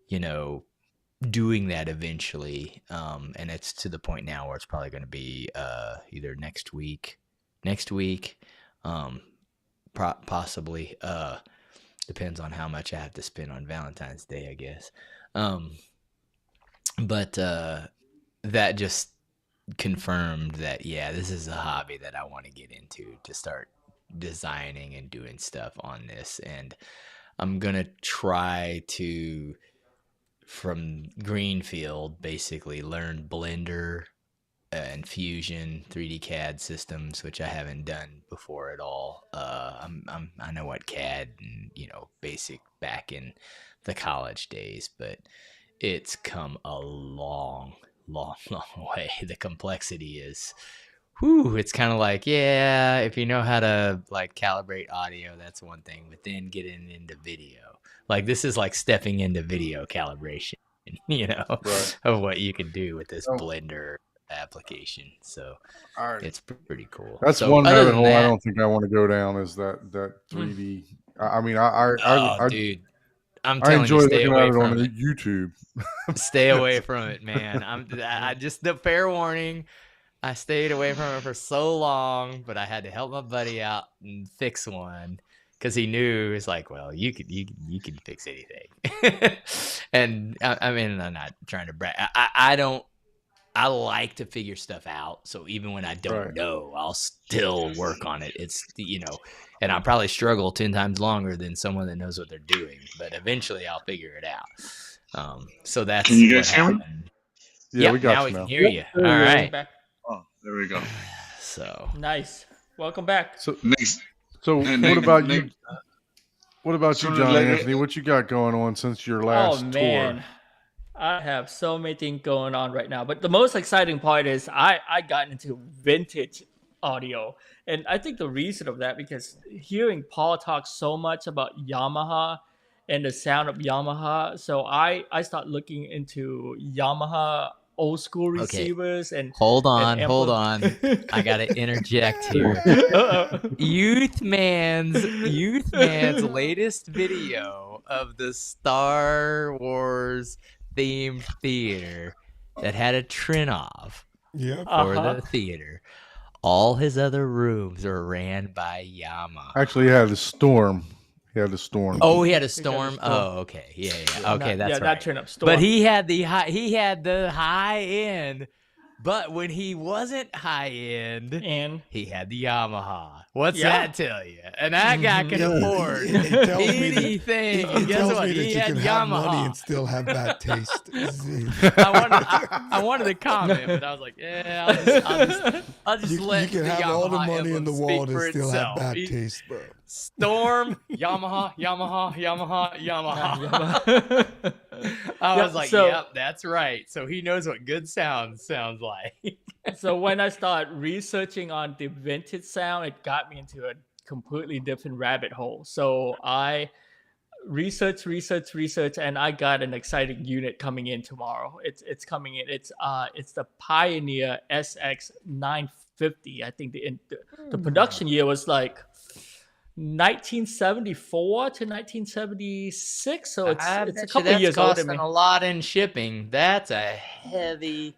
doing that eventually. And it's to the point now where it's probably going to be either next week, possibly. Depends on how much I have to spend on Valentine's Day, I guess. But that just confirmed that, yeah, this is a hobby that I want to get into, to start designing and doing stuff on this. And I'm going to try to, from Greenfield, basically learn Blender and Fusion 3D CAD systems, which I haven't done before at all. I know what CAD and, basic back in the college days, but it's come a long way. The complexity is, it's kind of like, yeah, if you know how to like calibrate audio, that's one thing, but then getting into video, like this is like stepping into video calibration, Right. of what you can do with this Oh. Blender application. So All right. it's pretty cool. That's So one other rabbit than hole I that- don't think I want to go down is that 3D. I mean, dude, I'm I telling you, enjoy stay looking away at it from on it. YouTube. Stay away from it, man. I just, the fair warning, I stayed away from it for so long, but I had to help my buddy out and fix one because he knew, it's like, well, you can fix anything. And I mean, I'm not trying to brag. I like to figure stuff out. So even when I don't Right. know, I'll still work on it. It's, and I'll probably struggle 10 times longer than someone that knows what they're doing, but eventually I'll figure it out. So that's Can you what guys hear me? happened. Yeah, we got now you we now. can hear you. All there you go. right. Back. Oh, there we go. So Nice. Welcome back. So, Next, so And what Nick- about you? Nick- What about you, Sooner John or later- Anthony? What you got going on since your last Oh man, tour? I have so many things going on right now. But the most exciting part is I got into vintage audio, and I think the reason of that because hearing Paul talk so much about Yamaha and the sound of Yamaha. So I start looking into Yamaha old school Okay. receivers and Hold on. ampli- I gotta interject here. Uh-oh. Youth Man's latest video of the Star Wars themed theater that had a Trinov Yep. for Uh-huh. the theater. All his other rooms are ran by Yamaha. Actually, he had a storm. He had a storm. Oh, he had a He got a storm. Storm. Oh, okay. Yeah. Okay, that's not right. turn up storm. But he had the high end. But when he wasn't high end, and he had the Yamaha. What's Yeah. that tell you? And that guy can Yeah, afford it tells me that- anything. It And guess tells what? me that He you had can have money Yamaha. and still have bad taste. I wanted to comment, but I was like, yeah, I'll just You let can the have all the Yamaha money in the emblem speak world and for still have itself. bad He- taste, bro. Storm, Yamaha. I Yeah, was like, so- yep, that's right. So he knows what good sounds like. so when I started researching on the vintage sound, it got me into a completely different rabbit hole. So I research, and I got an exciting unit coming in tomorrow. It's coming in. It's the Pioneer SX 950. I think the production year was like 1974 to 1976. So it's a couple years older than me. a lot in shipping. That's a heavy.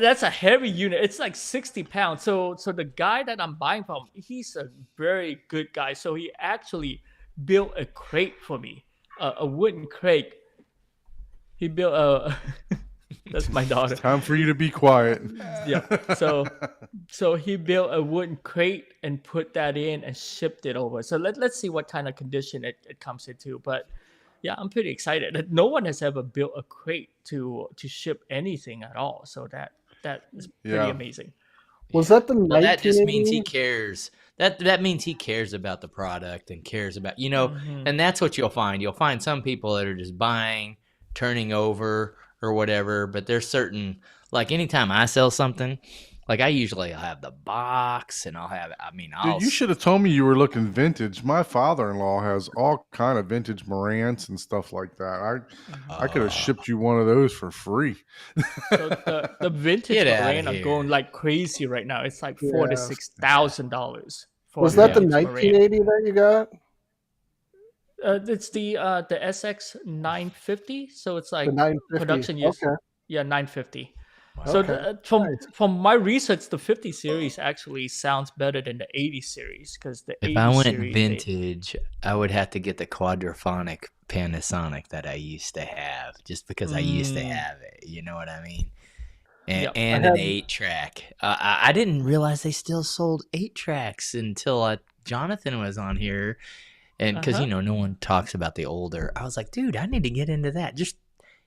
That's a heavy unit. It's like 60 pounds. So the guy that I'm buying from, he's a very good guy. So he actually built a crate for me, a wooden crate. He built a. That's my daughter. Time for you to be quiet. Yeah. So he built a wooden crate and put that in and shipped it over. So let's see what kind of condition it comes into. But yeah, I'm pretty excited. No one has ever built a crate to ship anything at all. So that is pretty Yeah. amazing. Was that the Well, that just means he 1980? cares. That means he cares about the product and cares about Mhm. and that's what you'll find. You'll find some people that are just buying, turning over or whatever. But there's certain, like anytime I sell something, like I usually have the box and I'll have. I mean, I'll. Dude, you should have told me you were looking vintage. My father-in-law has all kind of vintage Marantz and stuff like that. I could have shipped you one of those for free. So the vintage Get outta brand, I'm here. going like crazy right now. It's like $4,000 to Yeah. $6,000. Was that the vintage Marine. 1980 that you got? It's the SX 950. So it's like The 950. production years. Okay. Yeah, 950. Wow. So Okay. the, from my research, the 50 series actually sounds better than the 80 series because the 80 If I went series, vintage, I would have to get the quadraphonic Panasonic that I used to have, just because I used to Mm. have it. You know what I mean? And, Yep. and I an had- 8-track. I didn't realize they still sold 8-tracks until Jonathan was on here, and because Uh-huh. no one talks about the older. I was like, dude, I need to get into that. Just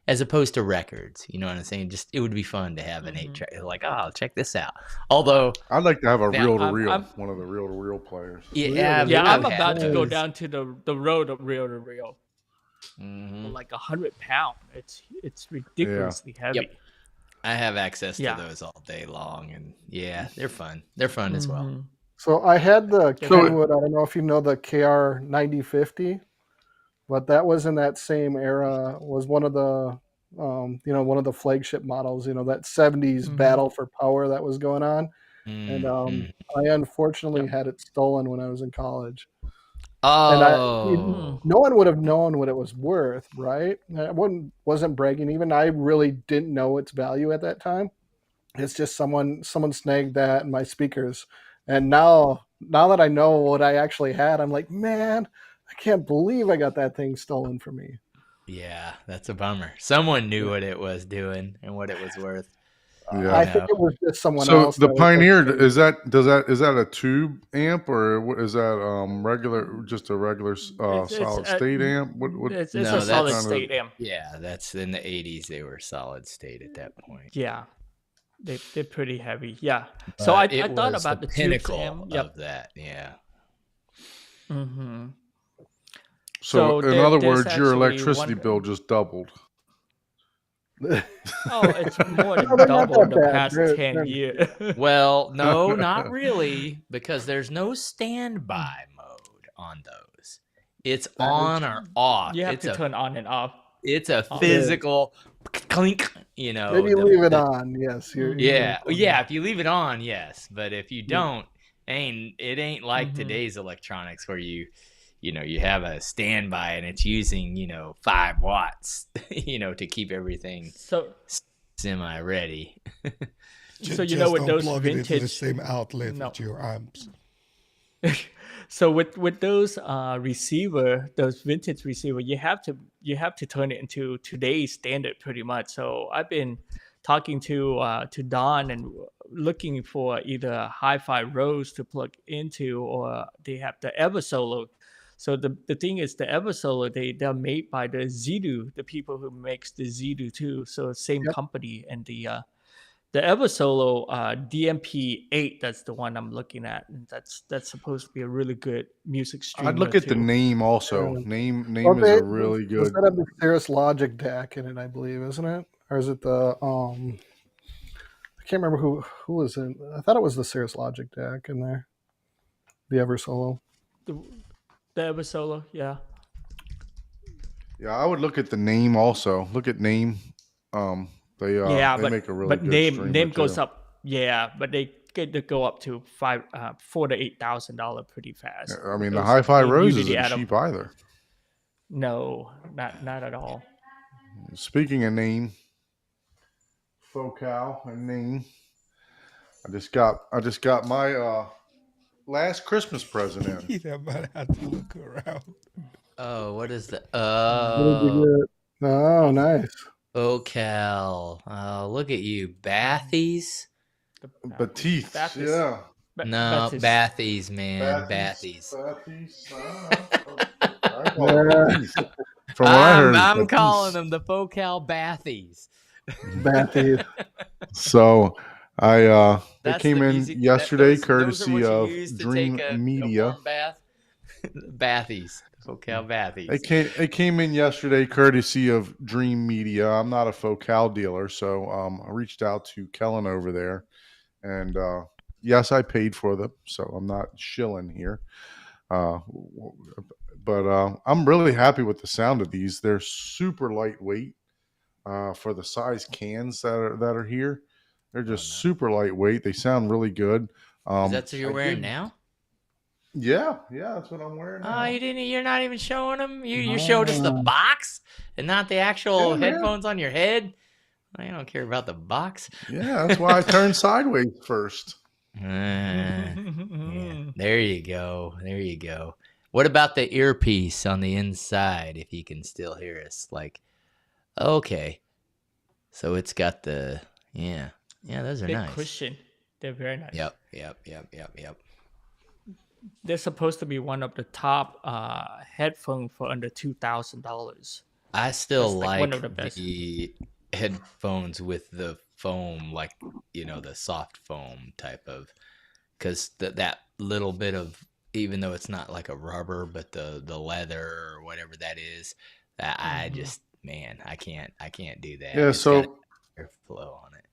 as opposed to records, you know what I'm saying? Just it would be fun to have an Mhm. 8-track. Like, oh, check this out. Although, I'd like to have a Yeah, reel-to-reel, I'm- one of the reel-to-reel players. yeah, yeah, I'm I've had about to go those. down to the road of reel to reel. Mhm. Like 100 pound. It's ridiculously heavy. I have access Yeah. to those all day long, and yeah, they're fun. They're fun as well. Mhm. So I had the So- Kenwood. I don't know if you know the KR 9050, but that was in that same era. Was one of the one of the flagship models. That 70s Mhm. battle for power that was going on. And Mhm. I unfortunately had it stolen when I was in college. Oh, No one would have known what it was worth, right? I wasn't bragging. Even I really didn't know its value at that time. It's just someone snagged that in my speakers, and now that I know what I actually had, I'm like, man, I can't believe I got that thing stolen from me. yeah, that's a bummer. Someone knew what it was doing and what it was worth. Yeah. I think it was just someone So else. the that was like, Pioneer is that a tube amp, or what is that regular, just a regular It's solid a- state amp? What It's No, a that's solid kind of- state amp. Yeah, that's in the 80s. They were solid state at that point. Yeah. They're pretty heavy. Yeah. So I But it thought was about the tubes pinnacle amp. Yep. of that. Yeah. Mm-hmm. So, So in there- other there's words, your actually electricity one- bill just doubled. Oh, it's more than No, they're not double in that the bad. past They're- 10 years. Well, no, not really, because there's no standby mode on those. It's That on or off. You have It's to a turn on and off. it's a Oh. physical clink. You know. Then you leave it on. Yes, you're Yeah, doing yeah. If you leave it on, yes. But if you Yeah. don't, it ain't like Mhm. today's electronics where you have a standby and it's using 5 watts, to keep everything So semi ready. So you Just know with don't those plug it into the vintage same outlet No. with your amps. so with those those vintage receiver, you have to turn it into today's standard pretty much. So I've been talking to Don and looking for either Hi-Fi Rose to plug into, or they have the Eversolo. So the thing is, the Eversolo, they're made by the Zidu, the people who makes the Zidu too. So same Yep. company, and the Eversolo DMP8, that's the one I'm looking at, and that's supposed to be a really good music streamer. I'd look at the too. name also. Yeah. Name Well, is a really does good. that have the Cirrus Logic DAC in it? I believe, isn't it? Or is it the I can't remember who was in. I thought it was the Cirrus Logic DAC in there. The Eversolo. The Eversolo, yeah. Yeah, I would look at the name also. Look at name. They Yeah, they make a really but good name streamer goes too. up. Yeah, but they get to go up to $4,000 to $8,000 pretty fast. I mean, the Those- Hi-Fi they Rose usually isn't add up- cheap either. No, not at all. Speaking of name, Focal and name, I just got my last Christmas present in. You know, but I had to look around. Oh, what is the What did you get? Oh, nice. Focal? Oh, look at you, Bathies. Batiste, Baptist. yeah. No, Baptist. Bathies, man, Bathies. Batiste. I call it Batiste. From what I heard, I'm Batiste. calling them the Focal Bathies. Bathy. So I they That's came the in music- yesterday, those are courtesy what you of use to Dream take a Media. warm bath. Bathies, Focal Bathies. It came in yesterday, courtesy of Dream Media. I'm not a Focal dealer, so I reached out to Kellen over there, and yes, I paid for them, so I'm not shilling here. But I'm really happy with the sound of these. They're super lightweight for the size cans that are here. They're just super lightweight. They sound really good. Is that what you're I wearing did- now? Yeah, that's what I'm wearing now. Oh, you're not even showing them. You showed us the box and not the actual Yeah, man. headphones on your head. I don't care about the box. Yeah, that's why I turned sideways first. Yeah, there you go. There you go. What about the earpiece on the inside? If you can still hear us, okay. So it's got the those are Big nice. cushion. They're very nice. Yep. They're supposed to be one of the top headphones for under $2,000. I still That's, like, like one of the best. the headphones with the foam, the soft foam type of, because that little bit of, even though it's not like a rubber, but the leather or whatever that is, that I just, man, I can't do that. Yeah, It's so got airflow on it.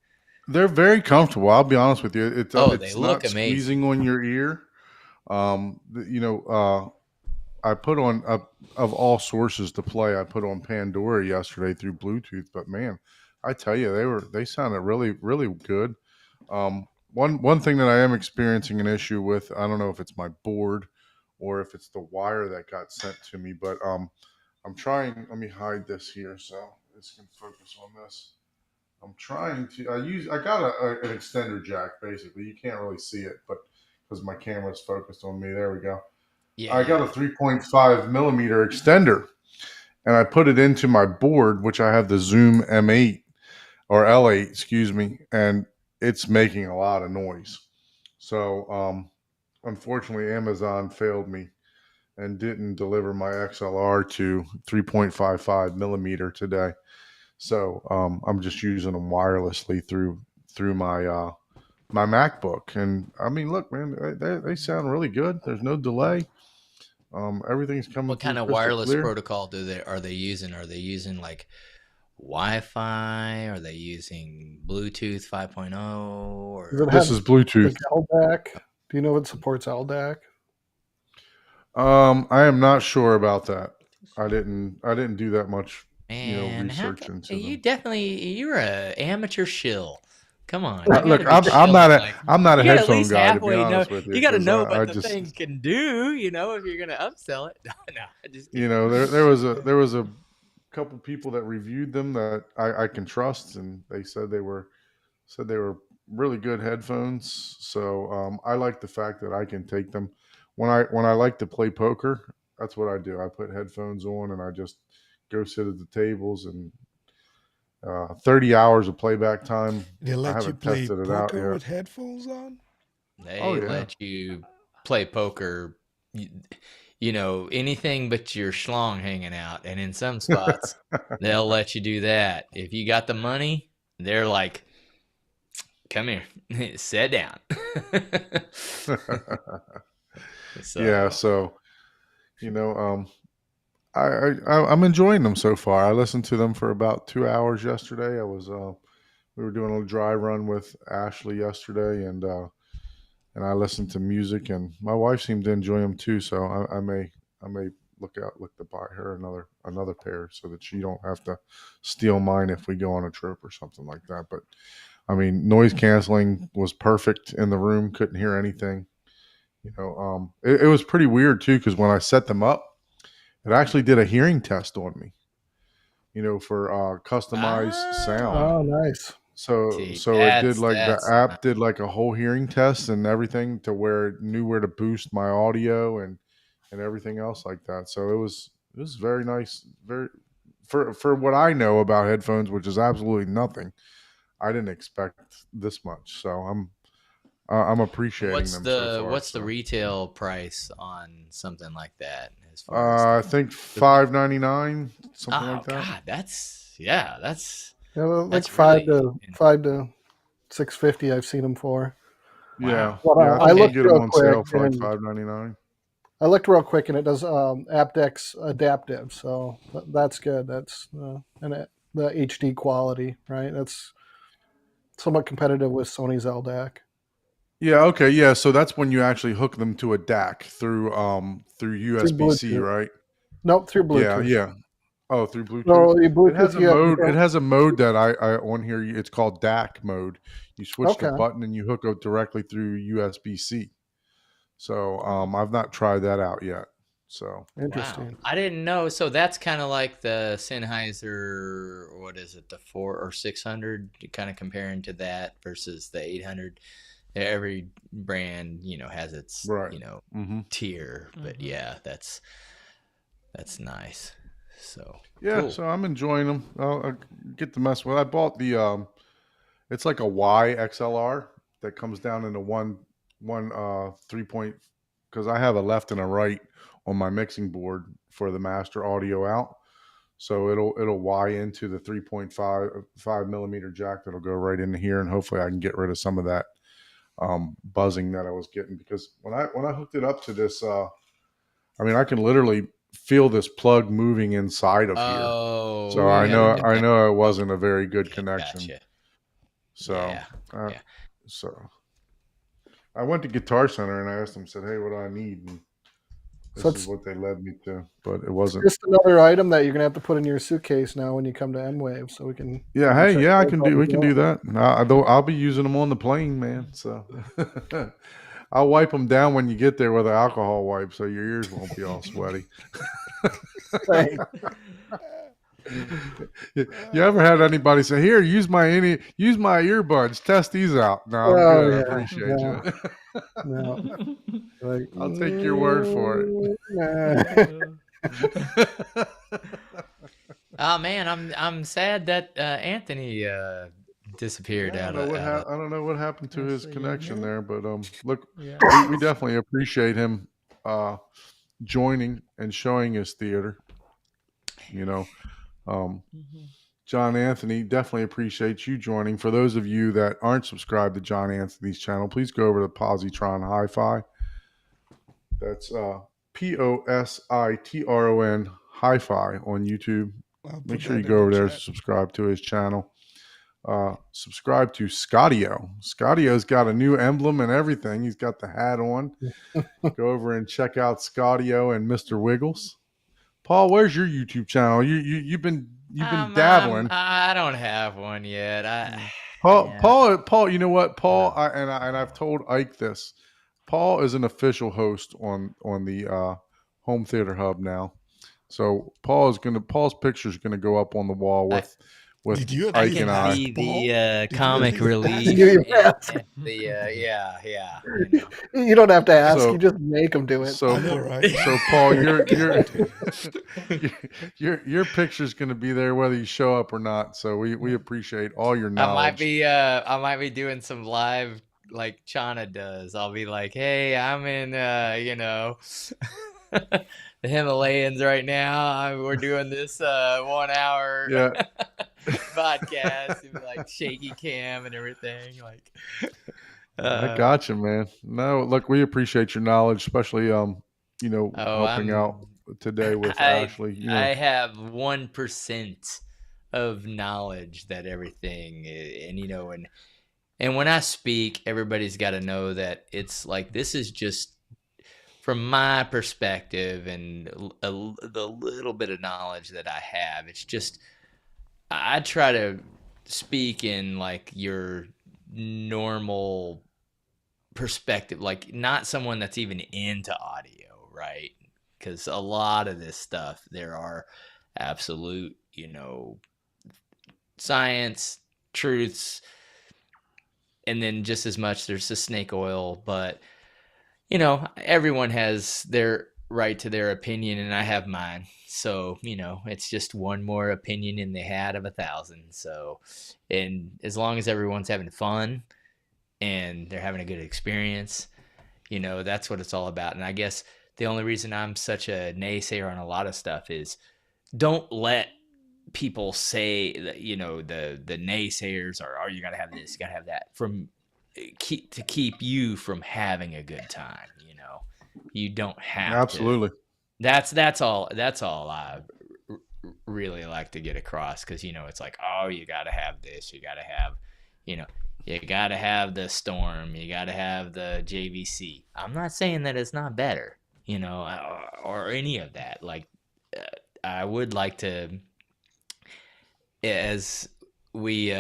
they're very comfortable. I'll be honest with you. It's Oh, it's they look not amazing. squeezing on your ear. I put on of all sources to play. I put on Pandora yesterday through Bluetooth, but man, I tell you, they sounded really, really good. One thing that I am experiencing an issue with, I don't know if it's my board or if it's the wire that got sent to me, but I'm trying. Let me hide this here so this can focus on this. I'm trying to. I got an extender jack. Basically, you can't really see it, but because my camera's focused on me, there we go. Yeah, I got a 3.5 millimeter extender, and I put it into my board, which I have the Zoom M8 or L8, excuse me, and it's making a lot of noise. So, unfortunately, Amazon failed me and didn't deliver my XLR to 3.55 millimeter today. So, I'm just using them wirelessly through my my MacBook. And I mean, look, man, they sound really good. There's no delay. Everything's coming. What kind through of crystal wireless clear. protocol are they using? Are they using like Wi-Fi? Are they using Bluetooth 5.0? Or Does it This have is Bluetooth. like LDAC? Do you know if it supports LDAC? I am not sure about that. I didn't do that much, Man, research into you them. you're a amateur shill. Come on, you Look, gotta be I'm not chilled. a Like I'm not a you gotta at headphone least guy, to be halfway know. honest with you, You gotta because know I what the just, thing can do. If you're gonna upsell it. No, I'm just kidding. there was a couple people that reviewed them that I can trust, and they said they were really good headphones. So I like the fact that I can take them when I like to play poker. That's what I do. I put headphones on and I just go sit at the tables, and 30 hours of playback time. They I let you haven't play tested it out poker yet. with headphones on? Oh They yeah. let you play poker. Anything but your schlong hanging out, and in some spots they'll let you do that. If you got the money, they're like, "Come here, sit down." Yeah. So, So you know, I'm enjoying them so far. I listened to them for about 2 hours yesterday. We were doing a dry run with Ashley yesterday, and I listened to music, and my wife seemed to enjoy them too. So I may look to buy her another pair so that she don't have to steal mine if we go on a trip or something like that. But I mean, noise canceling was perfect in the room. Couldn't hear anything. It was pretty weird too, because when I set them up, it actually did a hearing test on me. For customized sound. Oh, nice. So see, it did, like, the that's app did like a whole hearing test and everything, to where it knew where to boost my audio and everything else like that. So it was very nice, very for what I know about headphones, which is absolutely nothing. I didn't expect this much, so I'm appreciating them so far. what's the So retail price on something like that as far as I think $5.99, something oh like that. god, that's yeah, that's Yeah, like that's five really to five to 650. I've seen them for. Yeah, wow. But yeah. I I think you can Okay. looked get them real on quick, sale for like and $5.99. it does aptX adaptive, so that's good. That's the HD quality, right? That's somewhat competitive with Sony's LDAC. Yeah, okay, yeah. So that's when you actually hook them to a DAC through Through USB-C, Bluetooth. right? Nope, through Yeah, Bluetooth. yeah. Oh, through Bluetooth. So you It has Bluetooth, a you mode. It don't. has a mode that I on here. It's called DAC mode. You switch the Okay, button and you hook it directly through USB-C. So I've not tried that out yet. So Wow. interesting. I didn't know. So that's kind of like the Sennheiser, what is it, the 4 or 600, kind of comparing to that versus the 800. Every brand, has its, right. Mm-hmm. tier, but yeah, that's nice. So Yeah. cool. So I'm enjoying them. I'll get the mess with. I bought the it's like a Y XLR that comes down into one 3 point, because I have a left and a right on my mixing board for the master audio out. So it'll Y into the 3.5 millimeter jack that'll go right into here, and hopefully I can get rid of some of that buzzing that I was getting, because when I hooked it up to this, I mean, I can literally feel this plug moving inside of here. Oh, So I you gotta know do it wasn't a very good okay, connection. gotcha. So Yeah. yeah. So I went to Guitar Center and I asked them, said, "Hey, what do I need?" And So this is it's what they led me to, but it wasn't. just another item that you're gonna have to put in your suitcase now when you come to M-Wave, so we can. Yeah, hey, check yeah, those out we as can well. do that. I'll be using them on the plane, man. So I'll wipe them down when you get there with an alcohol wipe, so your ears won't be all sweaty. Thanks. You ever had anybody say, "Here, use my earbuds, test these out"? No, I'm Oh good. I yeah, appreciate no, you. no. Like, I'll take your word for nah. it. Oh man, I'm sad that Anthony disappeared Yeah, I out don't know of what out of I don't know what happened to his Yes, connection yeah. there, but look, Yeah. we definitely appreciate him joining and showing his theater. You know, um, Mhm. John Anthony, definitely appreciate you joining. For those of you that aren't subscribed to John Anthony's channel, please go over to Positron Hi-Fi. That's POSITRON Hi-Fi on YouTube. I'll Make put sure you that in go the over there and chat. subscribe to his channel. subscribe to Scottio. Scottio's got a new emblem and everything. He's got the hat on. Go over and check out Scottio and Mr. Wiggles. Paul, where's your YouTube channel? You've been dabbling. I don't have one yet. Paul. You know what, Paul? I've told Ike this. Paul is an official host on the Home Theater Hub now. So Paul's picture is gonna go up on the wall with Did you Ike actually and ask I. The Paul? comic Did you relief. ask You ask. Yeah. You don't have to ask. So- you just make them do it. So I know, right? So Paul, your picture's going to be there whether you show up or not. So we appreciate all your knowledge. I might be doing some live like Chana does. I'll be like, hey, I'm in the Himalayas right now. We're doing this 1 hour Yeah. podcast. It'd be like shaky cam and everything. Like I gotcha, man. No, look, we appreciate your knowledge, especially helping out today with Ashley. I have 1% of knowledge that everything, and when I speak, everybody's got to know that it's like this is just from my perspective and the little bit of knowledge that I have. It's just I try to speak in like your normal perspective, like not someone that's even into audio, right? Because a lot of this stuff, there are absolute, science, truths, and then just as much there's the snake oil. But, everyone has their right to their opinion, and I have mine. So, it's just one more opinion in the hat of 1,000. So, and as long as everyone's having fun and they're having a good experience, that's what it's all about. And I guess the only reason I'm such a naysayer on a lot of stuff is don't let people say that, the naysayers are, oh, you got to have this, you got to have that to keep you from having a good time. You don't have Absolutely. to. That's all I really like to get across. Cause it's like, oh, you got to have this, you got to have, you got to have the Storm, you got to have the JVC. I'm not saying that it's not better, or any of that. Like, I would like to, as we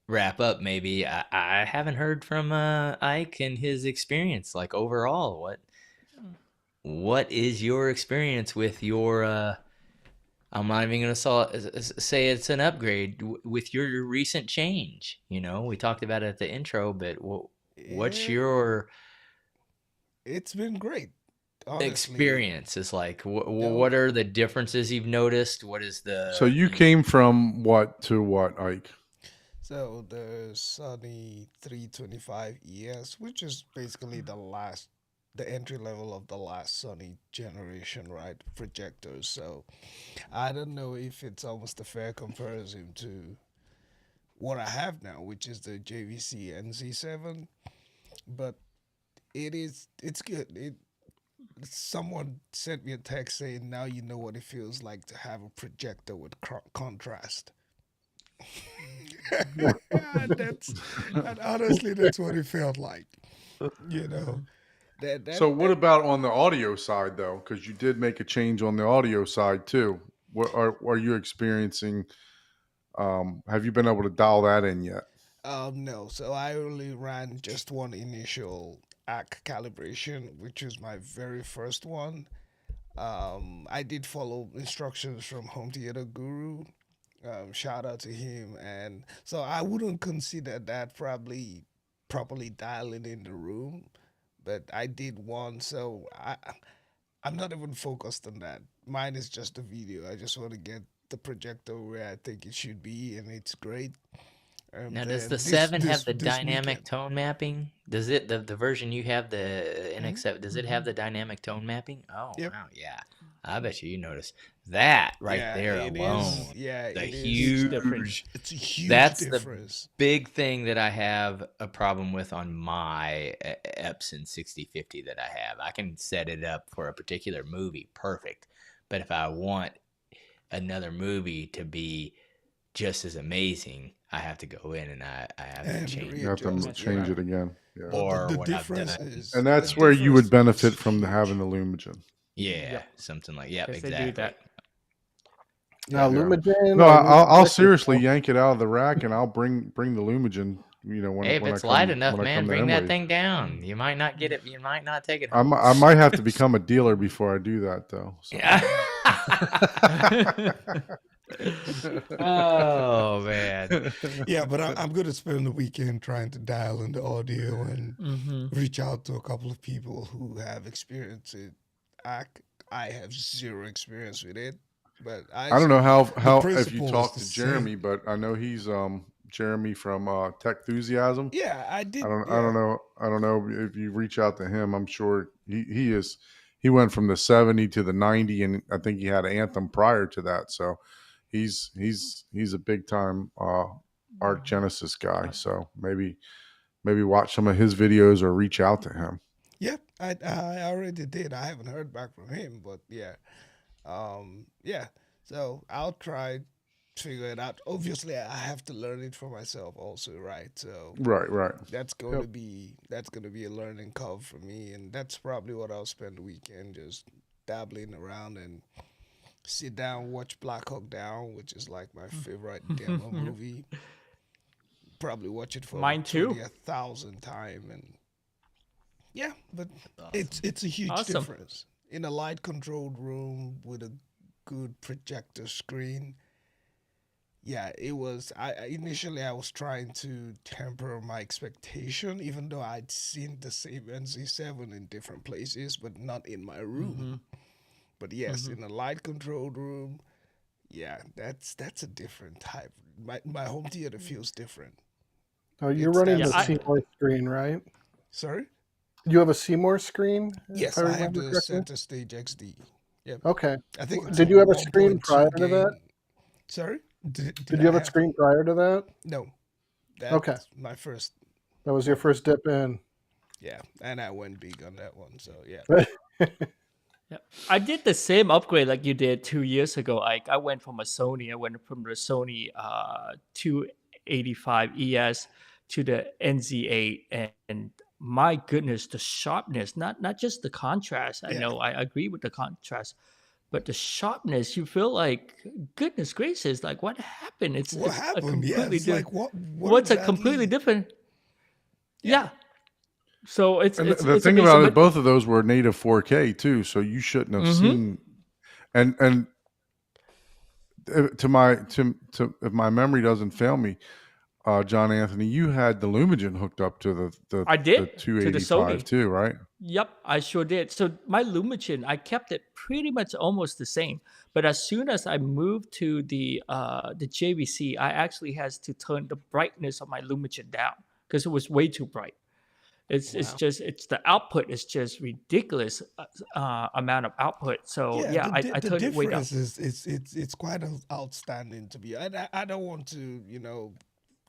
wrap up, maybe I haven't heard from Ike and his experience, like overall, what is your experience with your I'm not even going to say it's an upgrade with your recent change. We talked about it at the intro, but what's your It's been great. Honestly. Experience is like? What are the differences you've noticed? What is the? So you came from what to what, Ike? So the Sony 325 ES, which is basically the entry level of the last Sony generation, right? Projectors. So I don't know if it's almost a fair comparison to what I have now, which is the JVC NZ7, but it's good. Someone sent me a text saying, now you know what it feels like to have a projector with contrast. And honestly, that's what it felt like. So what about on the audio side, though? Because you did make a change on the audio side, too. What are you experiencing? Have you been able to dial that in yet? No. So I only ran just one initial AC calibration, which was my very first one. I did follow instructions from Home Theater Guru. Shout out to him. And so I wouldn't consider that probably properly dialing in the room, but I did one. So I'm not even focused on that. Mine is just a video. I just want to get the projector where I think it should be, and it's great. Now, does the 7 have the dynamic tone mapping? Does it, the version you have, the NX7, does it have the dynamic tone mapping? Oh, Yep. wow, yeah. I bet you noticed that right there it alone. is. Yeah, The it is. huge, It's a huge that's difference. the big thing that I have a problem with on my Epson 6050 that I have. I can set it up for a particular movie, perfect. But if I want another movie to be just as amazing, I have to go in and I have to And change You have to readjust, change yeah. it again. Yeah. But or the what I've difference done. is, And the that's where you would difference benefit is from huge. having the Lumagen. Yeah, something like Yes, exactly. they do that. Now, Yeah. Lumagen. No, or I'll Lumagen- seriously yank it out of the rack and I'll bring the Lumagen. When Hey, if when it's I light come enough, when I man, come to bring that Enwave. thing down. You might not get it. You might not take it I home. might have to become a dealer before I do that though. So. Oh man. Yeah, but I'm going to spend the weekend trying to dial in the audio and reach out to a couple of people who have experience in ACK. I have zero experience with it, but I don't know the how if principle you is talk the to Jeremy, same. but I know he's Jeremy from Tech Enthusiasm. Yeah, I did. I don't Yeah. know if you reach out to him. I'm sure he went from the 70 to the 90, and I think he had Anthem prior to that. So he's a big time Arc Genesis guy. So maybe watch some of his videos or reach out to him. Yeah, I already did. I haven't heard back from him, but yeah. Yeah. So I'll try to figure it out. Obviously, I have to learn it for myself also, right? So Right. that's going Yep. to be a learning curve for me, and that's probably what I'll spend the weekend just dabbling around and sit down, watch Black Hawk Down, which is like my favorite demo movie. Probably watch it for Mine about too. 20,000 time, and yeah, but it's a huge Awesome. difference in a light controlled room with a good projector screen. Yeah, it was. Initially I was trying to temper my expectation, even though I'd seen the same NC7 in different places, but not in my room. But yes, in a light controlled room, yeah, that's a different type. My home theater feels different. Oh, you're It's running the absolutely- Seymour screen, right? Sorry. You have a Seymour screen? Yes, if I have remember the correctly? Center Stage XD. Yeah, Okay. I think. It's Did you have a 1.2 screen prior to that? gain. Sorry. Did Did I you have a screen prior to that? No. That's Okay. my first. That was your first dip in. Yeah, and I went big on that one. So yeah. Yeah, I did the same upgrade like you did 2 years ago. I went from a Sony. I went from the Sony 285 ES to the NZ8, and my goodness, the sharpness, not just the contrast. I Yeah. know I agree with the contrast, but the sharpness. You feel like, goodness gracious, like what happened? It's What it's a happened? Yeah, completely it's different. like what? What's a completely different? Yeah. So it's And it's the it's thing amazing, about it, but- both of those were native 4K too, so you shouldn't have seen. And to my if my memory doesn't fail me, John Anthony, you had the Lumagen hooked up to the I did, the to the 285 Sony. too, right? Yep, I sure did. So my Lumagen, I kept it pretty much almost the same. But as soon as I moved to the JVC, I actually had to turn the brightness of my Lumagen down because it was way too bright. It's the output is just ridiculous amount of output. So yeah, I the turned it way down. difference is it's quite outstanding to be. I don't want to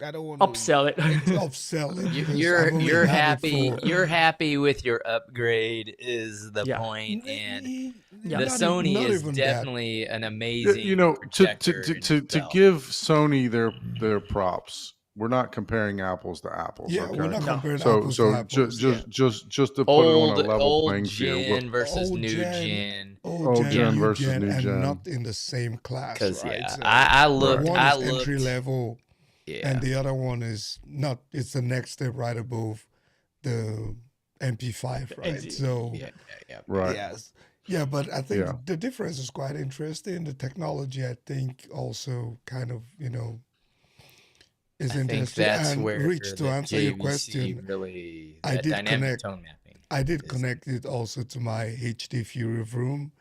I don't want Upsell it. upsell it. because I've You're only you're had it happy. for- You're happy with your upgrade is the Yeah. point, and Yeah. the Not Sony not is even that. definitely an amazing. You know, to projector in to itself. give Sony their props, we're not comparing apples to apples. Yeah, okay? we're not No. comparing So apples to apples. just to put it on a level old playing field. gen versus Old new gen. gen. Old gen new versus gen, new and gen. not in the same class, Because right? yeah, So I looked. one I is entry looked. level, Yeah. and the other one is not. It's the next step right above the MP5, right? NZ. So Yeah. Right. yes, yeah, but I think Yeah. the difference is quite interesting. The technology, I think, also kind of is I think interesting. that's And where Rich, to the answer your JVC question, really I that did dynamic connect- tone mapping. I did is- connect it also to my HD Fury room,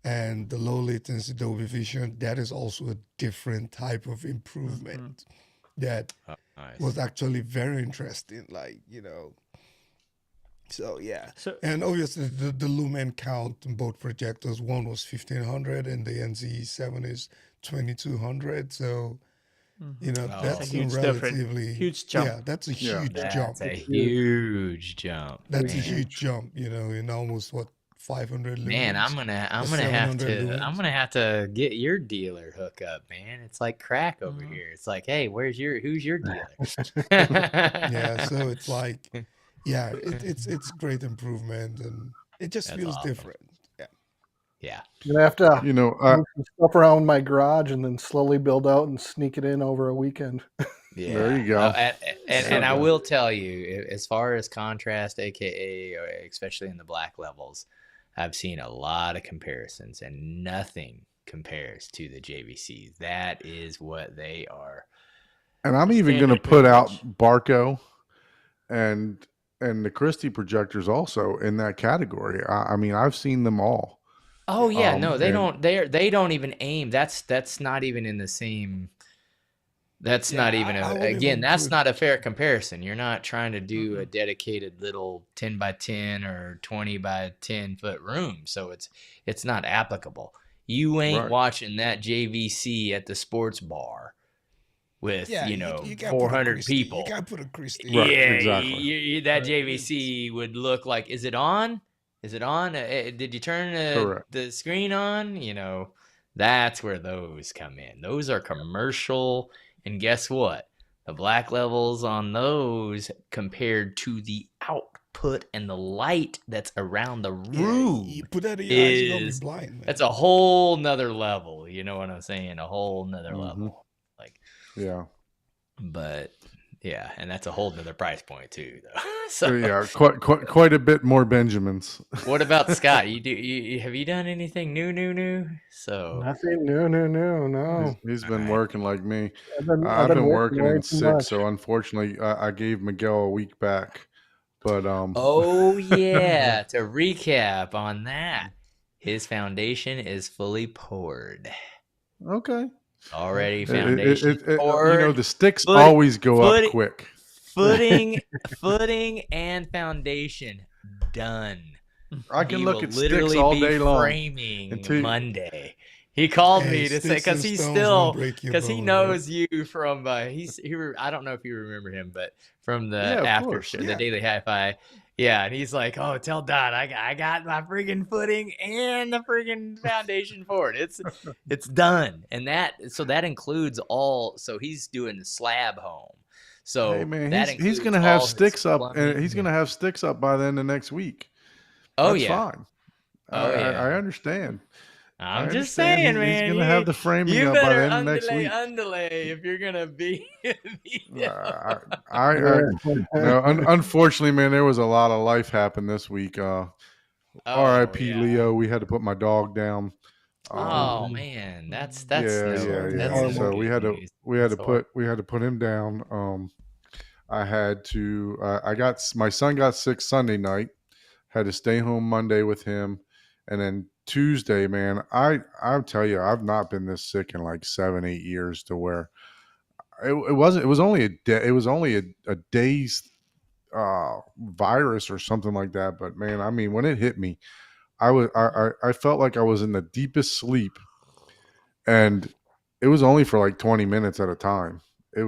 and the low latency Dolby Vision. That is also a different type of improvement that Oh, nice. was actually very interesting. So yeah. So And obviously, the lumen count in both projectors, one was 1500 and the NZ7 is 2200. So, Oh, that's It's a huge difference. relatively Huge jump. Yeah, that's a Yeah. huge That's jump. a huge jump. That's a man. huge jump, in almost what 500 Man, lumens, I'm a gonna have 700 to lumens. get your dealer hookup, man. It's like crack over Mhm. here. It's like, hey, who's your dealer? Yeah, so it's like, yeah, it's great improvement, and it just That's feels awesome. different. Yeah. Yeah. I'm gonna have to You know, move some stuff around my garage and then slowly build out and sneak it in over a weekend. Yeah. There you go. And I Yeah. will tell you, as far as contrast, aka, or especially in the black levels, I've seen a lot of comparisons, and nothing compares to the JVCs. That is what they are. And I'm even going to Standard put pretty out much. Barco and the Christie projectors also in that category. I mean, I've seen them all. Oh yeah, no, they and don't. They don't even aim. That's not even in the same. That's not Yeah, even I a. wouldn't Again, even that's put. not a fair comparison. You're not trying to do a Mm-mm. dedicated little 10 by 10 or 20 by 10 foot room, so it's not applicable. You ain't right, watching that JVC at the sports bar with Yeah, you can't put a 400 Christie. You people. can't put a Christie right, in. Yeah, exactly. that It's JVC would look like, is it on? Is it on? Did you turn Correct. the screen on? That's where those come in. Those are commercial. And guess what? The black levels on those compared to the output and the light that's around the yeah. room You put that in your eyes, you're gonna be is blind, that's man. a whole nother level. You know what I'm saying? A whole nother hmm level. Like, Yeah. but yeah, and that's a whole nother price point too, though. So, Yeah. Quite a bit more Benjamins. what about Scott? Have you done anything new? So, Nothing new, no. He's all been right. working like me. I've I've been been working working way in too sick, much. so unfortunately, I gave Miguel a week back. But Oh yeah, to recap on that, his foundation is fully poured. okay. Already Okay. foundation poured. The sticks Foot, always go up foot, quick. footing, and foundation done. I can He look will at sticks literally all be day long framing until Monday. He called Hey, me to say sticks and because he's stones won't still break your because he bone, right? knows you from I don't know if you remember him, but from the yeah, of after course. show, the Yeah. Daily Hi-Fi. Yeah, and he's like, "Oh, tell Don I got my freaking footing and the freaking foundation for it. It's done." And that includes all. So he's doing the slab home. Hey So man, that he's includes gonna have all his sticks up, and he's plumbing. gonna have sticks up by then the next week. Oh That's yeah. fine. Oh yeah. I understand. I I'm just understand. saying, He's man. gonna have the framing You up by better then the next week. underlay if you're gonna be. No, unfortunately, man, there was a lot of life happened this week. Oh R.I.P. yeah. Leo. We had to put my dog down. Oh man, that's yeah, no, Sorry to that's hear no that. So we good had to news. we had to That's horrible. put him down. I had to. My son got sick Sunday night. Had to stay home Monday with him, and then Tuesday, man, I'll tell you, I've not been this sick in like 7-8 years. To where it wasn't. It was only a day. It was only a day's virus or something like that. But man, I mean, when it hit me, I felt like I was in the deepest sleep, and it was only for like 20 minutes at a time. I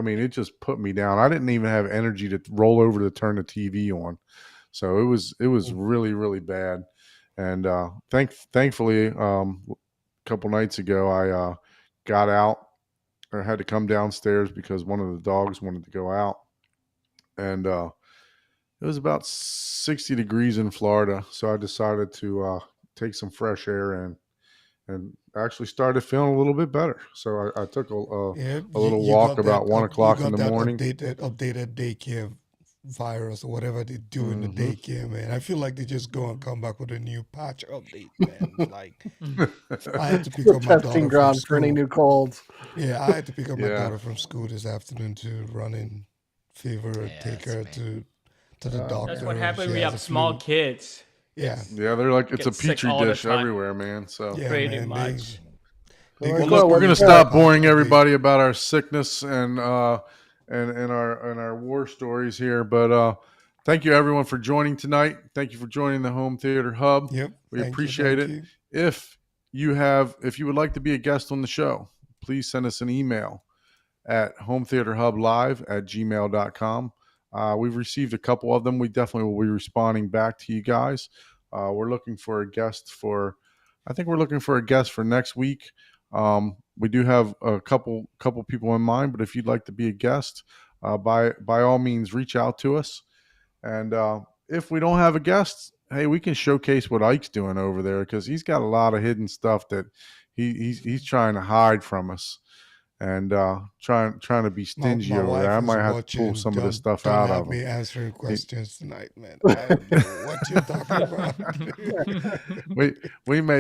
mean, it just put me down. I didn't even have energy to roll over to turn the TV on. So it was really, really bad. And thankfully, a couple nights ago, I got out or had to come downstairs because one of the dogs wanted to go out. And it was about 60 degrees in Florida. So I decided to take some fresh air and actually started feeling a little bit better. So I took Yeah, a little you walk got about that 1:00 in the morning. updated daycare virus or whatever they do in the hmm daycare, man. I feel like they just go and come back with a new patch. Update, man. Like I had to pick The up my daughter testing from ground for any school. new colds. Yeah, I had to pick up my Yeah. daughter from school this afternoon to run in fever, take Yes, her man. to the doctor. That's what and happens she when you has have a small flu. kids. Yeah, Yeah, they're like it's a Get sick petri all the dish time. everywhere, man. So yeah, Pretty man. much. They Well, go well, look, we're through gonna what's the stop patch boring update. everybody about our sickness and and our war stories here. But thank you everyone for joining tonight. Thank you for joining the Home Theater Hub. Yep. We Thank you. appreciate Thank it. you. If you would like to be a guest on the show, please send us an email at hometheaterhublive@gmail.com. We've received a couple of them. We definitely will be responding back to you guys. We're looking for a guest for, I think we're looking for a guest for next week. We do have a couple people in mind, but if you'd like to be a guest, by all means, reach out to us. And if we don't have a guest, hey, we can showcase what Ike's doing over there, because he's got a lot of hidden stuff that he's trying to hide from us, and trying to be stingy My over there. I wife is might have to pull watching. some of this stuff Don't out have of me him. answering questions tonight, man. I don't know what you're talking about.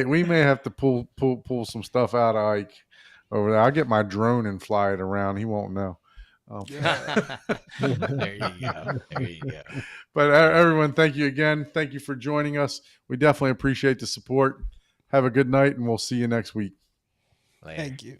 We may have to pull some stuff out of Ike over there. I'll get my drone and fly it around. He won't know. Yeah. There you go. There you go. But everyone, thank you again. Thank you for joining us. We definitely appreciate the support. Have a good night, and we'll see you next week. Later. Thank you.